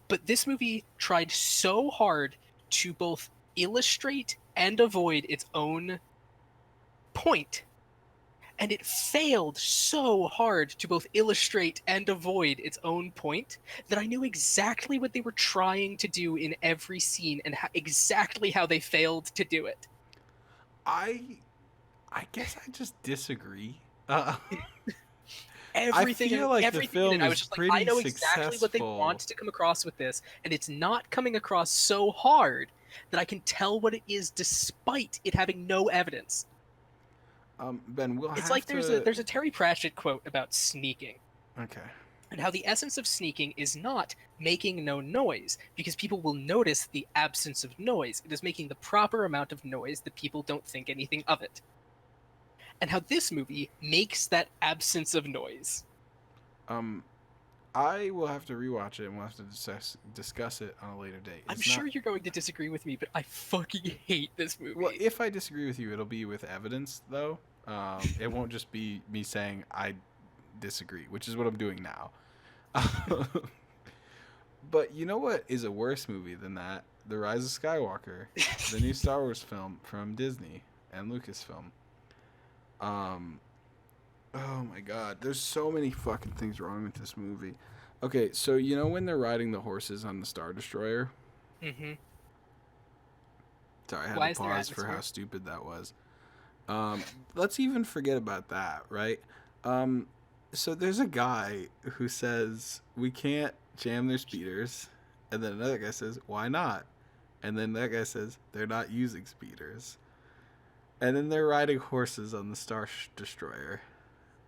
But this movie tried so hard to both illustrate and avoid its own point. And it failed so hard to both illustrate and avoid its own point that I knew exactly what they were trying to do in every scene and exactly how they failed to do it. I guess I just disagree. Everything, I feel like everything the film in it, I was is just like, pretty I know exactly what they successful. want to come across with this, and it's not coming across so hard that I can tell what it is despite it having no evidence. Ben, we'll It's have like to. there's a Terry Pratchett quote about sneaking, Okay. and how the essence of sneaking is not making no noise, because people will notice the absence of noise. It is making the proper amount of noise that people don't think anything of it. And how this movie makes that absence of noise. Um, I will have to rewatch it and we'll have to discuss it on a later date. I'm sure you're going to disagree with me, but I fucking hate this movie. Well, if I disagree with you, it'll be with evidence, though. It won't just be me saying I disagree, which is what I'm doing now. But you know what is a worse movie than that? The Rise of Skywalker, the new Star Wars film from Disney and Lucasfilm. Oh my god, there's so many fucking things wrong with this movie. Okay, so you know when they're riding the horses on the Star Destroyer? Mm-hmm. Sorry, I Why had is to there pause for atmosphere? how stupid that was. Let's even forget about that, right? So there's a guy who says we can't jam their speeders, and then another guy says why not, and then that guy says they're not using speeders, and then they're riding horses on the Star Destroyer.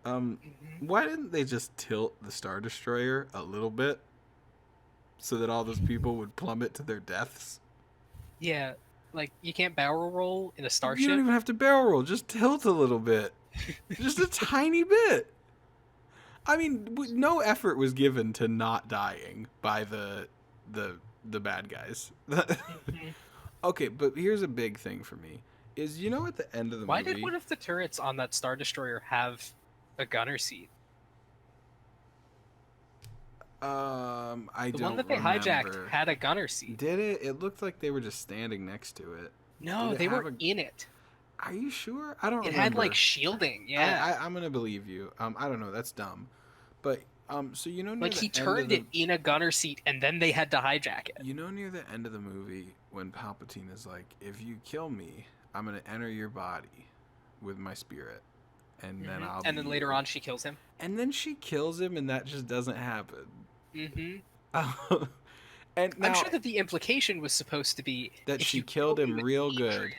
Mm-hmm. Why didn't they just tilt the Star Destroyer a little bit so that all those people would plummet to their deaths? Yeah, like you can't barrel roll in a You starship. don't even have to barrel roll, just tilt a little bit. Just a tiny bit. I mean, no effort was given to not dying by the bad guys. Mm-hmm. Okay, but here's a big thing for me: is you know at the end of the Why did movie, one of the turrets on that Star Destroyer have a gunner seat? I The don't one that they remember. hijacked had a gunner seat. Did it? It looked like they were just standing next to it. No, Did it they have were in it. Are you sure? I don't It remember. had like shielding. Yeah. I'm gonna believe you. I don't know. That's dumb. But so you know near Like the he end turned of the, it in a gunner seat, and then they had to hijack it. you know near the end of the movie when Palpatine is like, if you kill me, I'm gonna enter your body with my spirit, and then I'll. And then later on, she kills him. And then she kills him, and that just doesn't happen. Mm-hmm. And I'm now sure that the implication was supposed to be that if she you killed kill me him with real hatred, good.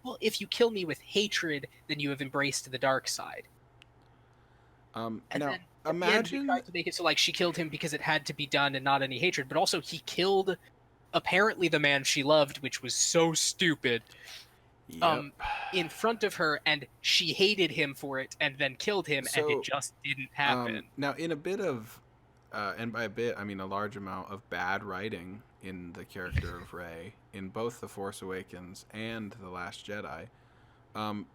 well, if you kill me with hatred, then you have embraced the dark side. And Now then at the end, they imagine. tried to make it so like she killed him because it had to be done and not any hatred, but also he killed apparently the man she loved, which was so stupid. Yep. Um, in front of her, and she hated him for it, and then killed him, and it So just didn't happen. now in a bit of, and by a bit I mean a large amount of bad writing in the character of Rey in both The Force Awakens and The Last Jedi.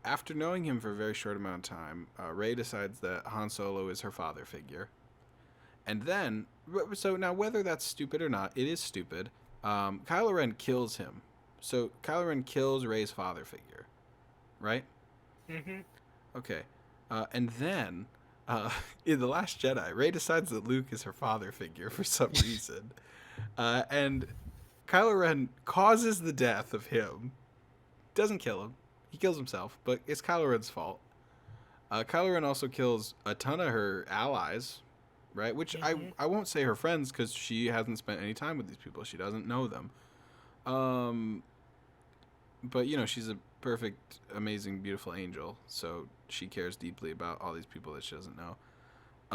After knowing him for a very short amount of time, Rey decides that Han Solo is her father figure. And then, so now whether that's stupid or not, it is stupid. Kylo Ren kills him. So Kylo Ren kills Rey's father figure, right? Hmm. Okay. And then, in The Last Jedi, Rey decides that Luke is her father figure for some reason. And Kylo Ren causes the death of him. Doesn't kill him. He kills himself, but it's Kylo Ren's fault. Kylo Ren also kills a ton of her allies, right? Which Hmm. I won't say her friends because she hasn't spent any time with these people. She doesn't know them. Um, but you know she's a perfect, amazing, beautiful angel, so she cares deeply about all these people that she doesn't know.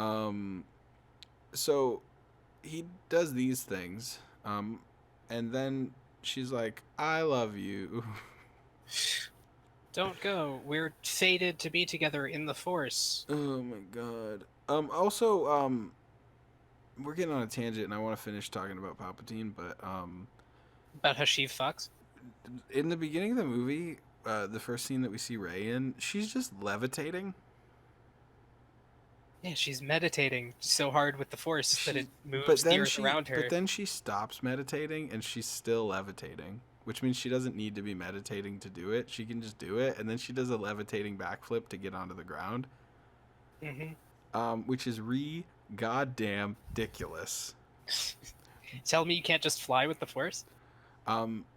Um, so he does these things, and then she's like, "I love you." Don't go. We're fated to be together in the Force. Oh my god. Also, we're getting on a tangent, and I want to finish talking about Palpatine, but About how she fucks. in the beginning of the movie, the first scene that we see Rey in, she's just levitating. Yeah, she's meditating so hard with the Force that She's, it moves the earth around but her. then she stops meditating, and she's still levitating, which means she doesn't need to be meditating to do it. She can just do it, and then she does a levitating backflip to get onto the ground, Hmm. which is goddamn ridiculous. Tell me you can't just fly with the Force?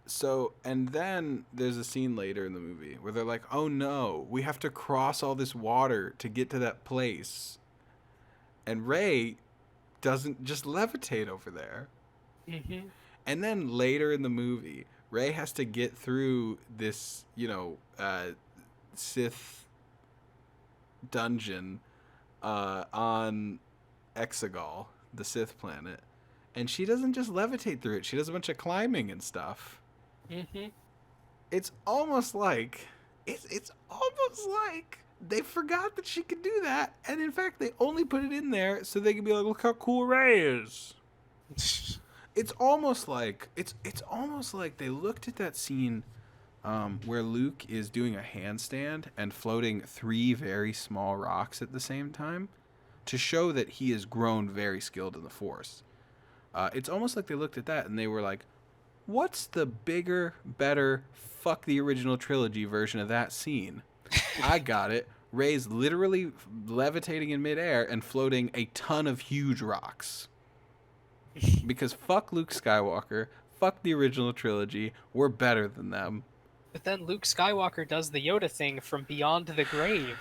So, and then there's a scene later in the movie where they're like, oh no, we have to cross all this water to get to that place. And Rey doesn't just levitate over there. Hmm. And then later in the movie, Rey has to get through this, Sith dungeon on Exegol, the Sith planet. And she doesn't just levitate through it, she does a bunch of climbing and stuff. Hmm. It's almost like it's almost like they forgot that she could do that, and in fact they only put it in there so they could be like, look how cool Rey is. It's almost like it's almost like they looked at that scene where Luke is doing a handstand and floating 3 very small rocks at the same time to show that he has grown very skilled in the Force. It's almost like they looked at that and they were like, what's the bigger, better, fuck the original trilogy version of that scene? I got it. Rey's literally levitating in midair and floating a ton of huge rocks. Because fuck Luke Skywalker, fuck the original trilogy, we're better than them. But then Luke Skywalker does the Yoda thing from beyond the grave.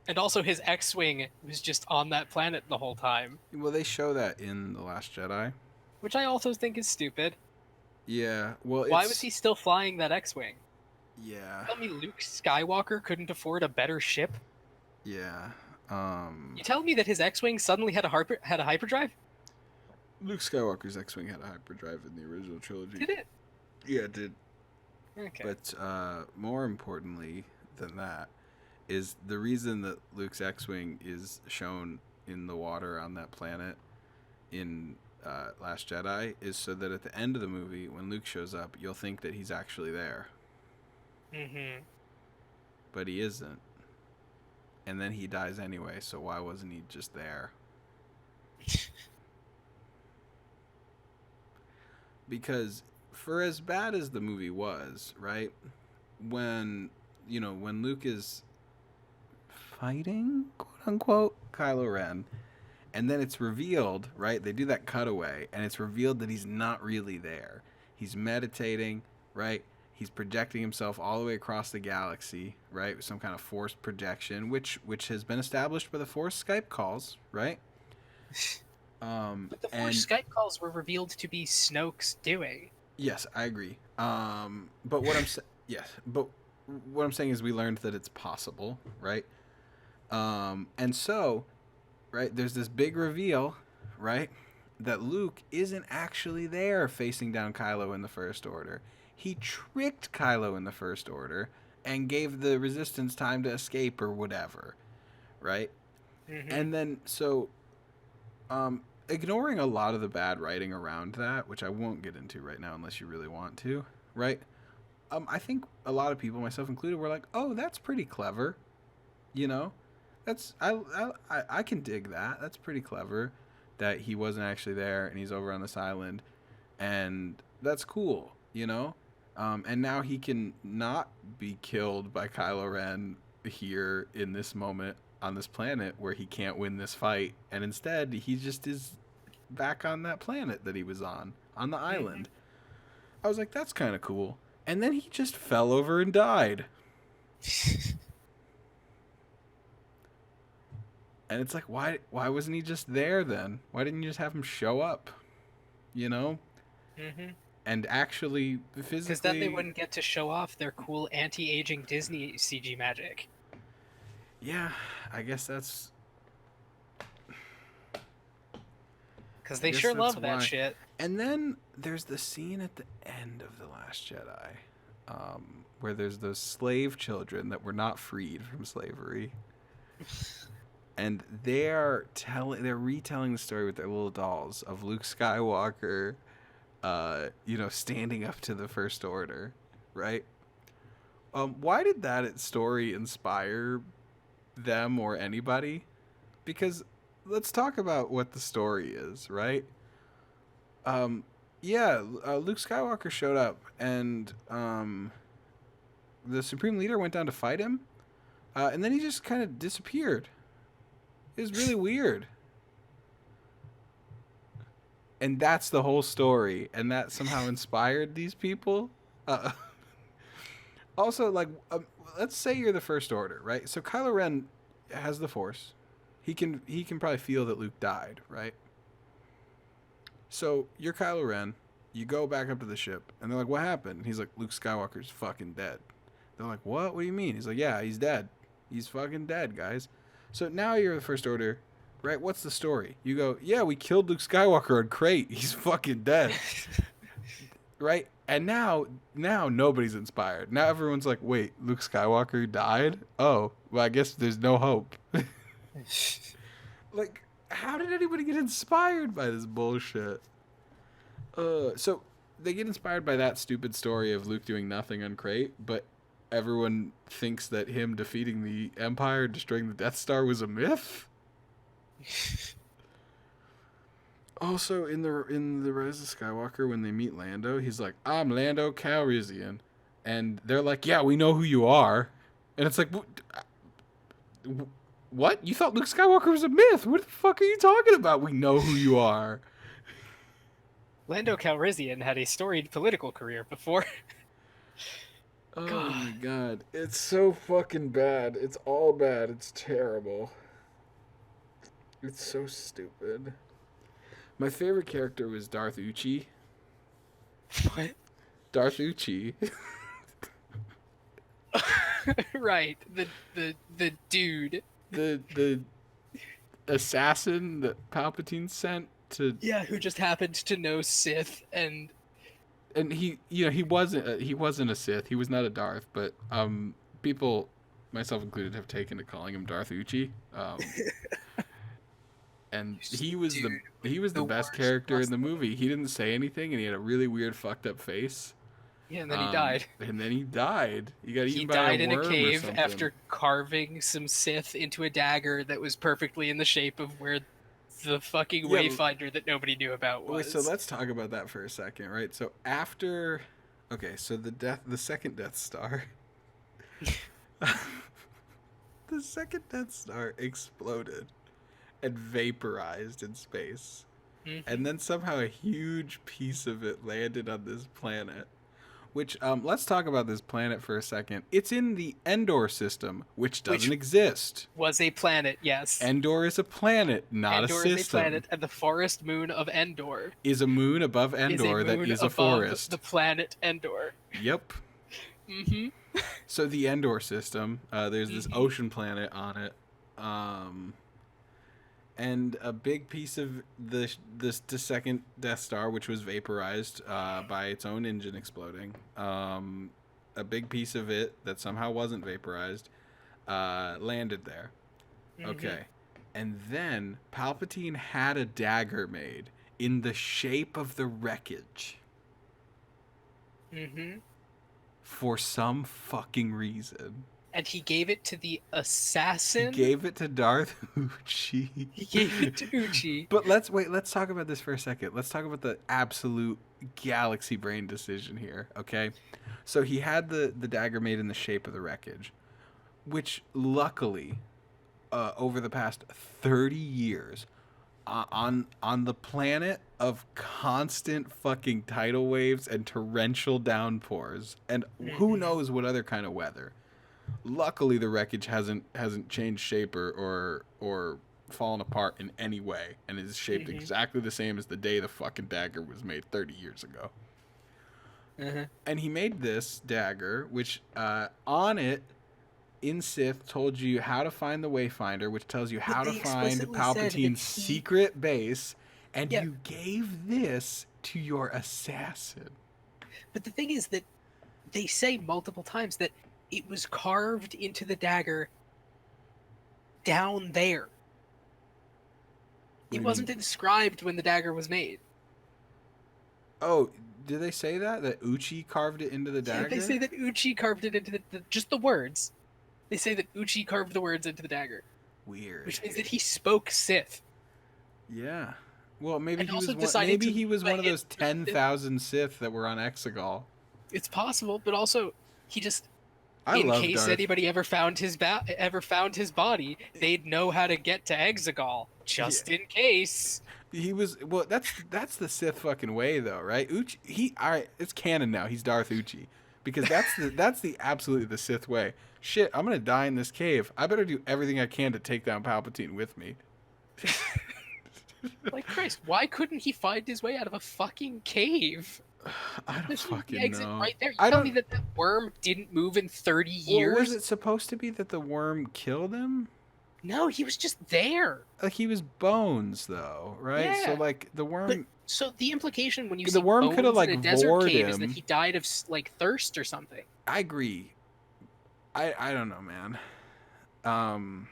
And also his X-Wing was just on that planet the whole time. Well, they show that in The Last Jedi. Which I also think is stupid. Yeah, well, Why was it's. he still flying that X-Wing? Yeah, Tell me Luke Skywalker couldn't afford a better ship? yeah. You tell me that his X-Wing suddenly had a hyperdrive? Luke Skywalker's X-Wing had a hyperdrive in the original trilogy. Did it? Yeah, it did. Okay. But more importantly than that is the reason that Luke's X-Wing is shown in the water on that planet in Last Jedi is so that at the end of the movie, when Luke shows up, you'll think that he's actually there. Mm-hmm. But he isn't. And then he dies anyway, so why wasn't he just there? Because for as bad as the movie was, right? When when Luke is fighting, quote unquote, Kylo Ren, and then it's revealed, right? They do that cutaway, and it's revealed that he's not really there. He's meditating, right? He's projecting himself all the way across the galaxy, right? With some kind of forced projection, which has been established by the Force Skype calls, right? But the And forced Skype calls were revealed to be Snoke's doing. yes, I agree. But yes, but what I'm saying is we learned that it's possible, right? And so, right, there's this big reveal, right, that Luke isn't actually there facing down Kylo in the First Order. He tricked Kylo in the First Order and gave the Resistance time to escape or whatever, right? Mm-hmm. And then ignoring a lot of the bad writing around that, which I won't get into right now unless you really want to, right? I think a lot of people, myself included, were like, "Oh, that's pretty clever," you know. That's I can dig that. That's pretty clever that he wasn't actually there and he's over on this island, and that's cool, you know. And now he can not be killed by Kylo Ren here in this moment on this planet where he can't win this fight, and instead he just is back on that planet that he was on the Mm-hmm. island. I was like, that's kind of cool. And then he just fell over and died. And it's like, why wasn't he just there then? Why didn't you just have him show up? You know? Mm-hmm. And actually Because then they physically. wouldn't get to show off their cool anti-aging Disney CG magic. Yeah, I guess that's Because I they guess sure that's love that why. shit. And then there's the scene at the end of The Last Jedi, where there's those slave children that were not freed from slavery, and they're retelling the story with their little dolls of Luke Skywalker, standing up to the First Order, right? Why did that story inspire them or anybody? Because let's talk about what the story is, right? Um, yeah, Luke Skywalker showed up, and the Supreme Leader went down to fight him, and then he just kind of disappeared. It was really weird. And that's the whole story, and that somehow inspired these people. Uh, also, like, let's say you're the First Order, right? So Kylo Ren has the Force. He can probably feel that Luke died, right? So you're Kylo Ren. You go back up to the ship, and they're like, "What happened?" And he's like, "Luke Skywalker's fucking dead." They're like, "What? What do you mean?" He's like, "Yeah, he's dead. He's fucking dead, guys." So now you're the First Order, right? What's the story? You go, "Yeah, we killed Luke Skywalker on Crate. He's fucking dead." Right? And now nobody's inspired. Now everyone's like, "Wait, Luke Skywalker died? Oh, well, I guess there's no hope." Like, how did anybody get inspired by this bullshit? So they get inspired by that stupid story of Luke doing nothing on Crate, but everyone thinks that him defeating the Empire, destroying the Death Star, was a myth. Also, in the Rise of Skywalker, when they meet Lando, he's like, "I'm Lando Calrissian," and they're like, "Yeah, we know who you are," and it's like, "What? You thought Luke Skywalker was a myth? What the fuck are you talking about? We know who you are." Lando Calrissian had a storied political career before. Oh God. my god. It's so fucking bad. It's all bad. It's terrible. It's so stupid. My favorite character was Darth Uchi. What? Darth Uchi. Right. The dude. the assassin that Palpatine sent to. Yeah, who just happened to know Sith And he wasn't a Sith. He was not a Darth, but people, myself included, have taken to calling him Darth Uchi. And he was the dude with he was the best worst character in the prosthetic. movie. He didn't say anything, and he had a really weird, fucked up face. Yeah, and then he died. And then he died. He got He eaten by a died in a worm or cave something. after carving some Sith into a dagger that was perfectly in the shape of where the fucking Yeah, Wayfinder that nobody knew about wait, was. so let's talk about that for a second, right? So after, okay, so the second Death Star, the second Death Star exploded and vaporized in space, Mhm. and then somehow a huge piece of it landed on this planet. Which let's talk about this planet for a second. It's in the Endor system, which doesn't Which exist. was a planet, yes. Endor is a planet, not a Endor is a system. planet, and the forest moon of Endor Is a moon above is a Endor that moon is a above forest. the planet Endor. Yep. Mm-hmm. So the Endor system, there's this Mm-hmm. ocean planet on it, and a big piece of the second Death Star, which was vaporized by its own engine exploding. A big piece of it that somehow wasn't vaporized landed there. Mm-hmm. Okay, and then Palpatine had a dagger made in the shape of the wreckage. Mm-hmm. For some fucking reason. And he gave it to the assassin. He gave it to Darth Uchi. He gave it to Uchi. But let's talk about this for a second. Let's talk about the absolute galaxy brain decision here, okay? So he had the dagger made in the shape of the wreckage, which luckily, over the past 30 years, on the planet of constant fucking tidal waves and torrential downpours, and who knows what other kind of weather. Luckily, the wreckage hasn't changed shape or fallen apart in any way, and is shaped exactly the same as the day the fucking dagger was made 30 years ago. And he made this dagger, which on it, in Sith, told you how to find the Wayfinder, which tells you how to find Palpatine's secret base, and you gave this to your assassin. But the thing is that they say multiple times that it was carved into the dagger down there. It wasn't inscribed when the dagger was made. Oh, did they say that? That Uchi carved it into the dagger? Yeah, they say that Uchi carved it into just the words. They say that Uchi carved the words into the dagger. Weird. Which means that he spoke Sith. Yeah. Well, maybe And he also was decided he was one of to- those 10,000 Sith that were on Exegol. It's possible, but also he just I in love case Darth. anybody ever found his body, they'd know how to get to Exegol just in case. He was that's the Sith fucking way though, right? Uchi, all right, it's canon now. He's Darth Uchi because that's the absolutely the Sith way. Shit, I'm gonna die in this cave. I better do everything I can to take down Palpatine with me. Like Christ, why couldn't he find his way out of a fucking cave? I don't fucking the exit know. right there. You tell me that worm didn't move in 30 years? Well, was it supposed to be that the worm killed him? No, he was just there. Like he was bones though, right? Yeah. So like the worm. But, so the implication when you the see worm bones could have like in a desert vored cave him. is that he died of like thirst or something. I agree. I don't know, man.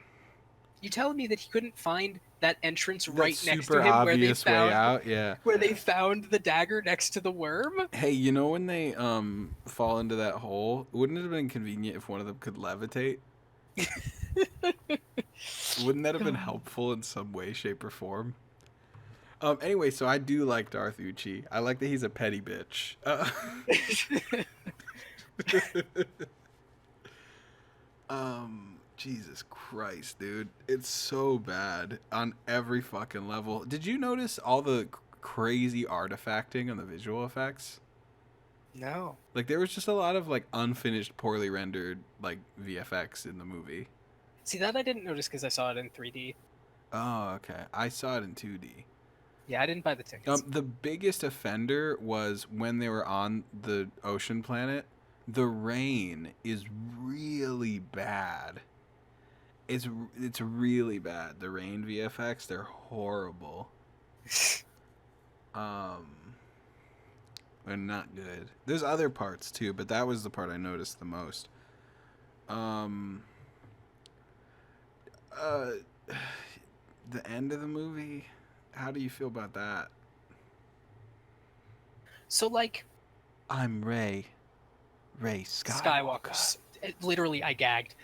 You telling me that he couldn't find that entrance right next to super him where they obvious way found out, yeah. where they found the dagger next to the worm? Hey, you know when they fall into that hole, wouldn't it have been convenient if one of them could levitate? Wouldn't that have been helpful in some way, shape, or form? Anyway, so I do like Darth Uchi. I like that he's a petty bitch. Jesus Christ, dude. It's so bad on every fucking level. Did you notice all the crazy artifacting on the visual effects? No. Like there was just a lot of like unfinished, poorly rendered like VFX in the movie. See, that I didn't notice because I saw it in 3D. Oh, okay. I saw it in 2D. Yeah, I didn't buy the tickets. The biggest offender was when they were on the ocean planet. The rain is really bad. It's really bad. The rain VFX, they're horrible. They're not good. There's other parts too, but that was the part I noticed the most. The end of the movie, how do you feel about that? So, like... I'm Rey Skywalker. Literally, I gagged.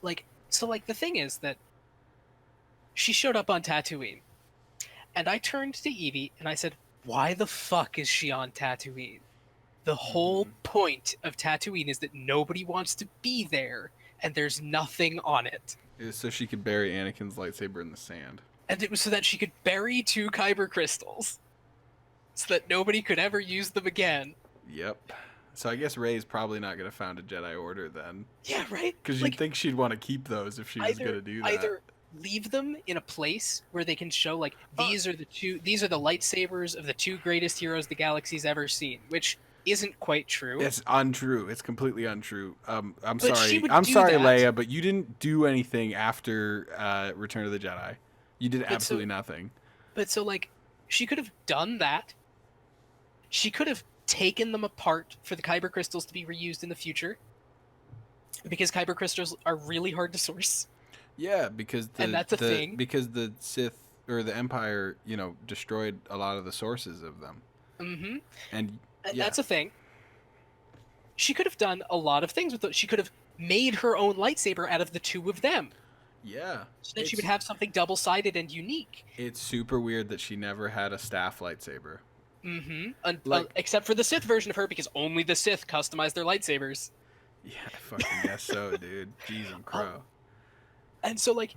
Like, so, like, the thing is that she showed up on Tatooine. And I turned to Evie and I said, why the fuck is she on Tatooine? The whole point of Tatooine is that nobody wants to be there, and there's nothing on it. It was so she could bury Anakin's lightsaber in the sand. And it was so that she could bury 2 kyber crystals. so that nobody could ever use them again. Yep. So I guess Rey's probably not going to found a Jedi Order then. Yeah, right? Because you'd Like, think she'd want to keep those if she was going to do that. either leave them in a place where they can show, like, Oh, these are the lightsabers of the two greatest heroes the galaxy's ever seen, which isn't quite true. it's untrue. It's completely untrue. I'm But she sorry. would I'm do sorry, that. Leia, but you didn't do anything after Return of the Jedi. You did But absolutely nothing. But so, like, she could have done that. She could have taken them apart for the kyber crystals to be reused in the future, because kyber crystals are really hard to source. Yeah, because And that's a thing. because the Sith or the Empire, destroyed a lot of the sources of them. Mm-hmm. And That's a thing. She could have done a lot of things with those. She could have made her own lightsaber out of the two of them, yeah. so that she would have something double-sided and unique. It's super weird that she never had a staff lightsaber. Mm-hmm. Except for the Sith version of her, because only the Sith customize their lightsabers. Yeah, I fucking guess so, dude. Jeez and crow. And so, like,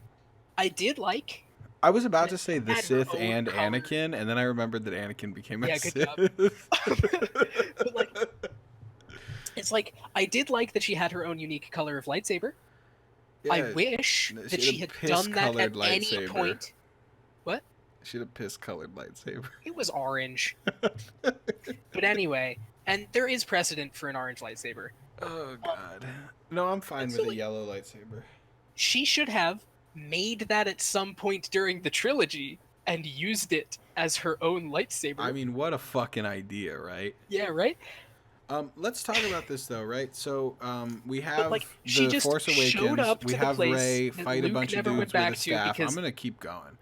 I did like. I was about to say the had her Sith own and color. Anakin, and then I remembered that Anakin became a Yeah, good Sith. job. But, like, it's like, I did like that she had her own unique color of lightsaber. Yeah, I wish that she had done that at any lightsaber. point. What? She had a piss-colored lightsaber. It was orange. But anyway, and there is precedent for an orange lightsaber. Oh god. No, I'm fine so, with a like, yellow lightsaber. She should have made that at some point during the trilogy and used it as her own lightsaber. I mean, what a fucking idea, right? Yeah, right? Let's talk about this though, right? So, we have like, she the just Force showed Awakens. up We to the have place Rey that fight a Luke bunch of never went dudes with back a to staff. I'm because- gonna keep going.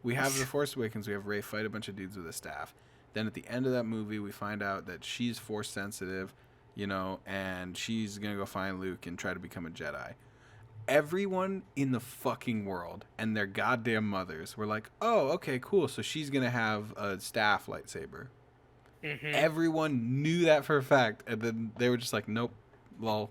We have the Force Awakens. We have Rey fight a bunch of dudes with a staff. Then at the end of that movie, we find out that she's Force sensitive, and she's gonna go find Luke and try to become a Jedi. Everyone in the fucking world and their goddamn mothers were like, "Oh, okay, cool. So she's gonna have a staff lightsaber." Mm-hmm. Everyone knew that for a fact, and then they were just like, "Nope, lol."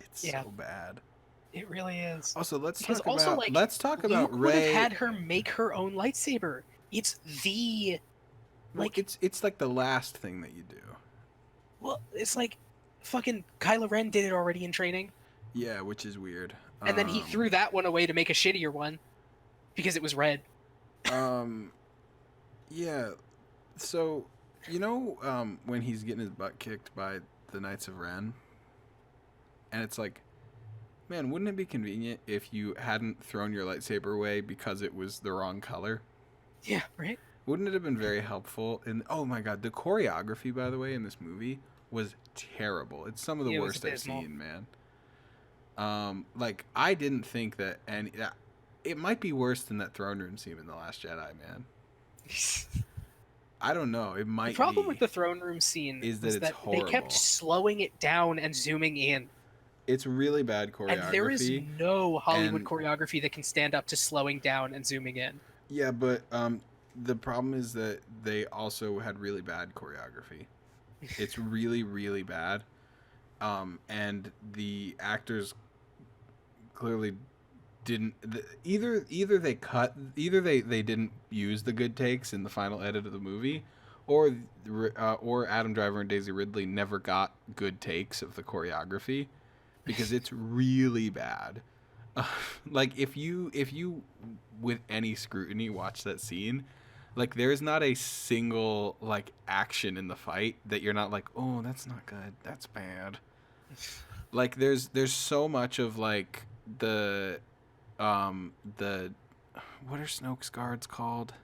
It's so bad. It really is. Also, let's Because talk also, about like, Luke would have Rey. had her make her own lightsaber. It's the Like it's like the last thing that you do. well, it's like fucking Kylo Ren did it already in training, Yeah, which is weird. and then he threw that one away to make a shittier one because it was red. Yeah. So, when he's getting his butt kicked by the Knights of Ren, and it's like, man, wouldn't it be convenient if you hadn't thrown your lightsaber away because it was the wrong color? Yeah, right. Wouldn't it have been very helpful? And oh my god, the choreography, by the way, in this movie was terrible. It's some of the worst I've seen, man. Like, I didn't think that, and it might be worse than that throne room scene in The Last Jedi, man. I don't know. It might. The problem be. with the throne room scene Is that was it's that horrible. they kept slowing it down and zooming in, It's really bad choreography. and there is no Hollywood and- choreography that can stand up to slowing down and zooming in. Yeah, but the problem is that they also had really bad choreography. It's really, really bad. And the actors clearly didn't either they didn't use the good takes in the final edit of the movie, or Adam Driver and Daisy Ridley never got good takes of the choreography, because it's really bad. Like, if you with any scrutiny watch that scene, like, there's not a single like action in the fight that you're not like, oh, that's not good, that's bad. Like, there's so much of like the what are Snoke's guards called?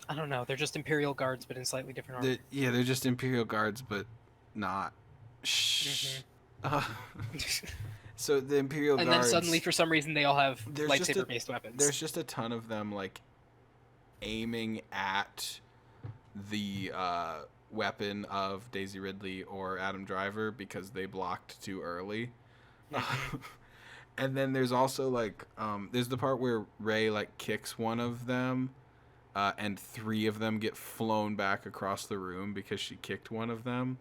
I don't know. They're just Imperial guards, but in slightly different armor. They're just Imperial guards, but not. Shh. So the Imperial and guards. then suddenly, for some reason, they all have There's just lightsaber-based weapons. There's just a ton of them like aiming at the weapon of Daisy Ridley or Adam Driver because they blocked too early. And then there's also like there's the part where Rey like kicks one of them, and three of them get flown back across the room because she kicked one of them.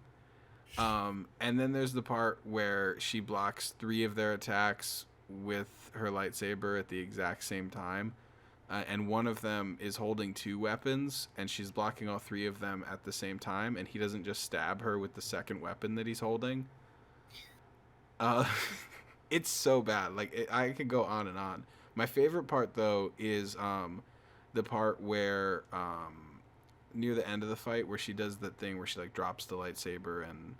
And then there's the part where she blocks 3 of their attacks with her lightsaber at the exact same time. And one of them is holding 2 weapons, and she's blocking all 3 of them at the same time, and he doesn't just stab her with the second weapon that he's holding. Uh, it's so bad. Like, I could go on and on. My favorite part, though, is the part where near the end of the fight where she does that thing where she like drops the lightsaber and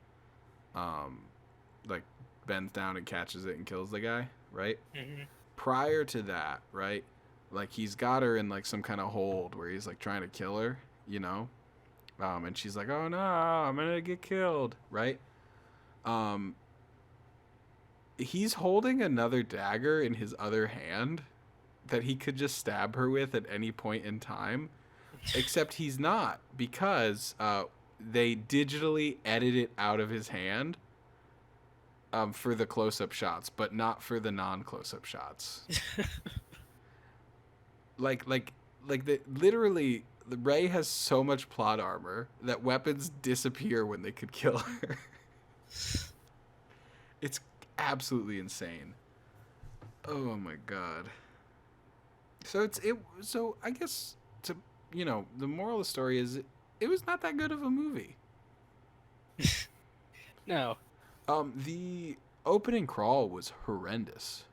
like bends down and catches it and kills the guy, right? Mm-hmm. Prior to that, right? Like he's got her in like some kind of hold where he's like trying to kill her, you know? And she's like, "Oh no, I'm gonna get killed," right? Um, he's holding another dagger in his other hand that he could just stab her with at any point in time, except he's not, because they digitally edit it out of his hand for the close-up shots, but not for the non-close-up shots. like the literally, the Rey has so much plot armor that weapons disappear when they could kill her. It's absolutely insane. Oh my god. So I guess, to the moral of the story is it was not that good of a movie. No. The opening crawl was horrendous.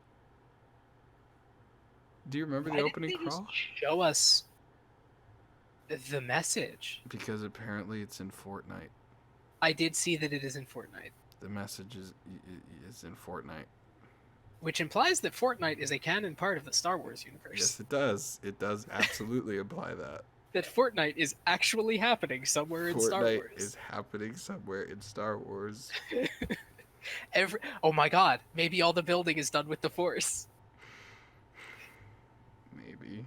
Do you remember the opening crawl? Just show us the message. Because apparently it's in Fortnite. I did see that it is in Fortnite. The message is in Fortnite. Which implies that Fortnite is a canon part of the Star Wars universe. Yes, it does. It does absolutely imply that. That Fortnite is actually happening somewhere in Star Wars. Fortnite is happening somewhere in Star Wars. Oh my god, maybe all the building is done with the Force. Maybe.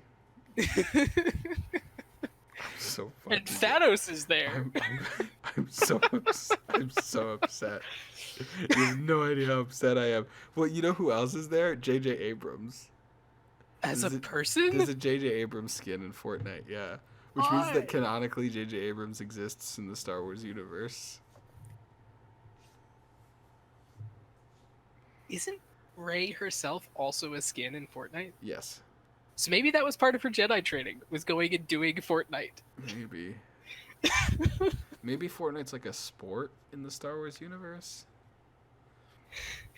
I'm so fucking... And Thanos is there. I'm so upset. You have no idea how upset I am. Well, you know who else is there? J.J. Abrams. As a person? There's a J.J. Abrams skin in Fortnite, yeah. Which means that canonically J.J. Abrams exists in the Star Wars universe. Isn't Rey herself also a skin in Fortnite? Yes. So maybe that was part of her Jedi training, was going and doing Fortnite. Maybe. Maybe Fortnite's like a sport in the Star Wars universe?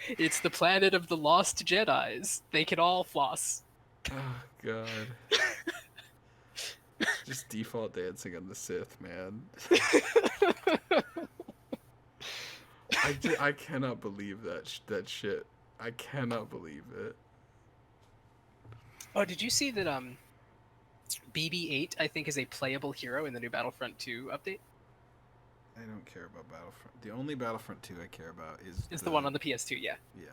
It's the planet of the lost Jedis. They can all floss. Oh, God. Just default dancing on the Sith, man. I cannot believe that shit. I cannot believe it. Oh, did you see that BB-8, I think, is a playable hero in the new Battlefront 2 update? I don't care about Battlefront. The only Battlefront 2 I care about is the one on the PS2, yeah. Yeah.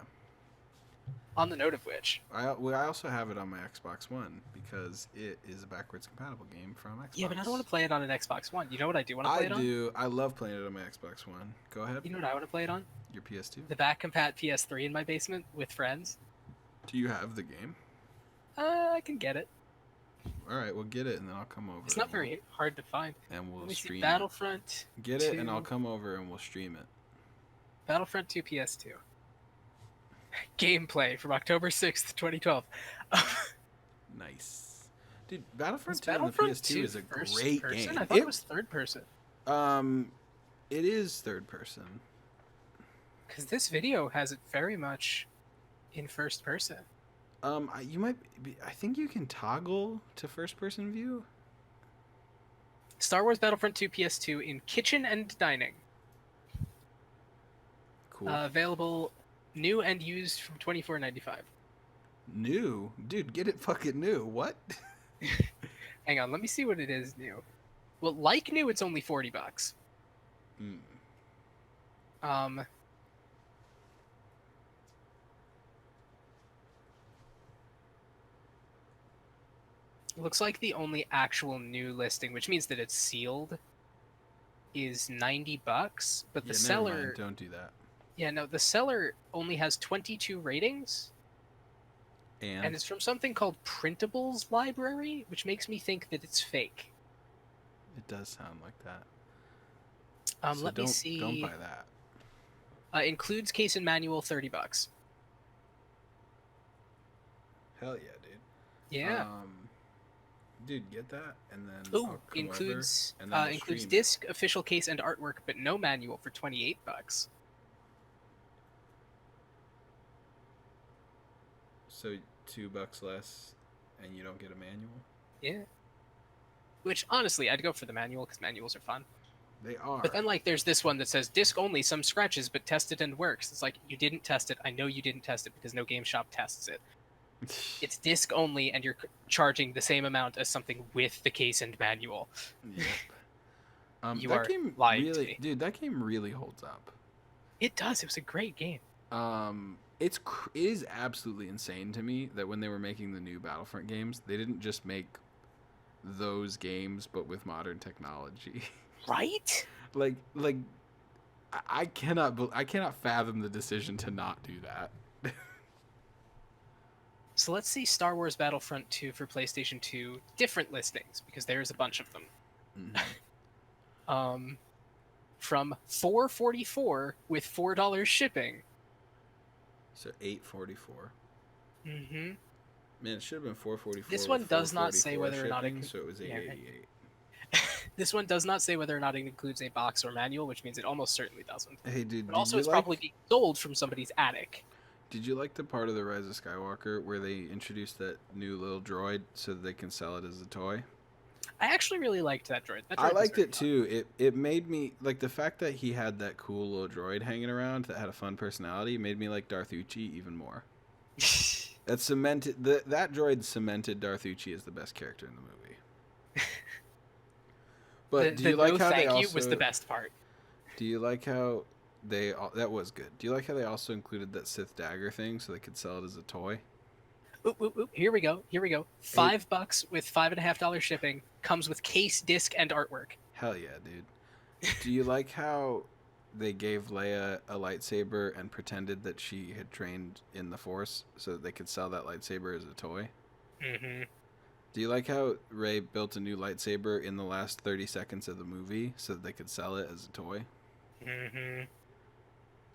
On the note of which... I also have it on my Xbox One, because it is a backwards compatible game from Xbox. Yeah, but I don't want to play it on an Xbox One. You know what I do want to play it on? I do. I love playing it on my Xbox One. Go ahead. You know what I want to play it on? Your PS2? The back compat PS3 in my basement with friends. Do you have the game? I can get it. Alright, well get it and then I'll come over. It's not very hard to find. And we'll stream Battlefront. Get it and I'll come over and we'll stream it. Battlefront 2 PS2. Gameplay from October 6th, 2012. Nice. Dude, Battlefront 2 Battlefront on the PS2 is a great game. I thought it was third person. It is third person. Because this video has it very much in first person. You might be, I think you can toggle to first person view. Star Wars Battlefront 2 PS2 in kitchen and dining. Cool. Available new and used from $24.95. New? Dude, get it fucking new. What? Hang on, let me see what it is new. Well, like new, it's only $40. Looks like the only actual new listing, which means that it's sealed, is $90. But the seller... Never mind. Don't do that. Yeah, no, the seller only has 22 ratings. And it's from something called Printables Library, which makes me think that it's fake. It does sound like that. Let me see. Don't buy that. Includes case and manual, $30. Hell yeah, dude. Yeah. Dude, get that, and then Ooh, I'll come over, includes and then we'll includes stream it. disc, official case, and artwork, but no manual for $28. So $2 less, and you don't get a manual. Yeah. Which honestly, I'd go for the manual because manuals are fun. They are. But then like there's this one that says disc only, some scratches, but tested and works. It's like you didn't test it. I know you didn't test it because no game shop tests it. It's disc only, and you're charging the same amount as something with the case and manual. Yep. You that are game lying to really, me. dude. That game really holds up. It does. It was a great game. It is absolutely insane to me that when they were making the new Battlefront games, they didn't just make those games but with modern technology. Right? like I cannot fathom the decision to not do that. So let's see Star Wars Battlefront 2 for PlayStation 2 different listings because there's a bunch of them. Mm-hmm. From $4.44 with $4 shipping. So $8.44. Mm-hmm. Man, it should have been $4.44. This one does not say whether or not it so it was $8.88. This one does not say whether or not it includes a box or manual, which means it almost certainly doesn't. Hey, dude, but also it's probably being sold from somebody's attic. Did you like the part of the Rise of Skywalker where they introduced that new little droid so that they can sell it as a toy? I actually really liked that droid. I liked it too. It made me like the fact that he had that cool little droid hanging around that had a fun personality made me like Darth Uchi even more. That cemented that droid cemented Darth Uchi as the best character in the movie. But do you like how they also was the best part? Do you like how that was good? Do you like how they also included that Sith dagger thing so they could sell it as a toy? Oop. Here we go. $5 with $5.50 shipping, comes with case, disc, and artwork. Hell yeah, dude. Do you like how they gave Leia a lightsaber and pretended that she had trained in the Force so that they could sell that lightsaber as a toy? Mm-hmm. Do you like how Rey built a new lightsaber in the last 30 seconds of the movie so that they could sell it as a toy? Mm-hmm.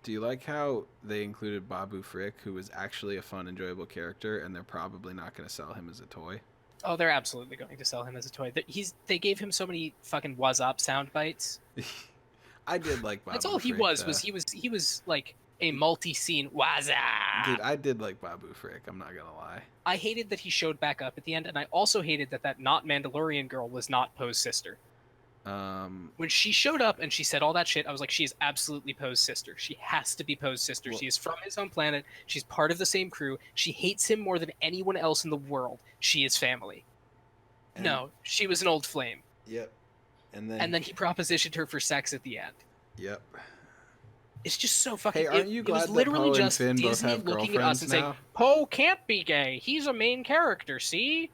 Do you like how they included Babu Frick, who was actually a fun, enjoyable character, and they're probably not going to sell him as a toy? Oh, they're absolutely going to sell him as a toy. They gave him so many fucking "was up" sound bites. I did like Babu. That's all Frick, he was. He was like a multi-scene "was up." Dude, I did like Babu Frick. I'm not gonna lie. I hated that he showed back up at the end, and I also hated that not Mandalorian girl was not Poe's sister. When she showed up and she said all that shit, I was like, she is absolutely Poe's sister. She has to be Poe's sister. Well, she is from his home planet. She's part of the same crew. She hates him more than anyone else in the world. She is family. No, she was an old flame. Yep. And then he propositioned her for sex at the end. Yep. It's just so fucking. Hey, aren't you glad it was literally that Poe just and Finn Disney both have looking at us and now? saying, "Poe can't be gay. He's a main character. See."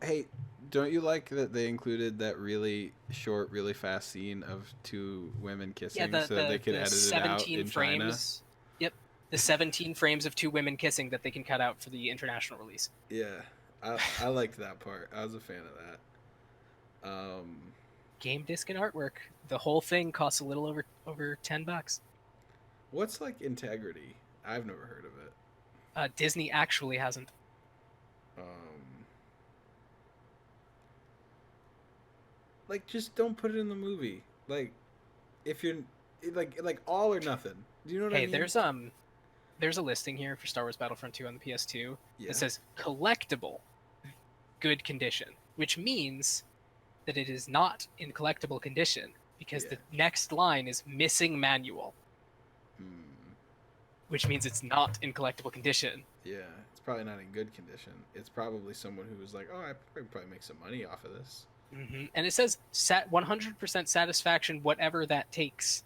Hey, don't you like that they included that really short, really fast scene of two women kissing so that they could edit it out in frames. China? Yep, the 17 frames of two women kissing that they can cut out for the international release. Yeah, I liked that part. I was a fan of that. Game disc and artwork. The whole thing costs a little over $10. What's like integrity? I've never heard of it. Disney actually hasn't. Like, just don't put it in the movie. Like, if you're like all or nothing. Do you know what I mean? Hey, there's a listing here for Star Wars Battlefront 2 on the PS2. Yeah. It says collectible, good condition, which means that it is not in collectible condition because the next line is missing manual. Which means it's not in collectible condition. Yeah, it's probably not in good condition. It's probably someone who was like, "Oh, I could probably make some money off of this." Mm-hmm. And it says 100% satisfaction, whatever that takes.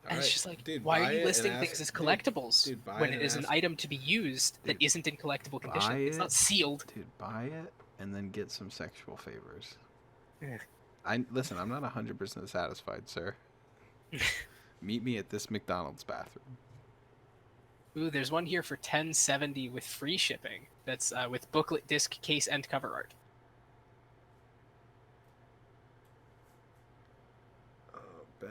And it's just like, dude, why are you listing things as collectibles when it is an item to be used that isn't in collectible condition? It's not sealed. Dude, buy it and then get some sexual favors. Yeah. Listen, I'm not 100% satisfied, sir. Meet me at this McDonald's bathroom. Ooh, there's one here for $10.70 with free shipping. That's with booklet, disc, case, and cover art. Ben.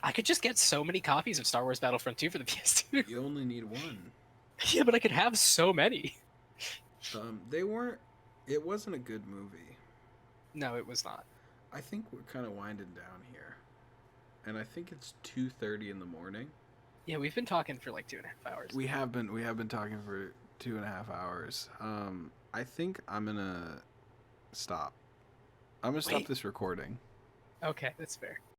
I could just get so many copies of Star Wars Battlefront 2 for the PS2. You only need one. Yeah, but I could have so many. They weren't. It wasn't a good movie. No, it was not. I think we're kind of winding down here, and I think it's 2:30 in the morning. Yeah, we've been talking for like 2.5 hours. We have been talking for 2.5 hours. I think I'm gonna stop. I'm gonna stop Wait. this recording. Okay, that's fair.